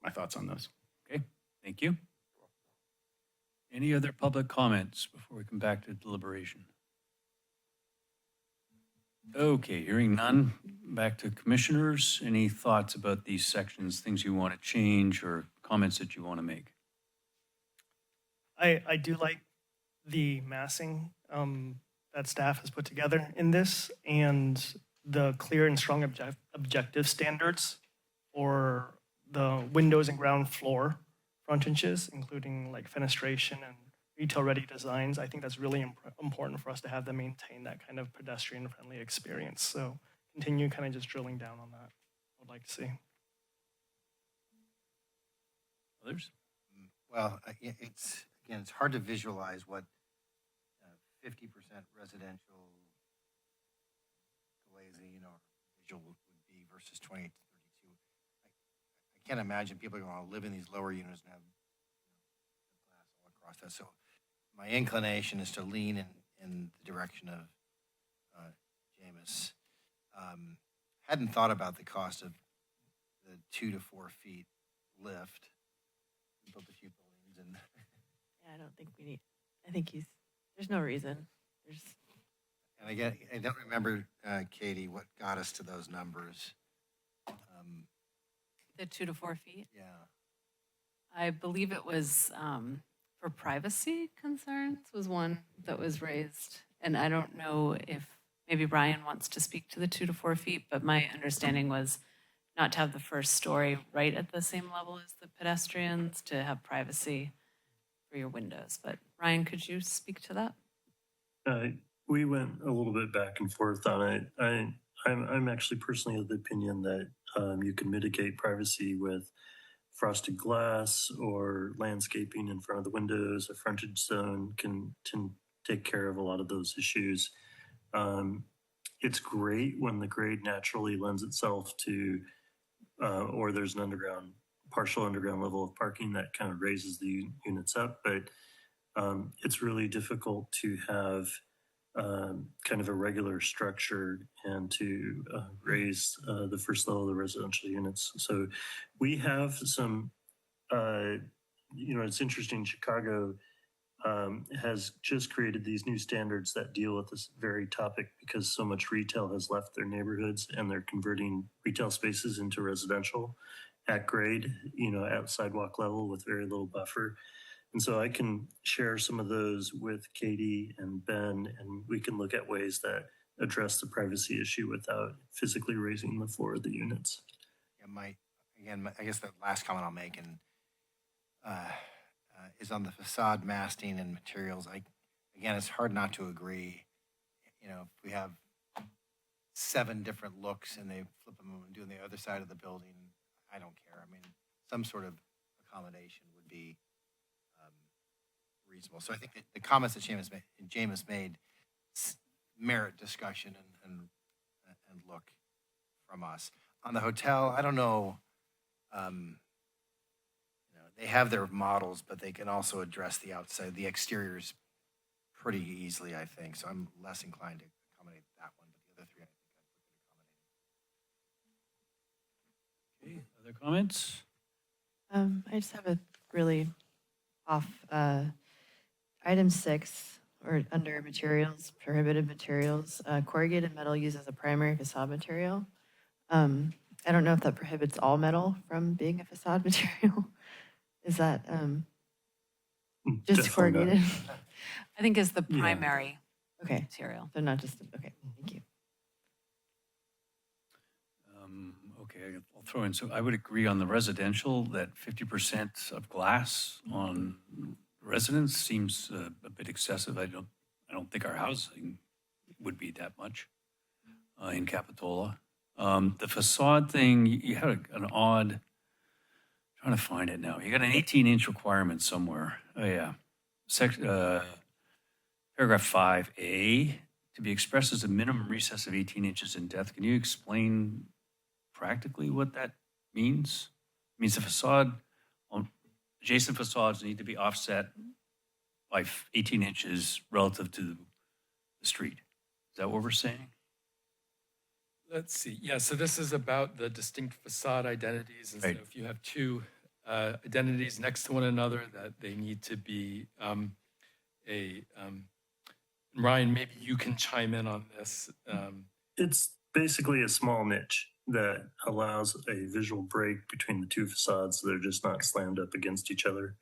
my thoughts on those. Okay, thank you. Any other public comments before we come back to deliberation? Okay, hearing none, back to commissioners. Any thoughts about these sections, things you want to change or comments that you want to make? I do like the massing that staff has put together in this and the clear and strong objective standards for the windows and ground floor frontages, including like fenestration and retail-ready designs. I think that's really important for us to have them maintain that kind of pedestrian-friendly experience. So continue kind of just drilling down on that. I would like to see. Others? Well, it's, again, it's hard to visualize what 50% residential glazing or visual would be versus 28 to 32. I can't imagine people are going to live in these lower units and have glass all across that. So my inclination is to lean in the direction of Jameis. Hadn't thought about the cost of the 2 to 4 feet lift. We built a few buildings and Yeah, I don't think we need, I think there's no reason. And again, I don't remember, Katie, what got us to those numbers. The 2 to 4 feet? Yeah. I believe it was for privacy concerns was one that was raised. And I don't know if maybe Brian wants to speak to the 2 to 4 feet, but my understanding was not to have the first story right at the same level as the pedestrians, to have privacy for your windows. But Ryan, could you speak to that? We went a little bit back and forth on it. I'm actually personally of the opinion that you can mitigate privacy with frosted glass or landscaping in front of the windows. A frontage zone can take care of a lot of those issues. It's great when the grade naturally lends itself to, or there's an partial underground level of parking that kind of raises the units up, but it's really difficult to have kind of a regular structure and to raise the first level of the residential units. So we have some, it's interesting, Chicago has just created these new standards that deal with this very topic because so much retail has left their neighborhoods and they're converting retail spaces into residential at grade, at sidewalk level with very little buffer. And so I can share some of those with Katie and Ben, and we can look at ways that address the privacy issue without physically raising the floor of the units. Yeah, I guess the last comment I'll make is on the facade masking and materials. Again, it's hard not to agree. If we have 7 different looks and they flip them and do on the other side of the building, I don't care. I mean, some sort of accommodation would be reasonable. So I think that the comments that Jameis made merit discussion and look from us. On the hotel, I don't know. They have their models, but they can also address the outside, the exteriors pretty easily, I think. So I'm less inclined to accommodate that one, but the other 3, I think Okay, other comments? I just have a really off item 6 or under materials, prohibited materials, corrugated metal used as a primary facade material. I don't know if that prohibits all metal from being a facade material. Is that just corrugated? I think is the primary Okay. material. So not just, okay, thank you. Okay, I'll throw in, so I would agree on the residential that 50% of glass on residents seems a bit excessive. I don't think our housing would be that much in Capitola. The facade thing, you had an odd, trying to find it now. You got an 18-inch requirement somewhere. Oh yeah, paragraph 5A, to be expressed as a minimum recess of 18 inches in depth. Can you explain practically what that means? It means the facade, adjacent facades need to be offset by 18 inches relative to the street. Is that what we're saying? Let's see. Yeah, so this is about the distinct facade identities. And Right. so if you have 2 identities next to one another, that they need to be Ryan, maybe you can chime in on this. It's basically a small niche that allows a visual break between the two facades so they're just not slammed up against each other.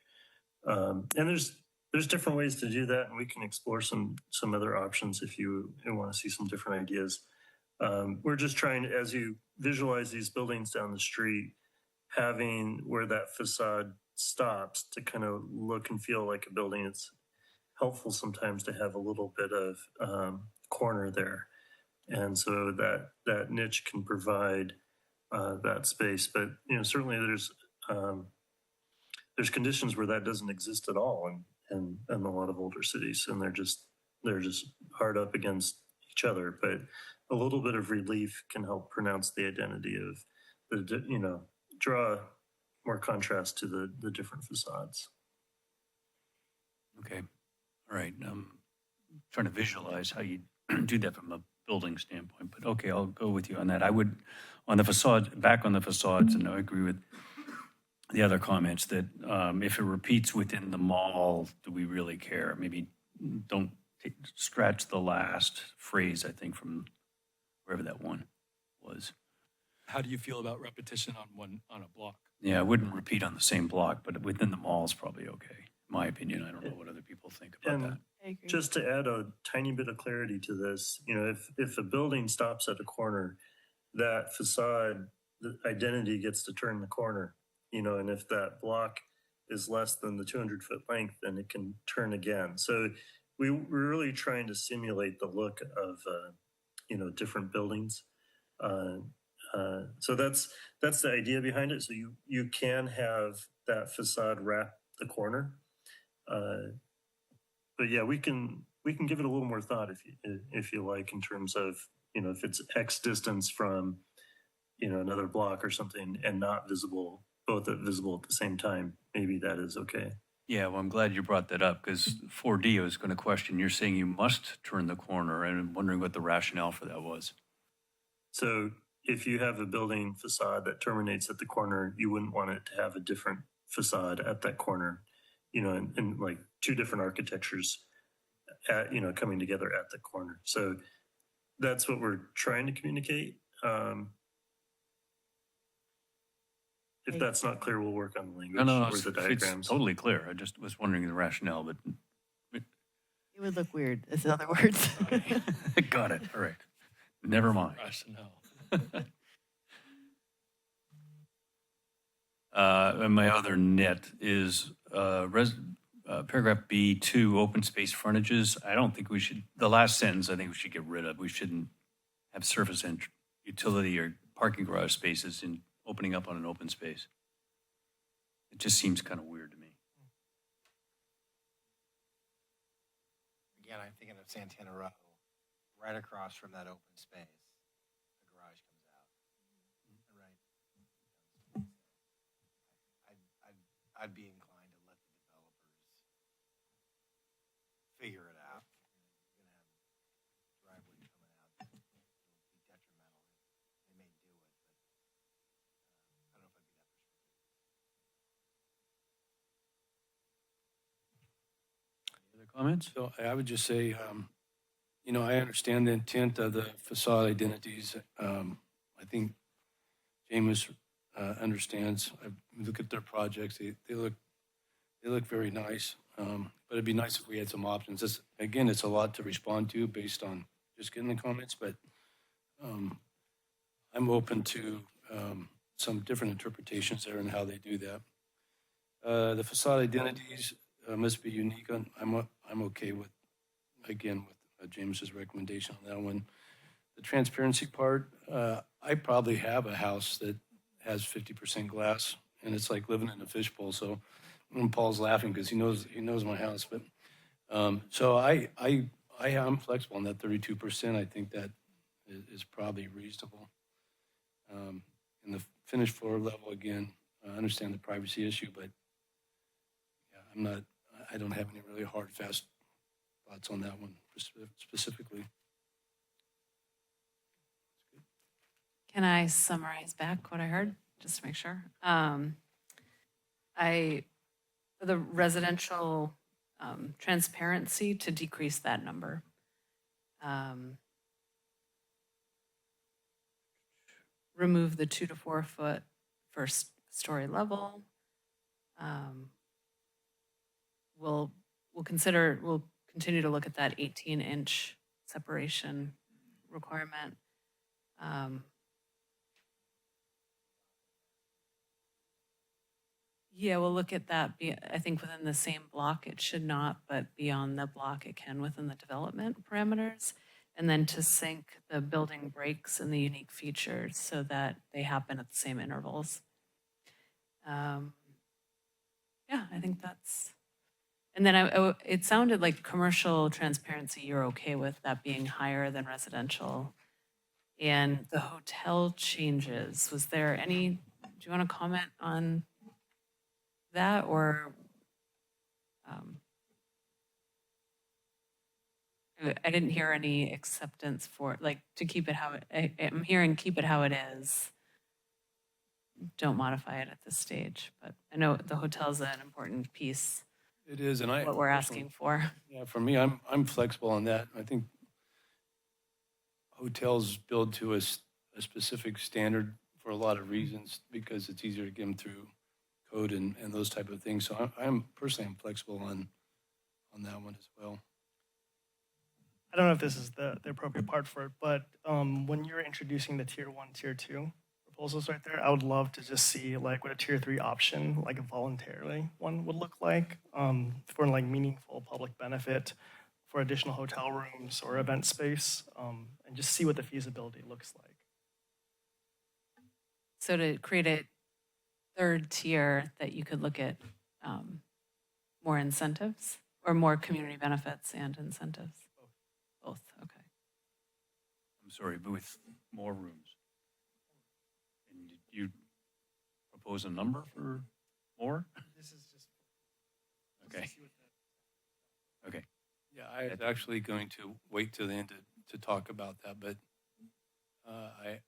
And there's different ways to do that, and we can explore some other options if you want to see some different ideas. We're just trying to, as you visualize these buildings down the street, having where that facade stops to kind of look and feel like a building. It's helpful sometimes to have a little bit of corner there. And so that niche can provide that space. But, certainly there's conditions where that doesn't exist at all in a lot of older cities, and they're just hard up against each other. But a little bit of relief can help pronounce the identity of draw more contrast to the different facades. Okay. All right. Trying to visualize how you do that from a building standpoint, but okay, I'll go with you on that. I would, on the facade, back on the facades, and I agree with the other comments that if it repeats within the mall, do we really care? Maybe don't scratch the last phrase, I think, from wherever that one was. How do you feel about repetition on a block? Yeah, I wouldn't repeat on the same block, but within the mall is probably okay. In my opinion, I don't know what other people think about And that. I agree. just to add a tiny bit of clarity to this, if a building stops at a corner, that facade, the identity gets to turn the corner, and if that block is less than the 200-foot length, then it can turn again. So we're really trying to simulate the look of, different buildings. So that's the idea behind it. So you can have that facade wrap the corner. But yeah, we can give it a little more thought if you like, in terms of, if it's X distance from, another block or something and not visible, both visible at the same time, maybe that is okay. Yeah, well, I'm glad you brought that up because 4D I was going to question, you're saying you must turn the corner, and I'm wondering what the rationale for that was. So if you have a building facade that terminates at the corner, you wouldn't want it to have a different facade at that corner, and like two different architectures coming together at the corner. So that's what we're trying to communicate. If that's not clear, we'll work on the language No, or the diagrams. it's totally clear. I just was wondering the rationale, but It would look weird, in other words. got it. All right. Never mind. Rationale. And my other nit is paragraph B2, open space frontages. I don't think we should, the last sentence, I think we should get rid of. We shouldn't have surface and utility or parking garage spaces in opening up on an open space. It just seems kind of weird to me. Again, I'm thinking of Santana Row, right across from that open space, the garage comes out. Right. I'd be inclined to let the developers figure it out. You're gonna have driveway coming out, it'll be detrimental. They may do it, but I don't know if I'd be that persuaded. Any other comments? So I would just say, I understand the intent of the facade identities. I think James understands. I look at their projects; they look very nice. But it'd be nice if we had some options. It's a lot to respond to based on just getting the comments. But I'm open to some different interpretations there and how they do that. The facade identities must be unique. I'm okay with James's recommendation on that one. The transparency part, I probably have a house that has 50% glass, and it's like living in a fishbowl. So, and Paul's laughing because he knows my house. But so I am flexible on that 32%. I think that is probably reasonable. In the finished floor level, again, I understand the privacy issue, but yeah, I don't have any really hard, fast thoughts on that one specifically. Can I summarize back what I heard, just to make sure? For the residential transparency, to decrease that number. Remove the 2 to 4 foot first story level. We'll continue to look at that 18-inch separation requirement. Yeah, we'll look at that. I think within the same block, it should not, but beyond the block, it can within the development parameters. And then to sync the building breaks and the unique features so that they happen at the same intervals. Yeah, I think that's, and then it sounded like commercial transparency, you're okay with that being higher than residential. And the hotel changes, was there any, do you want to comment on that, or I didn't hear any acceptance for, like, to keep it how it, I'm hearing keep it how it is. Don't modify it at this stage, but I know the hotel's an important piece. It is, and I. What we're asking for. Yeah, for me, I'm flexible on that. I think hotels build to a specific standard for a lot of reasons because it's easier to get them through code and those type of things. So I'm personally flexible on that one as well. I don't know if this is the appropriate part for it, but when you're introducing the tier 1, tier 2 proposals right there, I would love to just see like what a tier 3 option, like a voluntarily one would look like for like meaningful public benefit for additional hotel rooms or event space, and just see what the feasibility looks like. So to create a third tier that you could look at more incentives or more community benefits and incentives? Both, okay. I'm sorry, but with more rooms. And you propose a number for more? This is just. Okay. Okay. Yeah, I was actually going to wait till the end to talk about that, but I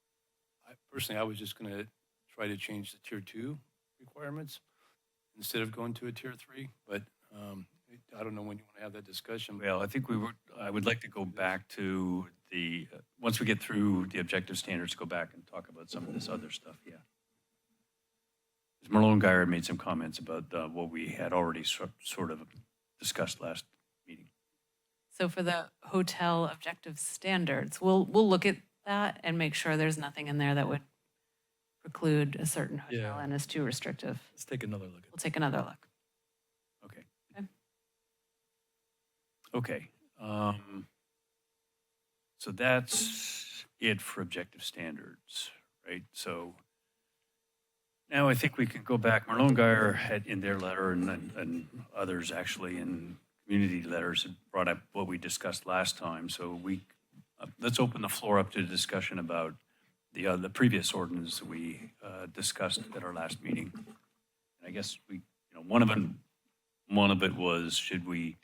personally, I was just going to try to change the tier 2 requirements instead of going to a tier 3, but I don't know when you want to have that discussion. Well, I think I would like to go back to once we get through the objective standards, go back and talk about some of this other stuff, yeah. Marlone Geyer made some comments about what we had already sort of discussed last meeting. So for the hotel objective standards, we'll look at that and make sure there's nothing in there that would preclude a certain hotel and is too restrictive. Let's take another look. We'll take another look. Okay. Okay. Okay. So that's it for objective standards, right? So now I think we can go back. Marlone Geyer had in their letter and others actually in community letters had brought up what we discussed last time. So let's open the floor up to discussion about the previous ordinance that we discussed at our last meeting. And I guess one of it was, should we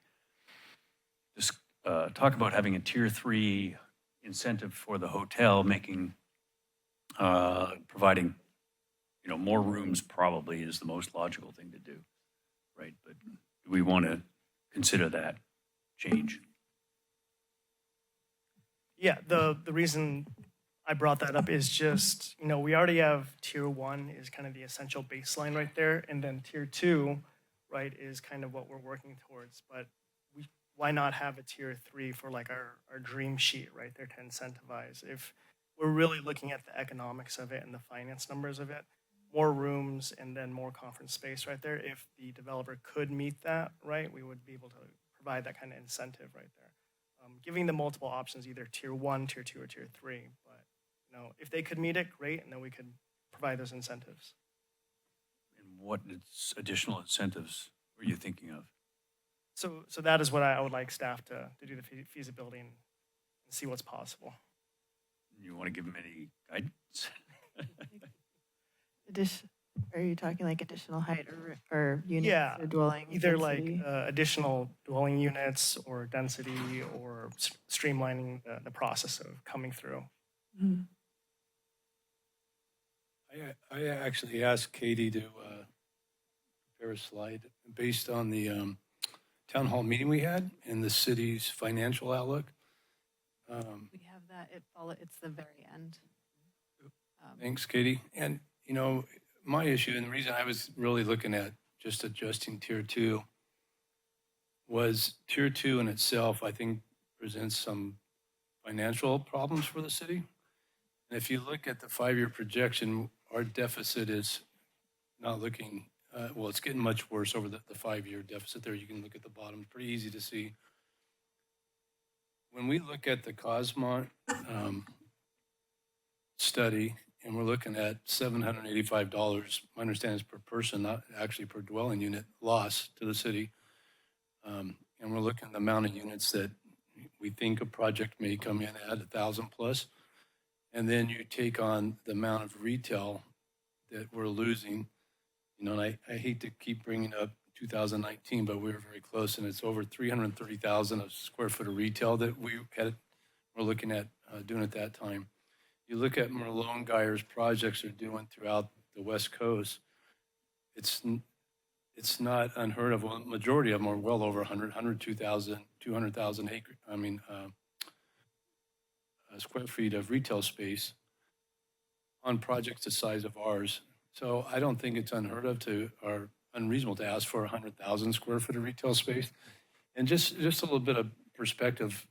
just talk about having a tier 3 incentive for the hotel, providing more rooms probably is the most logical thing to do, right? But do we want to consider that change? Yeah, the reason I brought that up is just, we already have tier 1 is kind of the essential baseline right there. And then tier 2, right, is kind of what we're working towards. But why not have a tier 3 for like our dream sheet right there to incentivize? If we're really looking at the economics of it and the finance numbers of it, more rooms and then more conference space right there. If the developer could meet that, right, we would be able to provide that kind of incentive right there. Giving them multiple options, either tier 1, tier 2, or tier 3. But if they could meet it, great, and then we could provide those incentives. And what additional incentives were you thinking of? So that is what I would like staff to do the feasibility and see what's possible. You want to give them any guidance? Are you talking like additional height or units or dwelling either density? like additional dwelling units or density or streamlining the process of coming through. Mm-hmm. I actually asked Katie to prepare a slide based on the town hall meeting we had and the city's financial outlook. We have that, it's the very end. Thanks, Katie. And, you know, my issue and the reason I was really looking at just adjusting tier 2 was tier 2 in itself, I think, presents some financial problems for the city. And if you look at the 5-year projection, our deficit is not looking, well, it's getting much worse over the 5-year deficit there. You can look at the bottom, pretty easy to see. When we look at the Cosmont study, and we're looking at $785, my understanding is per person, not actually per dwelling unit, loss to the city. And we're looking at the amount of units that we think a project may come in at 1,000 plus. And then you take on the amount of retail that we're losing. You know, and I hate to keep bringing up 2019, but we were very close, and it's over 330,000 of square foot of retail that we're looking at doing at that time. You look at Merlone Geyer's projects they're doing throughout the West Coast, it's not unheard of. Well, the majority of them are well over 200,000 acre, square feet of retail space on projects the size of ours. So I don't think it's unheard of or unreasonable to ask for 100,000 square foot of retail space. And just a little bit of perspective,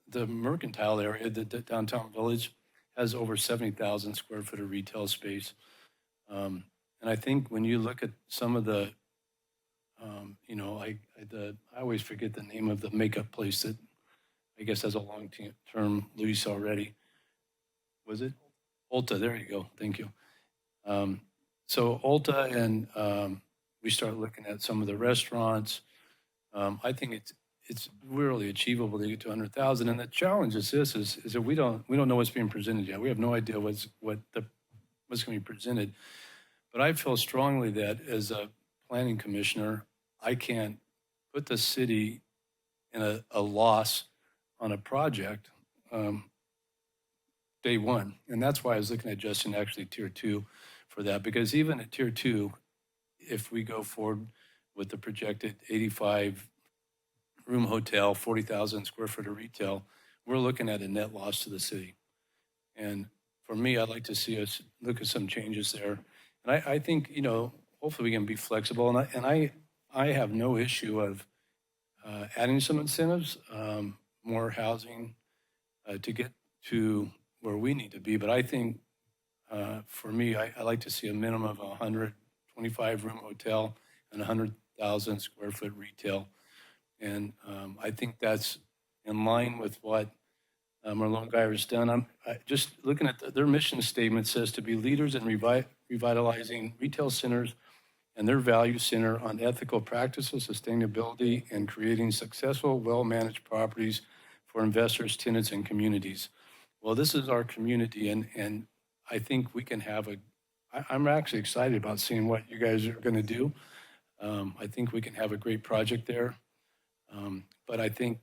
the Mercantile area, the downtown village, has over 70,000 square foot of retail space. And I think when you look at some of the, you know, I always forget the name of the makeup place that I guess has a long-term lease already. Was it? Ulta, there you go, thank you. So Ulta and we start looking at some of the restaurants. I think it's really achievable to get to 100,000. And the challenge is this: is that we don't know what's being presented yet. We have no idea what's going to be presented. But I feel strongly that as a planning commissioner, I can't put the city in a loss on a project day one. And that's why I was looking at adjusting actually tier 2 for that, because even at tier 2, if we go forward with the projected 85 room hotel, 40,000 square foot of retail, we're looking at a net loss to the city. And for me, I'd like to see us look at some changes there. And I think, you know, hopefully we can be flexible. And I have no issue of adding some incentives, more housing to get to where we need to be. But I think for me, I like to see a minimum of 125 room hotel and 100,000 square foot retail. And I think that's in line with what Merlone Geyer has done. I'm just looking at their mission statement says to be leaders in revitalizing retail centers and their value center on ethical practices, sustainability, and creating successful, well-managed properties for investors, tenants, and communities. Well, this is our community, and I think we can have I'm actually excited about seeing what you guys are going to do. I think we can have a great project there. But I think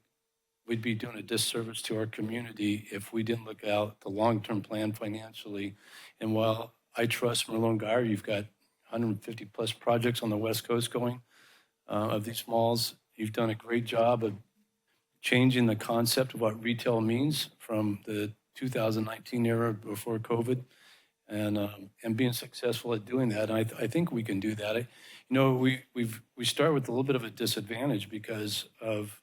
we'd be doing a disservice to our community if we didn't look out the long-term plan financially. And while I trust Merlone Geyer, you've got 150 plus projects on the West Coast going of these malls. You've done a great job of changing the concept of what retail means from the 2019 era before COVID, and being successful at doing that. And I think we can do that. You know, we start with a little bit of a disadvantage because of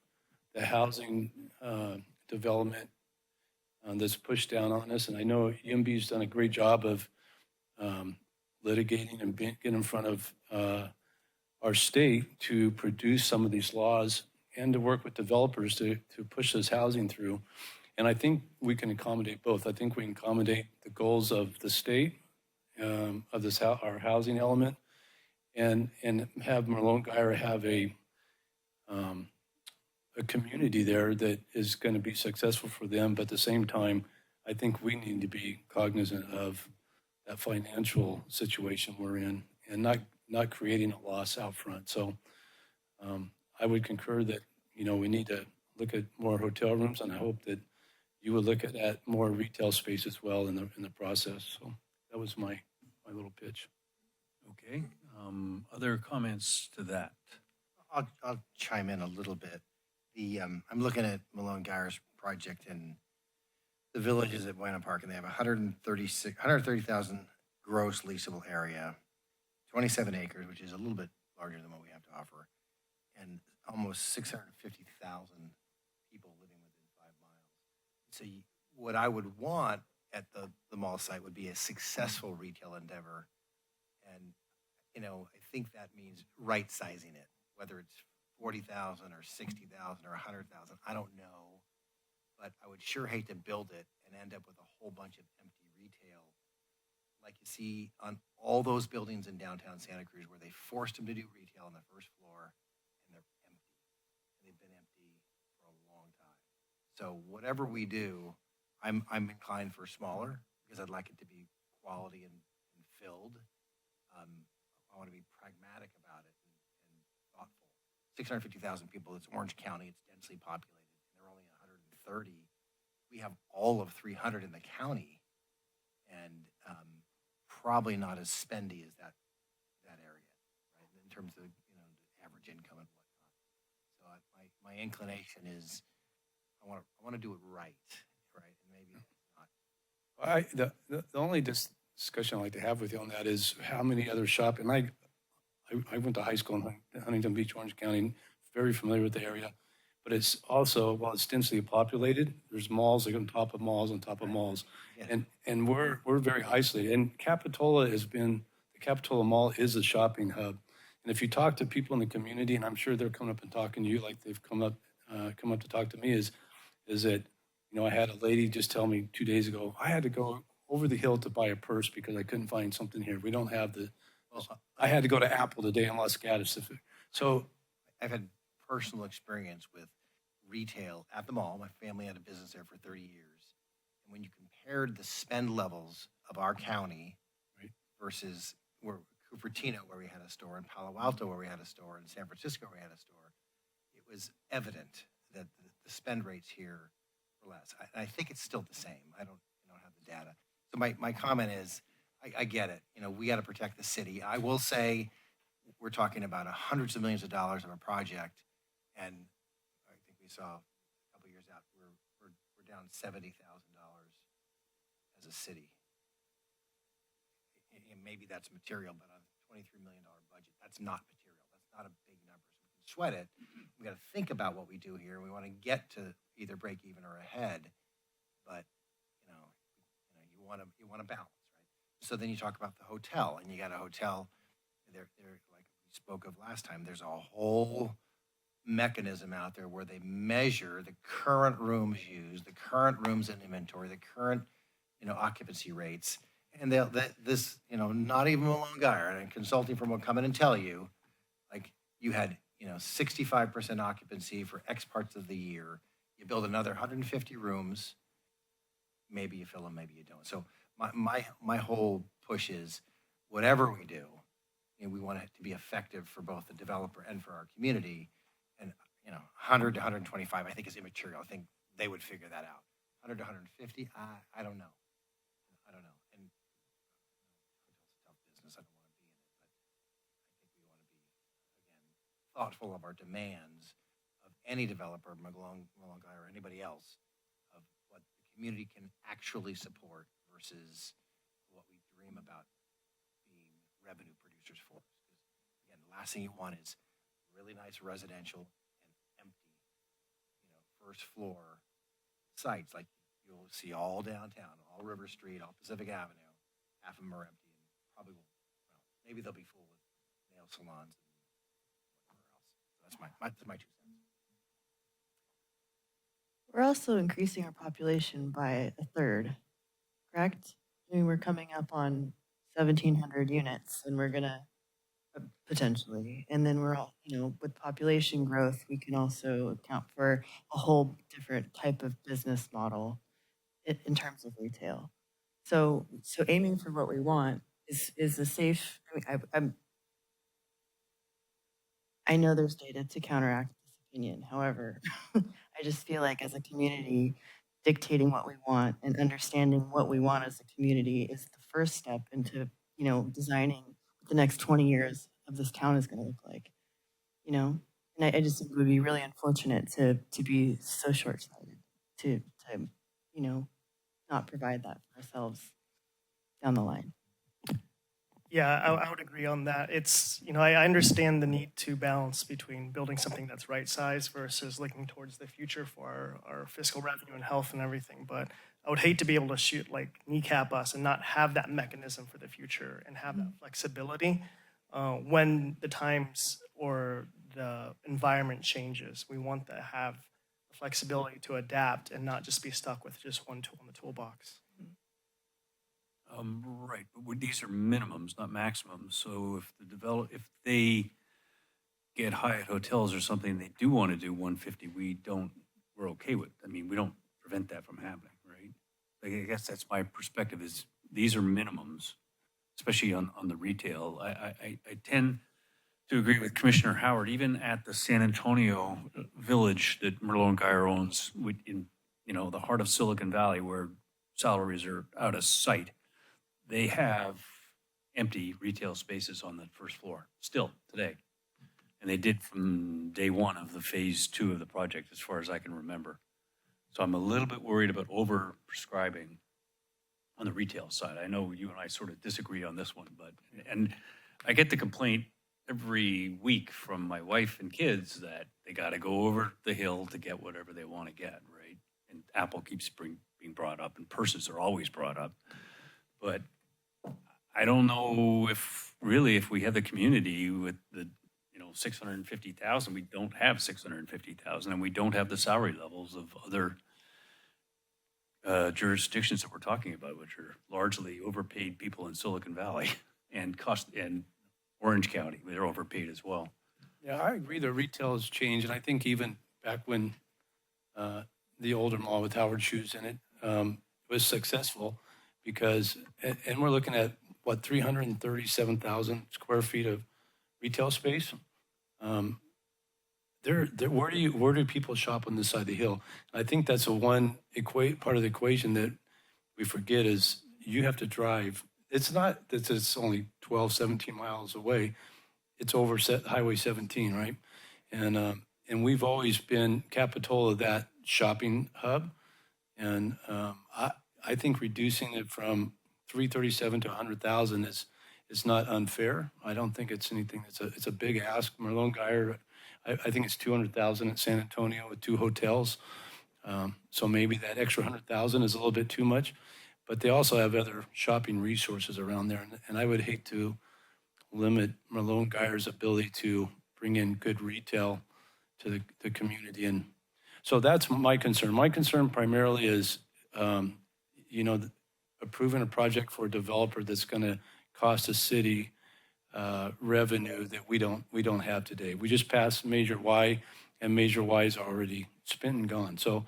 the housing development that's pushed down on us. And I know UMB's done a great job of litigating and getting in front of our state to produce some of these laws and to work with developers to push this housing through. And I think we can accommodate both. I think we can accommodate the goals of the state, of this our housing element, and have Merlone Geyer have a community there that is going to be successful for them. But at the same time, I think we need to be cognizant of that financial situation we're in and not creating a loss out front. So I would concur that, you know, we need to look at more hotel rooms, and I hope that you would look at more retail space as well in the process. So that was my little pitch. Okay. Other comments to that? I'll chime in a little bit. I'm looking at Malone Geyer's project in the villages at Buena Park, and they have 130,000 gross leasable area, 27 acres, which is a little bit larger than what we have to offer, and almost 650,000 people living within 5 miles. So what I would want at the mall site would be a successful retail endeavor. And, I think that means right sizing it, whether it's 40,000 or 60,000 or 100,000, I don't know. But I would sure hate to build it and end up with a whole bunch of empty retail, like you see on all those buildings in downtown Santa Cruz where they forced them to do retail on the first floor and they're empty. And they've been empty for a long time. So whatever we do, I'm inclined for smaller because I'd like it to be quality and filled. I want to be pragmatic about it and thoughtful. 650,000 people, it's Orange County, it's densely populated, and there are only 130. We have all of 300 in the county, and probably not as spendy as that area, right? In terms of the average income and whatnot. So my inclination is I want to do it right, and maybe it's not. The only discussion I'd like to have with you on that is how many other shopping. I went to high school in Huntington Beach, Orange County, very familiar with the area. But it's also, while it's densely populated, there's malls like on top of malls on top of malls. Yeah. And we're very isolated. And Capitola the Capitola Mall is a shopping hub. And if you talk to people in the community, and I'm sure they're coming up and talking to you like they've come up to talk to me, is that, I had a lady just tell me 2 days ago, I had to go over the hill to buy a purse because I couldn't find something here. We don't have I had to go to Apple today in Los Gatos. So I've had personal experience with retail at the mall. My family had a business there for 30 years. And when you compared the spend levels of our county versus Cupertino, where we had a store, and Palo Alto, where we had a store, and San Francisco, where we had a store, it was evident that the spend rates here were less. I think it's still the same. I don't have the data. So my comment is, I get it. We got to protect the city. I will say we're talking about hundreds of millions of dollars of a project, and I think we saw a couple years out, we're down $70,000 as a city. And maybe that's material, but on a $23 million budget, that's not material. That's not a big number. So we can sweat it. We got to think about what we do here. We want to get to either break even or ahead, but you want to balance, right? So then you talk about the hotel, and you got a hotel. There, like we spoke of last time, there's a whole mechanism out there where they measure the current rooms used, the current rooms in inventory, the current occupancy rates, and this not even Malone Geyer and consulting firm will come in and tell you, like, you had 65% occupancy for X parts of the year. You build another 150 rooms, maybe you fill them, maybe you don't. So my whole push is, whatever we do, we want it to be effective for both the developer and for our community. And 100 to 125, I think, is immaterial. I think they would figure that out. 100 to 150, I don't know. And hotel's a tough business. I don't want to be in it, but I think we want to be, again, thoughtful of our demands of any developer, Malone Guy or anybody else, of what the community can actually support versus what we dream about being revenue producers for us. Because again, the last thing you want is really nice residential and empty, first floor sites like you'll see all downtown, all River Street, all Pacific Avenue. Half of them are empty, and probably maybe they'll be full with nail salons and whatever else. So that's my 2 cents. We're also increasing our population by a third, correct? I mean, we're coming up on 1,700 units, and we're gonna potentially, and then we're all, with population growth, we can also account for a whole different type of business model in terms of retail. So aiming for what we want is a safe. I know there's data to counteract this opinion. However, I just feel like as a community, dictating what we want and understanding what we want as a community is the first step into, designing the next 20 years of this town is going to look like, you know? And I just think it would be really unfortunate to be so short-sighted, to, you know, not provide that for ourselves down the line. Yeah, I would agree on that. It's, you know, I understand the need to balance between building something that's right size versus looking towards the future for our fiscal revenue and health and everything. But I would hate to be able to shoot, like, kneecap us and not have that mechanism for the future and have that flexibility when the times or the environment changes. We want to have the flexibility to adapt and not just be stuck with just one tool in the toolbox. Right, but these are minimums, not maximums. So if they get Hyatt hotels or something, they do want to do 150, we're okay with. I mean, we don't prevent that from happening, right? Like, I guess that's my perspective is these are minimums, especially on the retail. I tend to agree with Commissioner Howard, even at the San Antonio village that Merlot & Geyer owns in, you know, the heart of Silicon Valley where salaries are out of sight. They have empty retail spaces on the first floor still today. And they did from day one of the phase 2 of the project, as far as I can remember. So I'm a little bit worried about over prescribing on the retail side. I know you and I sort of disagree on this one, and I get the complaint every week from my wife and kids that they got to go over the hill to get whatever they want to get, right? And Apple keeps being brought up, and purses are always brought up. But I don't know if we have the community with the, 650,000, we don't have 650,000, and we don't have the salary levels of other jurisdictions that we're talking about, which are largely overpaid people in Silicon Valley and Orange County. They're overpaid as well. Yeah, I agree that retail has changed, and I think even back when the older mall with Howard Shoes in it was successful because, and we're looking at, 337,000 square feet of retail space. Where do people shop on this side of the hill? I think that's part of the equation that we forget is you have to drive. It's not that it's only 12, 17 miles away. It's over Highway 17, right? And we've always been Capitola, that shopping hub. And I think reducing it from 337 to 100,000 is not unfair. I don't think it's anything. It's a big ask. Merlot & Geyer, I think it's 200,000 at San Antonio with 2 hotels. So maybe that extra 100,000 is a little bit too much, but they also have other shopping resources around there. And I would hate to limit Merlot & Geyer's ability to bring in good retail to the community. And so that's my concern. My concern primarily is, approving a project for a developer that's going to cost the city revenue that we don't have today. We just passed Major Y, and Major Y is already spent and gone. So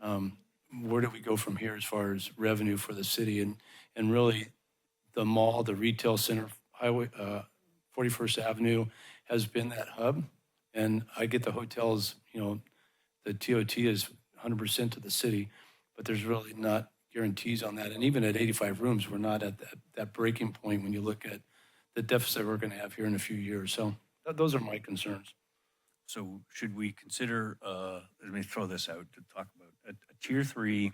where do we go from here as far as revenue for the city? And really, the mall, the retail center, Highway 41st Avenue has been that hub. And I get the hotels, the TOT is 100% to the city, but there's really not guarantees on that. And even at 85 rooms, we're not at that breaking point when you look at the deficit we're going to have here in a few years. So those are my concerns. So should we consider, let me throw this out to talk about, a tier 3,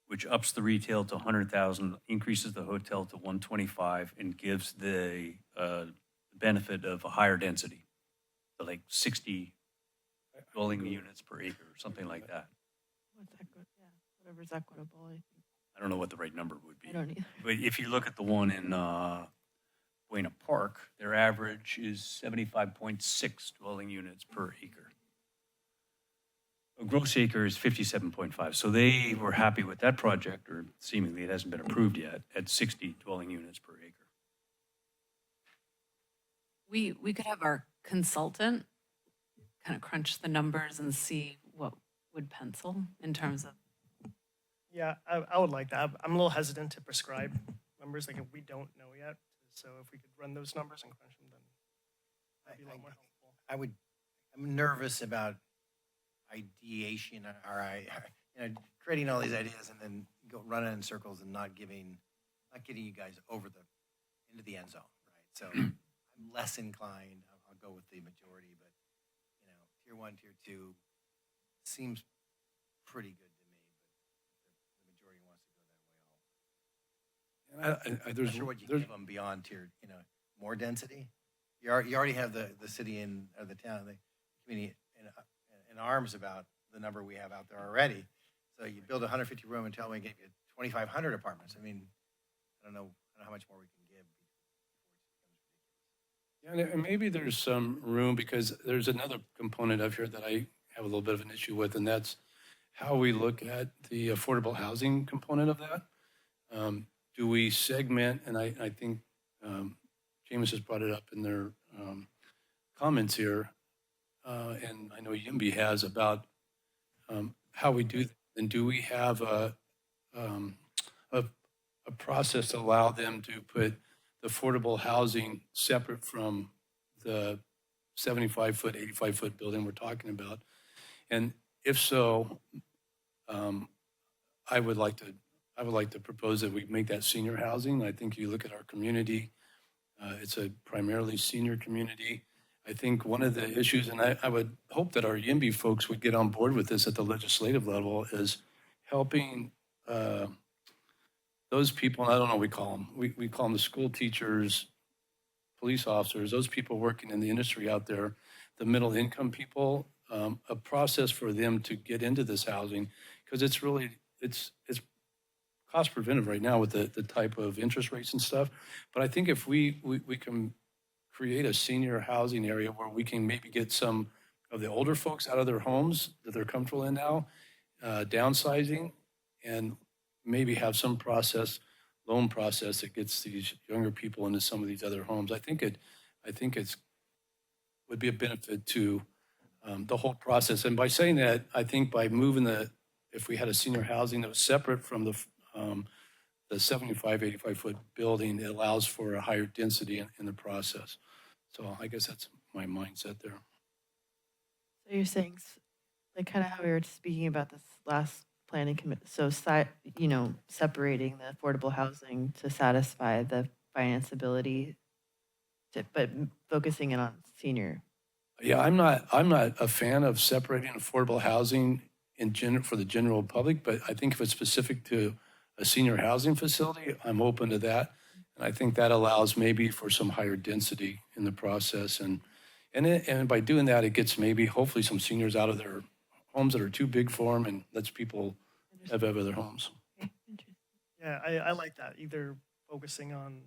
which ups the retail to 100,000, increases the hotel to 125, and gives the benefit of a higher density, so like 60 dwelling units per acre, or something like that. Whatever's equitable, I think. I don't know what the right number would be. I don't either. But if you look at the one in Buena Park, their average is 75.6 dwelling units per acre. A gross acre is 57.5. So they were happy with that project, or seemingly it hasn't been approved yet, at 60 dwelling units per acre. We could have our consultant kind of crunch the numbers and see what would pencil in terms of. Yeah, I would like that. I'm a little hesitant to prescribe numbers like we don't know yet. So if we could run those numbers and crunch them, then that'd be a lot more helpful. I'm nervous about ideation or creating all these ideas and then go running in circles and not getting you guys into the end zone, right? So I'm less inclined, I'll go with the majority, but, you know, tier 1, tier 2 seems pretty good to me, but if the majority wants to go that way, I'm not sure what you give them beyond tier, you know, more density. You already have the city or the town, the community in arms about the number we have out there already. So you build a 150 room and tell me get you 2,500 apartments. I mean, I don't know how much more we can give before it becomes ridiculous. Yeah, and maybe there's some room because there's another component of here that I have a little bit of an issue with, and that's how we look at the affordable housing component of that. Do we segment, and I think James has brought it up in their comments here, and I know YIMBY has about how we do that. And do we have a process to allow them to put the affordable housing separate from the 75-foot, 85-foot building we're talking about? And if so, I would like to propose that we make that senior housing. I think you look at our community, it's a primarily senior community. I think one of the issues, and I would hope that our YIMBY folks would get on board with this at the legislative level, is helping those people, and I don't know what we call them. We call them the school teachers, police officers, those people working in the industry out there, the middle income people, a process for them to get into this housing, because it's cost preventive right now with the type of interest rates and stuff. But I think if we can create a senior housing area where we can maybe get some of the older folks out of their homes that they're comfortable in now, downsizing, and maybe have some loan process that gets these younger people into some of these other homes. I think it's would be a benefit to the whole process. And by saying that, I think by moving if we had a senior housing that was separate from the 75, 85-foot building, it allows for a higher density in the process. So I guess that's my mindset there. So you're saying, like, kind of how we were speaking about this last planning committee, so, separating the affordable housing to satisfy the financeability, but focusing it on senior. Yeah, I'm not a fan of separating affordable housing for the general public, but I think if it's specific to a senior housing facility, I'm open to that. And I think that allows maybe for some higher density in the process. And by doing that, it gets maybe hopefully some seniors out of their homes that are too big for them and lets people have other homes. Yeah, I like that. Either focusing on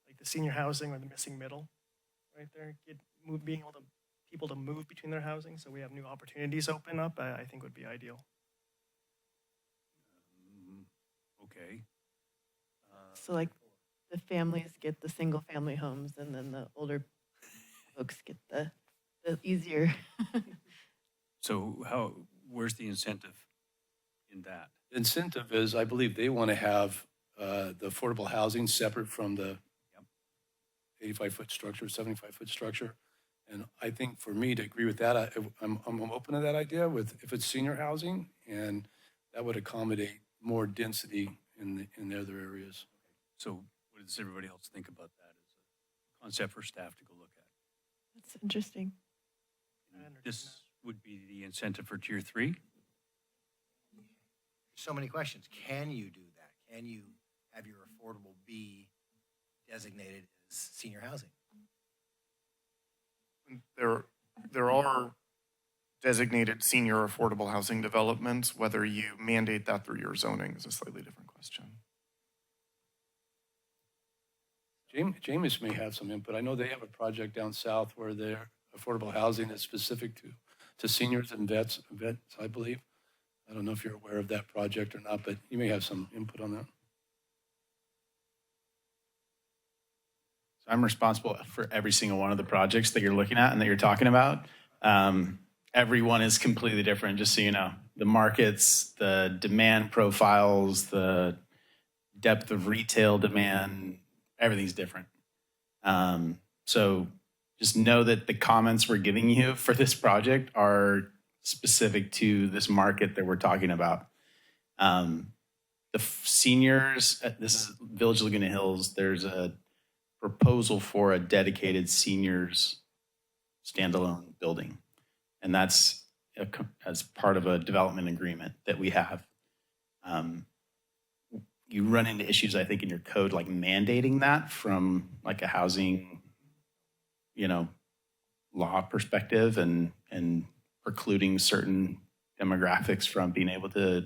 like the senior housing or the missing middle right there. Being able to people to move between their housing so we have new opportunities open up, I think would be ideal. Okay. So like the families get the single family homes and then the older folks get the easier. So where's the incentive in that? The incentive is, I believe they want to have the affordable housing separate from the 85-foot structure, 75-foot structure. And I think for me to agree with that, I'm open to that idea if it's senior housing, and that would accommodate more density in the other areas. So what does everybody else think about that as a concept for staff to go look at? That's interesting. This would be the incentive for tier 3? So many questions. Can you do that? Can you have your affordable B designated as senior housing? There are designated senior affordable housing developments. Whether you mandate that through your zoning is a slightly different question. James may have some input. I know they have a project down south where their affordable housing is specific to seniors and vets, I believe. I don't know if you're aware of that project or not, but you may have some input on that. I'm responsible for every single one of the projects that you're looking at and that you're talking about. Everyone is completely different, just so you know. The markets, the demand profiles, the depth of retail demand, everything's different. So just know that the comments we're giving you for this project are specific to this market that we're talking about. The seniors, this is Village Laguna Hills, there's a proposal for a dedicated seniors standalone building. And that's as part of a development agreement that we have. You run into issues, I think, in your code, like mandating that from like a housing, law perspective and precluding certain demographics from being able to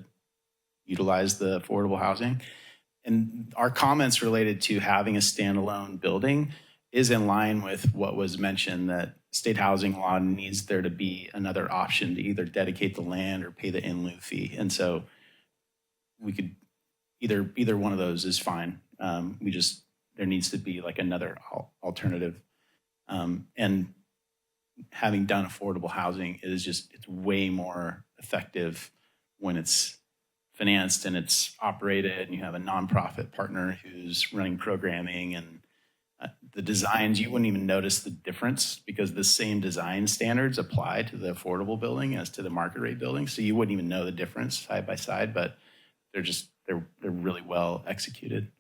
utilize the affordable housing. And our comments related to having a standalone building is in line with what was mentioned, that state housing law needs there to be another option to either dedicate the land or pay the in lieu fee. And so we could either one of those is fine. There needs to be like another alternative. And having done affordable housing it's way more effective when it's financed and it's operated and you have a nonprofit partner who's running programming and the designs, you wouldn't even notice the difference because the same design standards apply to the affordable building as to the market rate building. So you wouldn't even know the difference side by side, but they're really well executed.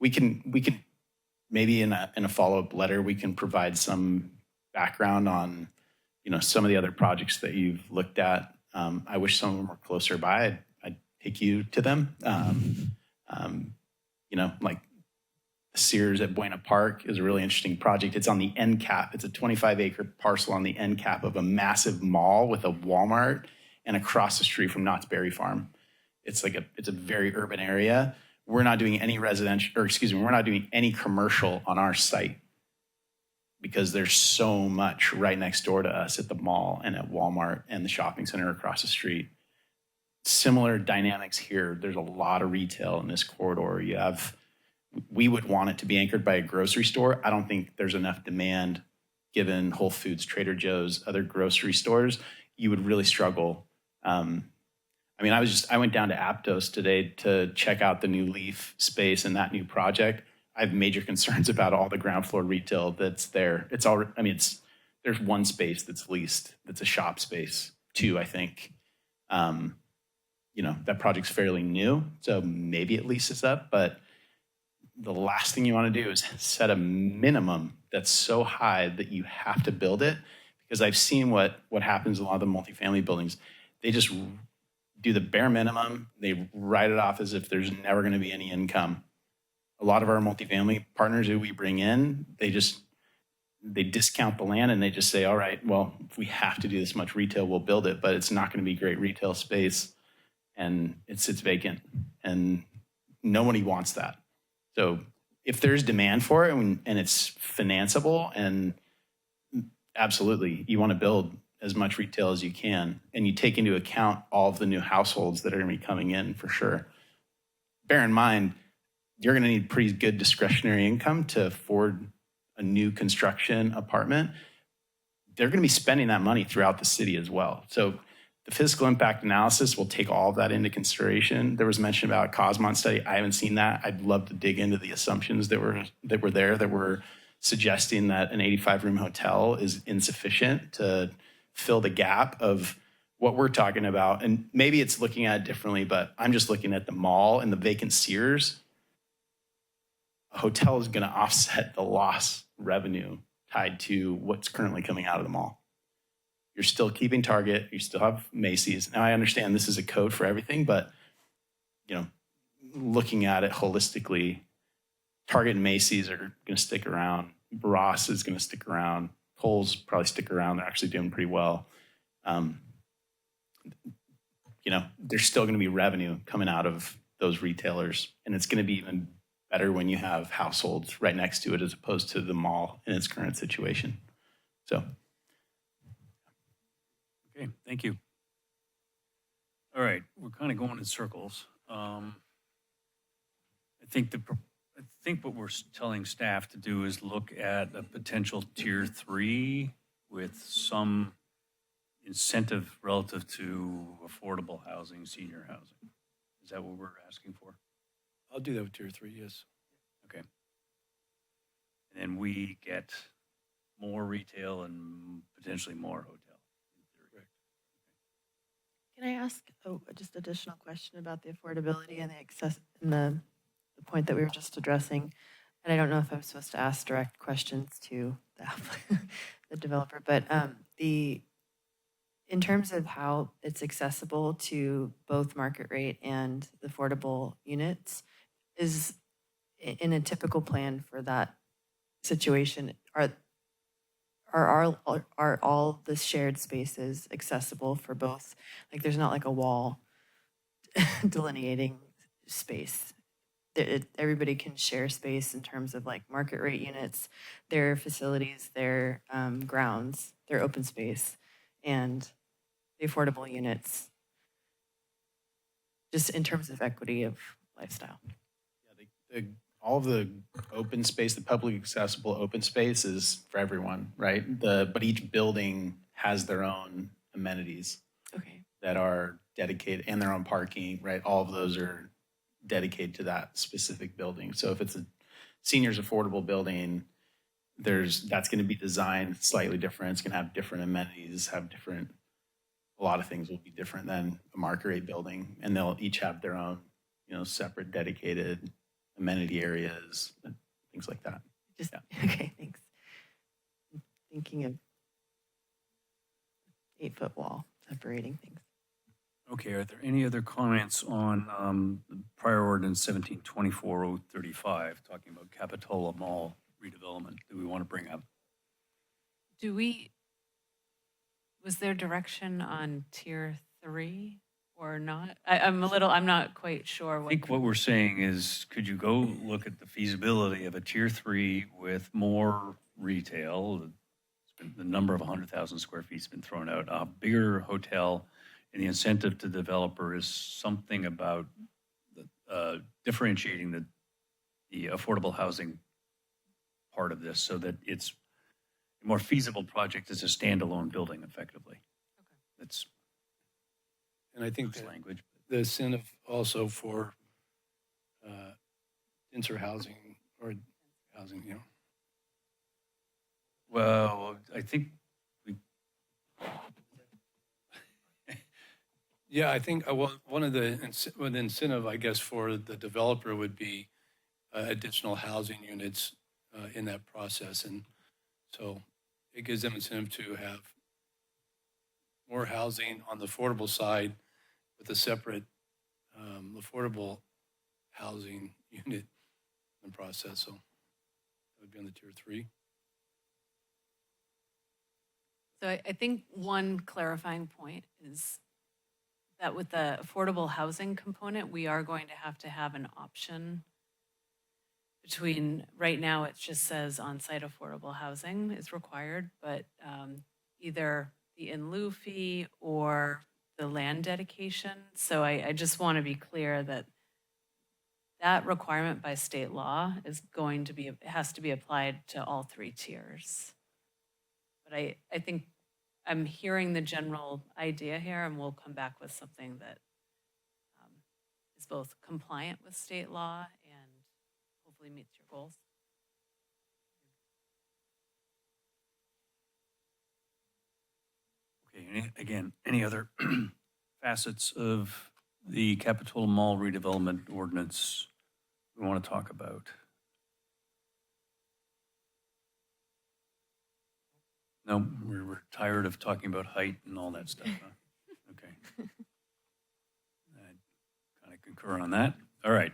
We can maybe in a follow-up letter, we can provide some background on, some of the other projects that you've looked at. I wish some of them were closer by. I'd take you to them. Like Sears at Buena Park is a really interesting project. It's on the end cap. It's a 25-acre parcel on the end cap of a massive mall with a Walmart and across the street from Knott's Berry Farm. It's a very urban area. We're not doing any we're not doing any commercial on our site because there's so much right next door to us at the mall and at Walmart and the shopping center across the street. Similar dynamics here. There's a lot of retail in this corridor. We would want it to be anchored by a grocery store. I don't think there's enough demand given Whole Foods, Trader Joe's, other grocery stores. You would really struggle. I went down to Aptos today to check out the new Leaf space and that new project. I have major concerns about all the ground floor retail that's there. There's one space that's leased, that's a shop space, two, I think. That project's fairly new, so maybe it leases up, but the last thing you want to do is set a minimum that's so high that you have to build it, because I've seen what happens in a lot of the multifamily buildings. They just do the bare minimum. They write it off as if there's never going to be any income. A lot of our multifamily partners who we bring in, they discount the land and they just say, all right, well, if we have to do this much retail, we'll build it, but it's not going to be great retail space and it sits vacant and nobody wants that. So if there's demand for it and it's financeable, and absolutely, you want to build as much retail as you can, and you take into account all of the new households that are going to be coming in for sure. Bear in mind, you're going to need pretty good discretionary income to afford a new construction apartment. They're going to be spending that money throughout the city as well. So the fiscal impact analysis will take all of that into consideration. There was mention about a Cosmont study. I haven't seen that. I'd love to dig into the assumptions that were there that were suggesting that an 85-room hotel is insufficient to fill the gap of what we're talking about. And maybe it's looking at it differently, but I'm just looking at the mall and the vacant Sears. A hotel is going to offset the lost revenue tied to what's currently coming out of the mall. You're still keeping Target, you still have Macy's. Now I understand this is a code for everything, but looking at it holistically, Target and Macy's are going to stick around. Ross is going to stick around. Kohl's probably stick around. They're actually doing pretty well. There's still going to be revenue coming out of those retailers, and it's going to be even better when you have households right next to it as opposed to the mall in its current situation. So. Okay, thank you. All right, we're kind of going in circles. I think what we're telling staff to do is look at a potential tier 3 with some incentive relative to affordable housing, senior housing. Is that what we're asking for? I'll do that with tier 3, yes. Okay. And then we get more retail and potentially more hotel. Can I ask just additional question about the affordability and the access and the the point that we were just addressing, and I don't know if I'm supposed to ask direct questions to the developer, but in terms of how it's accessible to both market rate and the affordable units, is in a typical plan for that situation, are all the shared spaces accessible for both? Like, there's not like a wall delineating space. Everybody can share space in terms of like market rate units, their facilities, their grounds, their open space, and the affordable units, just in terms of equity of lifestyle. All of the open space, the public accessible open space is for everyone, right? But each building has their own amenities that are dedicated, and their own parking, right? All of those are dedicated to that specific building. So if it's a seniors affordable building, that's going to be designed slightly different. It's going to have different amenities, a lot of things will be different than a market rate building, and they'll each have their own, separate dedicated amenity areas, and things like that. Okay, thanks. I'm thinking of 8-foot wall separating things. Okay, are there any other comments on the prior ordinance 1724-035, talking about Capitola Mall redevelopment that we want to bring up? Was there direction on tier 3 or not? I'm not quite sure. I think what we're saying is, could you go look at the feasibility of a tier 3 with more retail? The number of 100,000 square feet has been thrown out, a bigger hotel, and the incentive to the developer is something about differentiating the affordable housing part of this so that it's a more feasible project as a standalone building effectively. Okay. That's And I think language. The incentive also for denser housing or housing, Well, I think Yeah, I think one of the incentive, I guess, for the developer would be additional housing units in that process, and so it gives them incentive to have more housing on the affordable side with a separate affordable housing unit in the process. So that would be on the tier 3. So I think one clarifying point is that with the affordable housing component, we are going to have an option between, right now it just says on-site affordable housing is required, but either the in lieu fee or the land dedication. So I just want to be clear that that requirement by state law has to be applied to all 3 tiers. But I think I'm hearing the general idea here, and we'll come back with something that is both compliant with state law and hopefully meets your goals. Okay, any other facets of the Capitola Mall redevelopment ordinance we want to talk about? No, we're tired of talking about height and all that stuff, huh? Okay. I kind of concur on that. All right.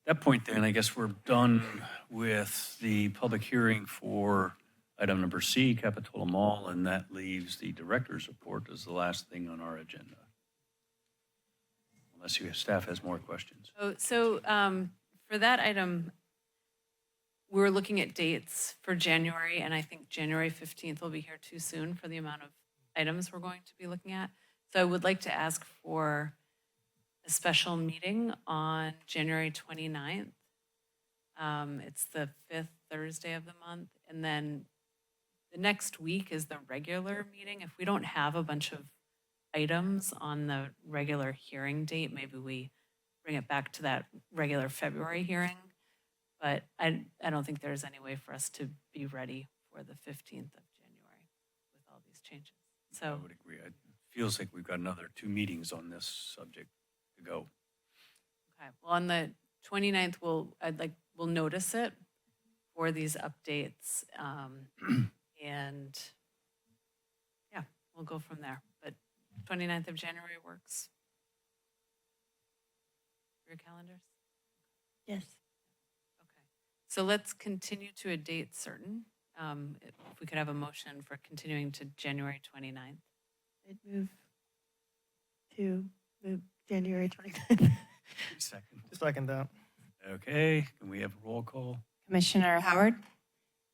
That point then, I guess we're done with the public hearing for item number C, Capitola Mall, and that leaves the director's report as the last thing on our agenda. Unless staff has more questions. So for that item, we're looking at dates for January, and I think January 15th will be here too soon for the amount of items we're going to be looking at. So I would like to ask for a special meeting on January 29th. It's the 5th Thursday of the month, and then the next week is the regular meeting. If we don't have a bunch of items on the regular hearing date, maybe we bring it back to that regular February hearing. But I don't think there's any way for us to be ready for the 15th of January with all these changes. So I would agree. It feels like we've got another 2 meetings on this subject to go. Okay, well, on the 29th, we'll notice it for these updates. And yeah, we'll go from there. But 29th of January works for your calendars? Yes. Okay. So let's continue to a date certain. If we could have a motion for continuing to January 29th. I'd move January 29th. Second that. Okay, can we have a roll call? Commissioner Howard?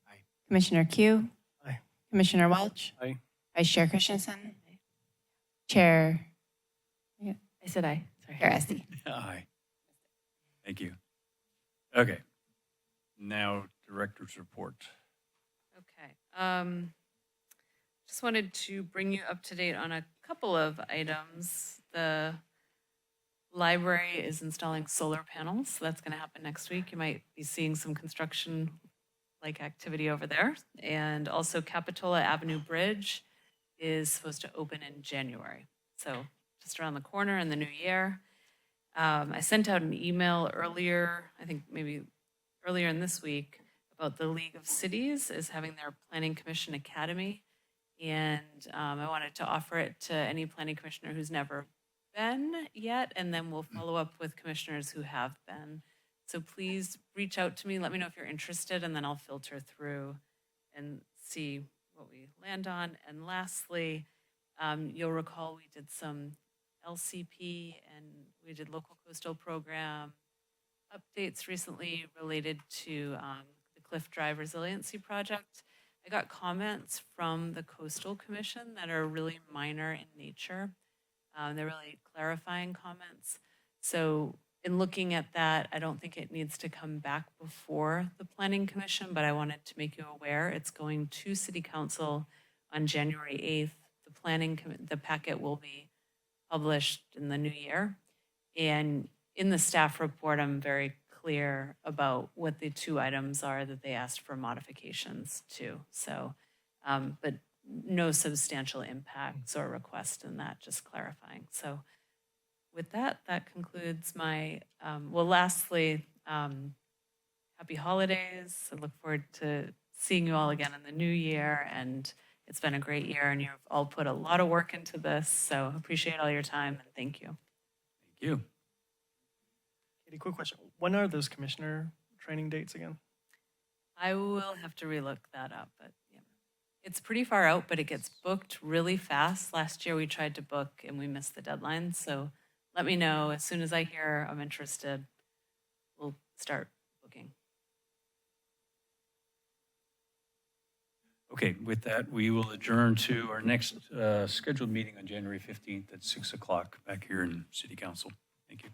Aye. Commissioner Q? Aye. Commissioner Welch? Aye. Vice Chair Christensen? Chair? I said aye. Sorry. Chair Esty? Aye. Thank you. Okay. Now, director's report. Okay. Just wanted to bring you up to date on a couple of items. The library is installing solar panels. So that's going to happen next week. You might be seeing some construction-like activity over there. And also Capitola Avenue Bridge is supposed to open in January. So just around the corner in the new year. I sent out an email earlier, I think maybe earlier in this week, about the League of Cities is having their Planning Commission Academy. And I wanted to offer it to any planning commissioner who's never been yet, and then we'll follow up with commissioners who have been. So please reach out to me, let me know if you're interested, and then I'll filter through and see what we land on. And lastly, you'll recall we did some LCP and we did local coastal program updates recently related to the Cliff Drive Resiliency Project. I got comments from the Coastal Commission that are really minor in nature. They're really clarifying comments. So in looking at that, I don't think it needs to come back before the Planning Commission, but I wanted to make you aware it's going to City Council on January 8th. The packet will be published in the new year. And in the staff report, I'm very clear about what the two items are that they asked for modifications to. So, but no substantial impacts or requests in that, just clarifying. So with that, that concludes my, lastly, happy holidays. I look forward to seeing you all again in the new year. And it's been a great year and you've all put a lot of work into this. So appreciate all your time and thank you. Thank you. Katie, quick question. When are those commissioner training dates again? I will have to relook that up, but yeah. It's pretty far out, but it gets booked really fast. Last year we tried to book and we missed the deadline. So let me know as soon as I hear I'm interested, we'll start booking. Okay, with that, we will adjourn to our next scheduled meeting on January 15th at 6 o'clock back here in City Council. Thank you.